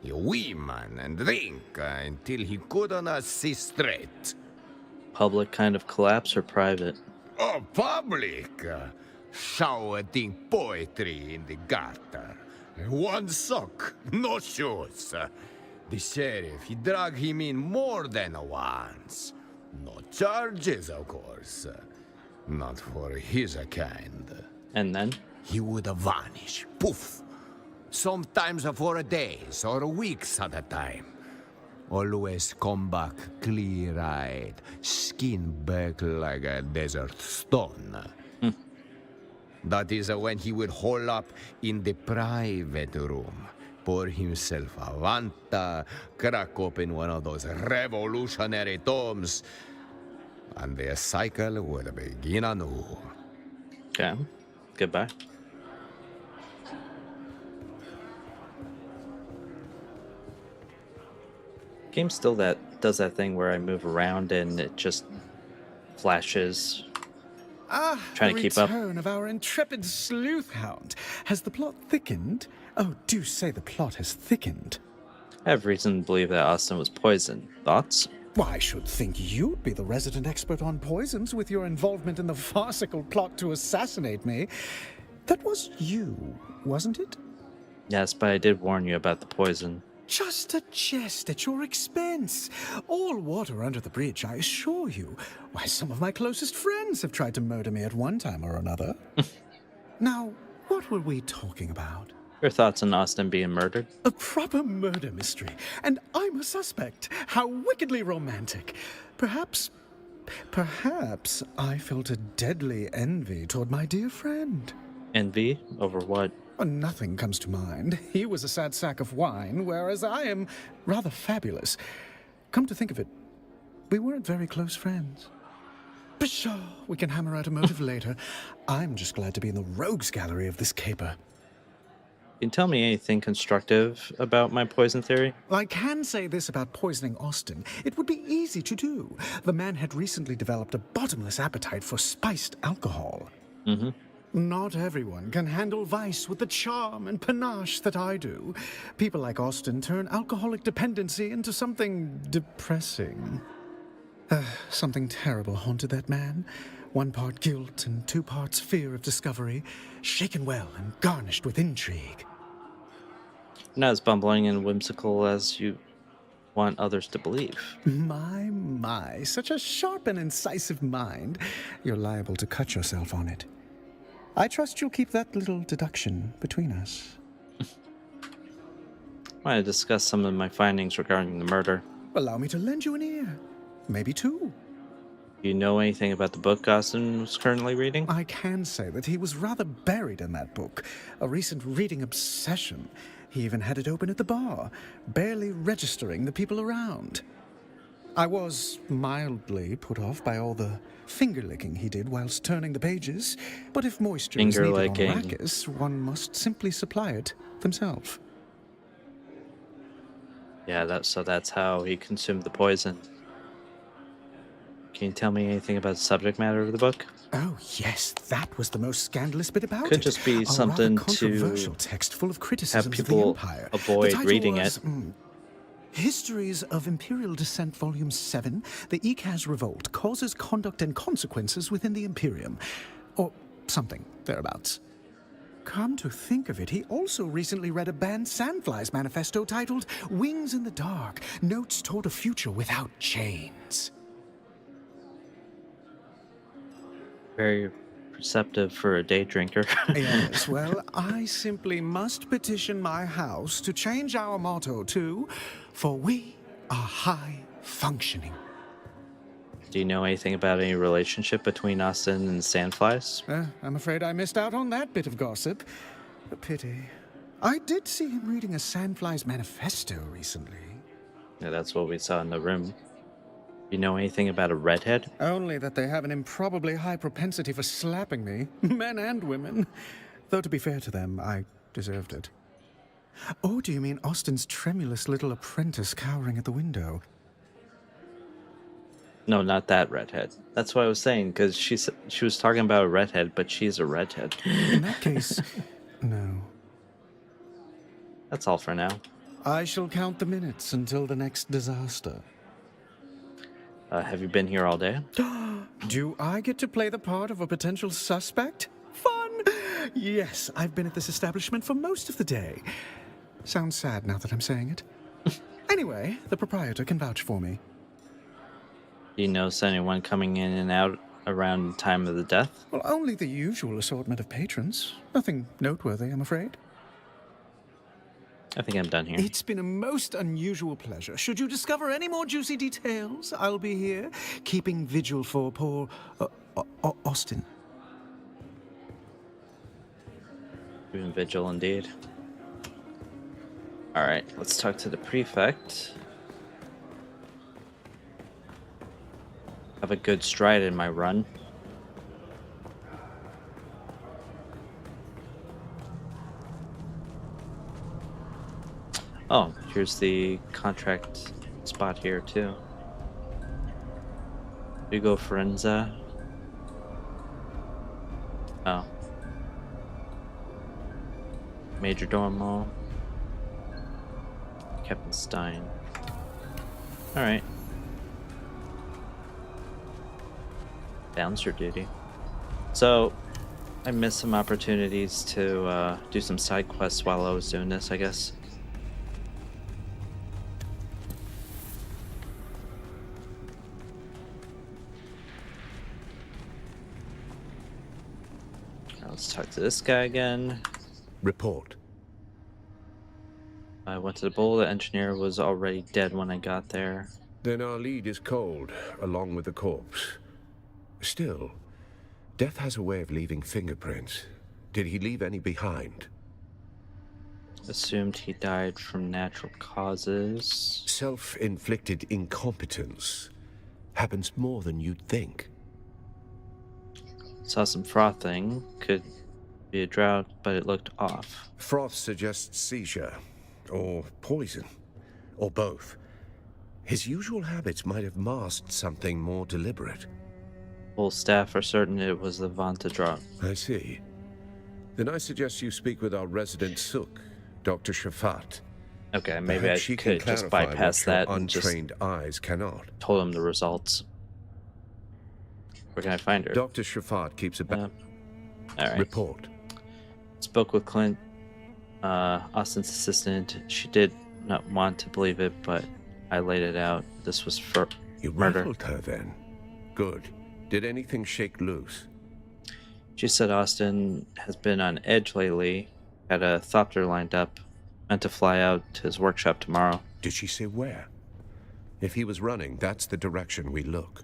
women and drink until he couldn't see straight. Public kind of collapse or private? Oh, public! Shouting poetry in the gutter. One sock, no shoes. The sheriff, he dragged him in more than once. No charges, of course. Not for his kind. And then? He would vanish. Poof. Sometimes for days or weeks at a time. Always come back clear-eyed, skin back like a desert stone. That is when he would hole up in the private room, pour himself a Vanta, crack open one of those revolutionary tomes, and the cycle would begin anew. Okay. Goodbye. Game still does that thing where I move around and it just flashes. Trying to keep up. The return of our intrepid sleuth hound. Has the plot thickened? Oh, do say the plot has thickened. I have reason to believe that Austin was poisoned. Thoughts? Well, I should think you'd be the resident expert on poisons with your involvement in the farcical plot to assassinate me. That was you, wasn't it? Yes, but I did warn you about the poison. Just a jest at your expense. All water under the bridge, I assure you. Why, some of my closest friends have tried to murder me at one time or another. Now, what were we talking about? Your thoughts on Austin being murdered? A proper murder mystery, and I'm a suspect. How wickedly romantic. Perhaps I felt a deadly envy toward my dear friend. Envy? Over what? Nothing comes to mind. He was a sad sack of wine, whereas I am rather fabulous. Come to think of it, we weren't very close friends. Pshaw, we can hammer out a motive later. I'm just glad to be in the rogues gallery of this caper. Can you tell me anything constructive about my poison theory? I can say this about poisoning Austin. It would be easy to do. The man had recently developed a bottomless appetite for spiced alcohol. Mm-hmm. Not everyone can handle vice with the charm and panache that I do. People like Austin turn alcoholic dependency into something depressing. Something terrible haunted that man. 1 part guilt and 2 parts fear of discovery, shaken well and garnished with intrigue. Not as bumbling and whimsical as you want others to believe. My, such a sharp and incisive mind. You're liable to cut yourself on it. I trust you'll keep that little deduction between us. I want to discuss some of my findings regarding the murder. Allow me to lend you an ear. Maybe 2. Do you know anything about the book Austin was currently reading? I can say that he was rather buried in that book. A recent reading obsession. He even had it open at the bar, barely registering the people around. I was mildly put off by all the finger-licking he did whilst turning the pages, but if moisture is needed on Arrakis, one must simply supply it themselves. Yeah, that's how he consumed the poison. Can you tell me anything about the subject matter of the book? Oh, yes, that was the most scandalous bit about it. Could just be something controversial text full of criticisms have people of the Empire. avoid reading was, it. Histories of Imperial Descent, Volume 7, The Ikaz Revolt, Causes, Conduct, and Consequences Within the Imperium. Or something, thereabouts. Come to think of it, he also recently read a banned Sandflies manifesto titled Wings in the Dark, Notes Toward a Future Without Chains. Very perceptive for a day drinker. Yes, well, I simply must petition my house to change our motto to, for we are high functioning. Do you know anything about any relationship between Austin and Sandflies? I'm afraid I missed out on that bit of gossip. A pity. I did see him reading a Sandflies manifesto recently. Yeah, that's what we saw in the room. You know anything about a redhead? Only that they have an improbably high propensity for slapping me, men and women. Though to be fair to them, I deserved it. Oh, do you mean Austin's tremulous little apprentice cowering at the window? No, not that redhead. That's what I was saying, because she was talking about a redhead, but she's a redhead. In that case, no. That's all for now. I shall count the minutes until the next disaster. Have you been here all day? Do I get to play the part of a potential suspect? Fun! Yes, I've been at this establishment for most of the day. Sounds sad now that I'm saying it. Anyway, the proprietor can vouch for me. Do you notice anyone coming in and out around the time of the death? Well, only the usual assortment of patrons. Nothing noteworthy, I'm afraid. I think I'm done here. It's been a most unusual pleasure. Should you discover any more juicy details, I'll be here, keeping vigil for poor Austin. Doing vigil indeed. Alright, let's talk to the prefect. Have a good stride in my run. Oh, here's the contract spot here too. Hugo Forenza. Oh. Major Domo. Captain Stein. Alright. Bouncer duty. So, I missed some opportunities to do some side quests while I was doing this, I guess. Now let's talk to this guy again. Report. I went to the bowl. The engineer was already dead when I got there. Then our lead is cold, along with the corpse. Still, death has a way of leaving fingerprints. Did he leave any behind? Assumed he died from natural causes. Self-inflicted incompetence happens more than you'd think. Saw some frothing. Could be a drought, but it looked off. Froth suggests seizure, or poison, or both. His usual habits might have masked something more deliberate. Full staff are certain it was the Vanta drop. I see. Then I suggest you speak with our resident Sook, Dr. Shafat. Okay, maybe Perhaps I she could can just clarify bypass what your that and just untrained eyes cannot. told him the results. Where can I find her? Dr. Shafat keeps a all right. report. Spoke with Clint, Austin's assistant. She did not want to believe it, but I laid it out. This was for murder. Rattled her then? Good. Did anything shake loose? She said Austin has been on edge lately. Had a thopter lined up. Meant to fly out to his workshop tomorrow. Did she say where? If he was running, that's the direction we look.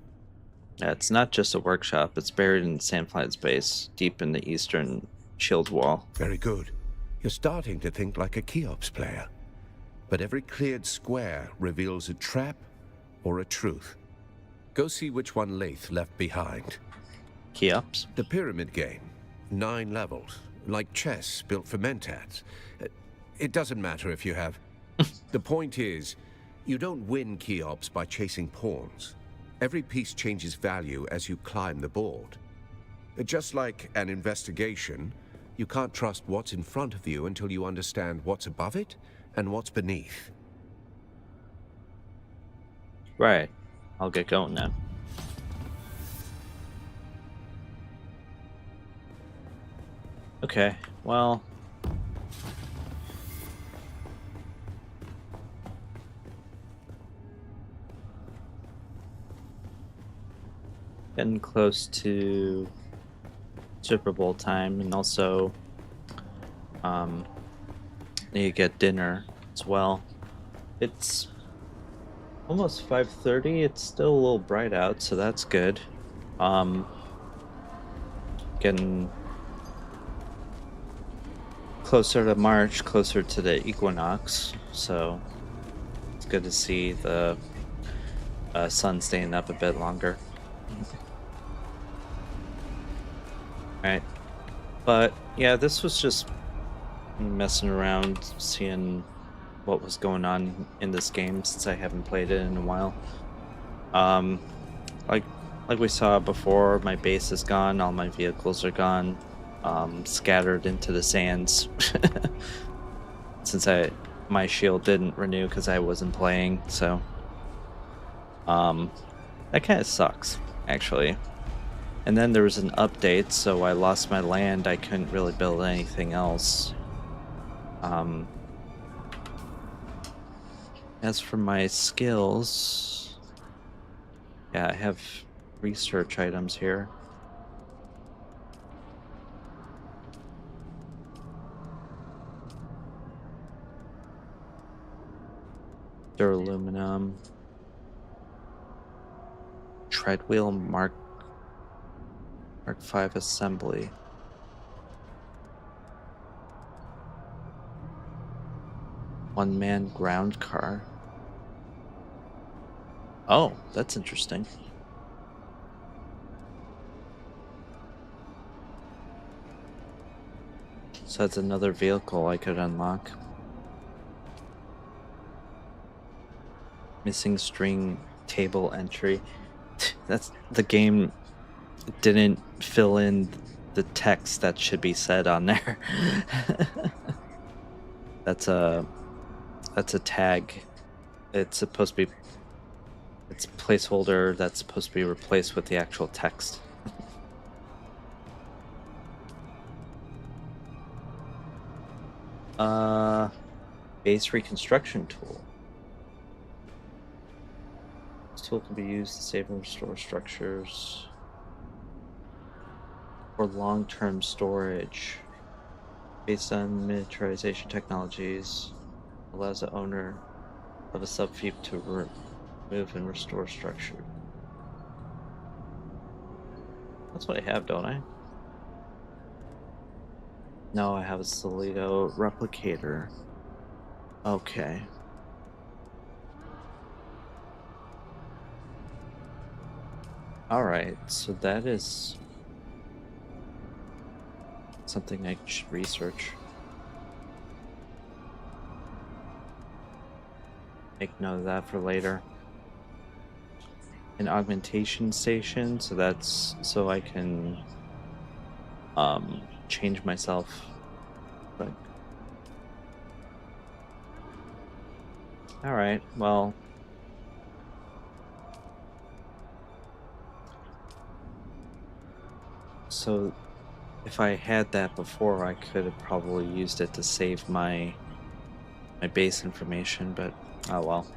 Yeah, it's not just a workshop. It's buried in Sandfly's base, deep in the eastern shield wall. Very good. You're starting to think like a Cheops player. But every cleared square reveals a trap or a truth. Go see which one Lath left behind. Cheops? The pyramid game. 9 levels. Like chess built for mentats. It doesn't matter if you have... The point is, you don't win Cheops by chasing pawns. Every piece changes value as you climb the board. Just like an investigation, you can't trust what's in front of you until you understand what's above it and what's beneath. Right. I'll get going now. Okay, well... getting close to Super Bowl time, and also need to get dinner as well. It's almost 5:30. It's still a little bright out, so that's good. Getting closer to March, closer to the equinox, so it's good to see the sun staying up a bit longer. Right, but yeah, this was just messing around, seeing what was going on in this game since I haven't played it in a while. Like we saw before, my base is gone, all my vehicles are gone, scattered into the sands. Since my shield didn't renew because I wasn't playing, so that kind of sucks, actually. And then there was an update, so I lost my land. I couldn't really build anything else. As for my skills, yeah, I have research items here. Duraluminum. Treadwheel Mark 5 assembly. One-man ground car. Oh, that's interesting. So that's another vehicle I could unlock. Missing string table entry. That's the game didn't fill in the text that should be said on there. That's a tag. It's supposed to be, it's a placeholder that's supposed to be replaced with the actual text. Base reconstruction tool. This tool can be used to save and restore structures for long-term storage based on miniaturization technologies. Allows the owner of a subfief to remove and restore structure. That's what I have, don't I? No, I have a Solido replicator. Okay. Alright, so that is something I should research. Make note of that for later. An augmentation station, so that's so I can change myself. But alright, well, so if I had that before, I could have probably used it to save my base information, but oh well.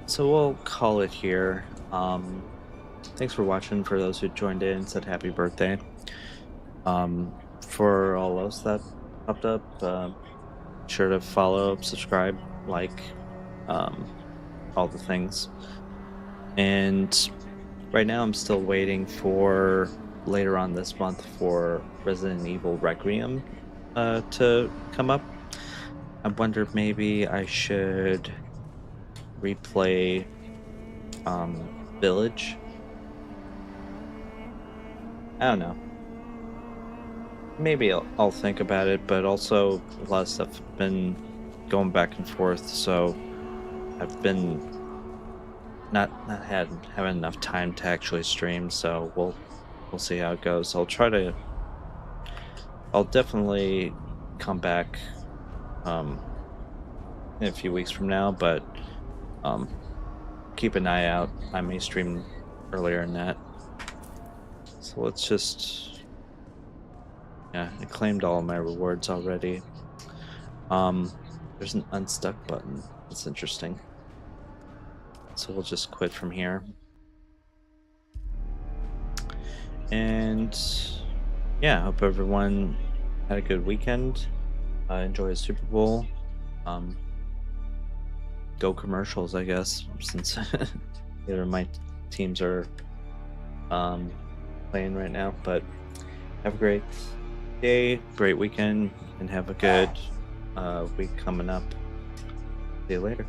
So we'll call it here. Thanks for watching. For those who joined in and said happy birthday. For all those that popped up, sure to follow, subscribe, like, all the things. And right now I'm still waiting for later on this month for Resident Evil Requiem to come up. I wonder if maybe I should replay Village. I don't know. Maybe I'll think about it, but also a lot of stuff been going back and forth, so I've been not having enough time to actually stream. So we'll see how it goes. I'll definitely come back in a few weeks from now, but keep an eye out. I may stream earlier than that. So let's just, yeah, I claimed all of my rewards already. There's an unstuck button. That's interesting. So we'll just quit from here. And yeah, hope everyone had a good weekend. Enjoy the Super Bowl. Go commercials, I guess, since either of my teams are playing right now. But have a great day, great weekend, and have a good week coming up. See you later.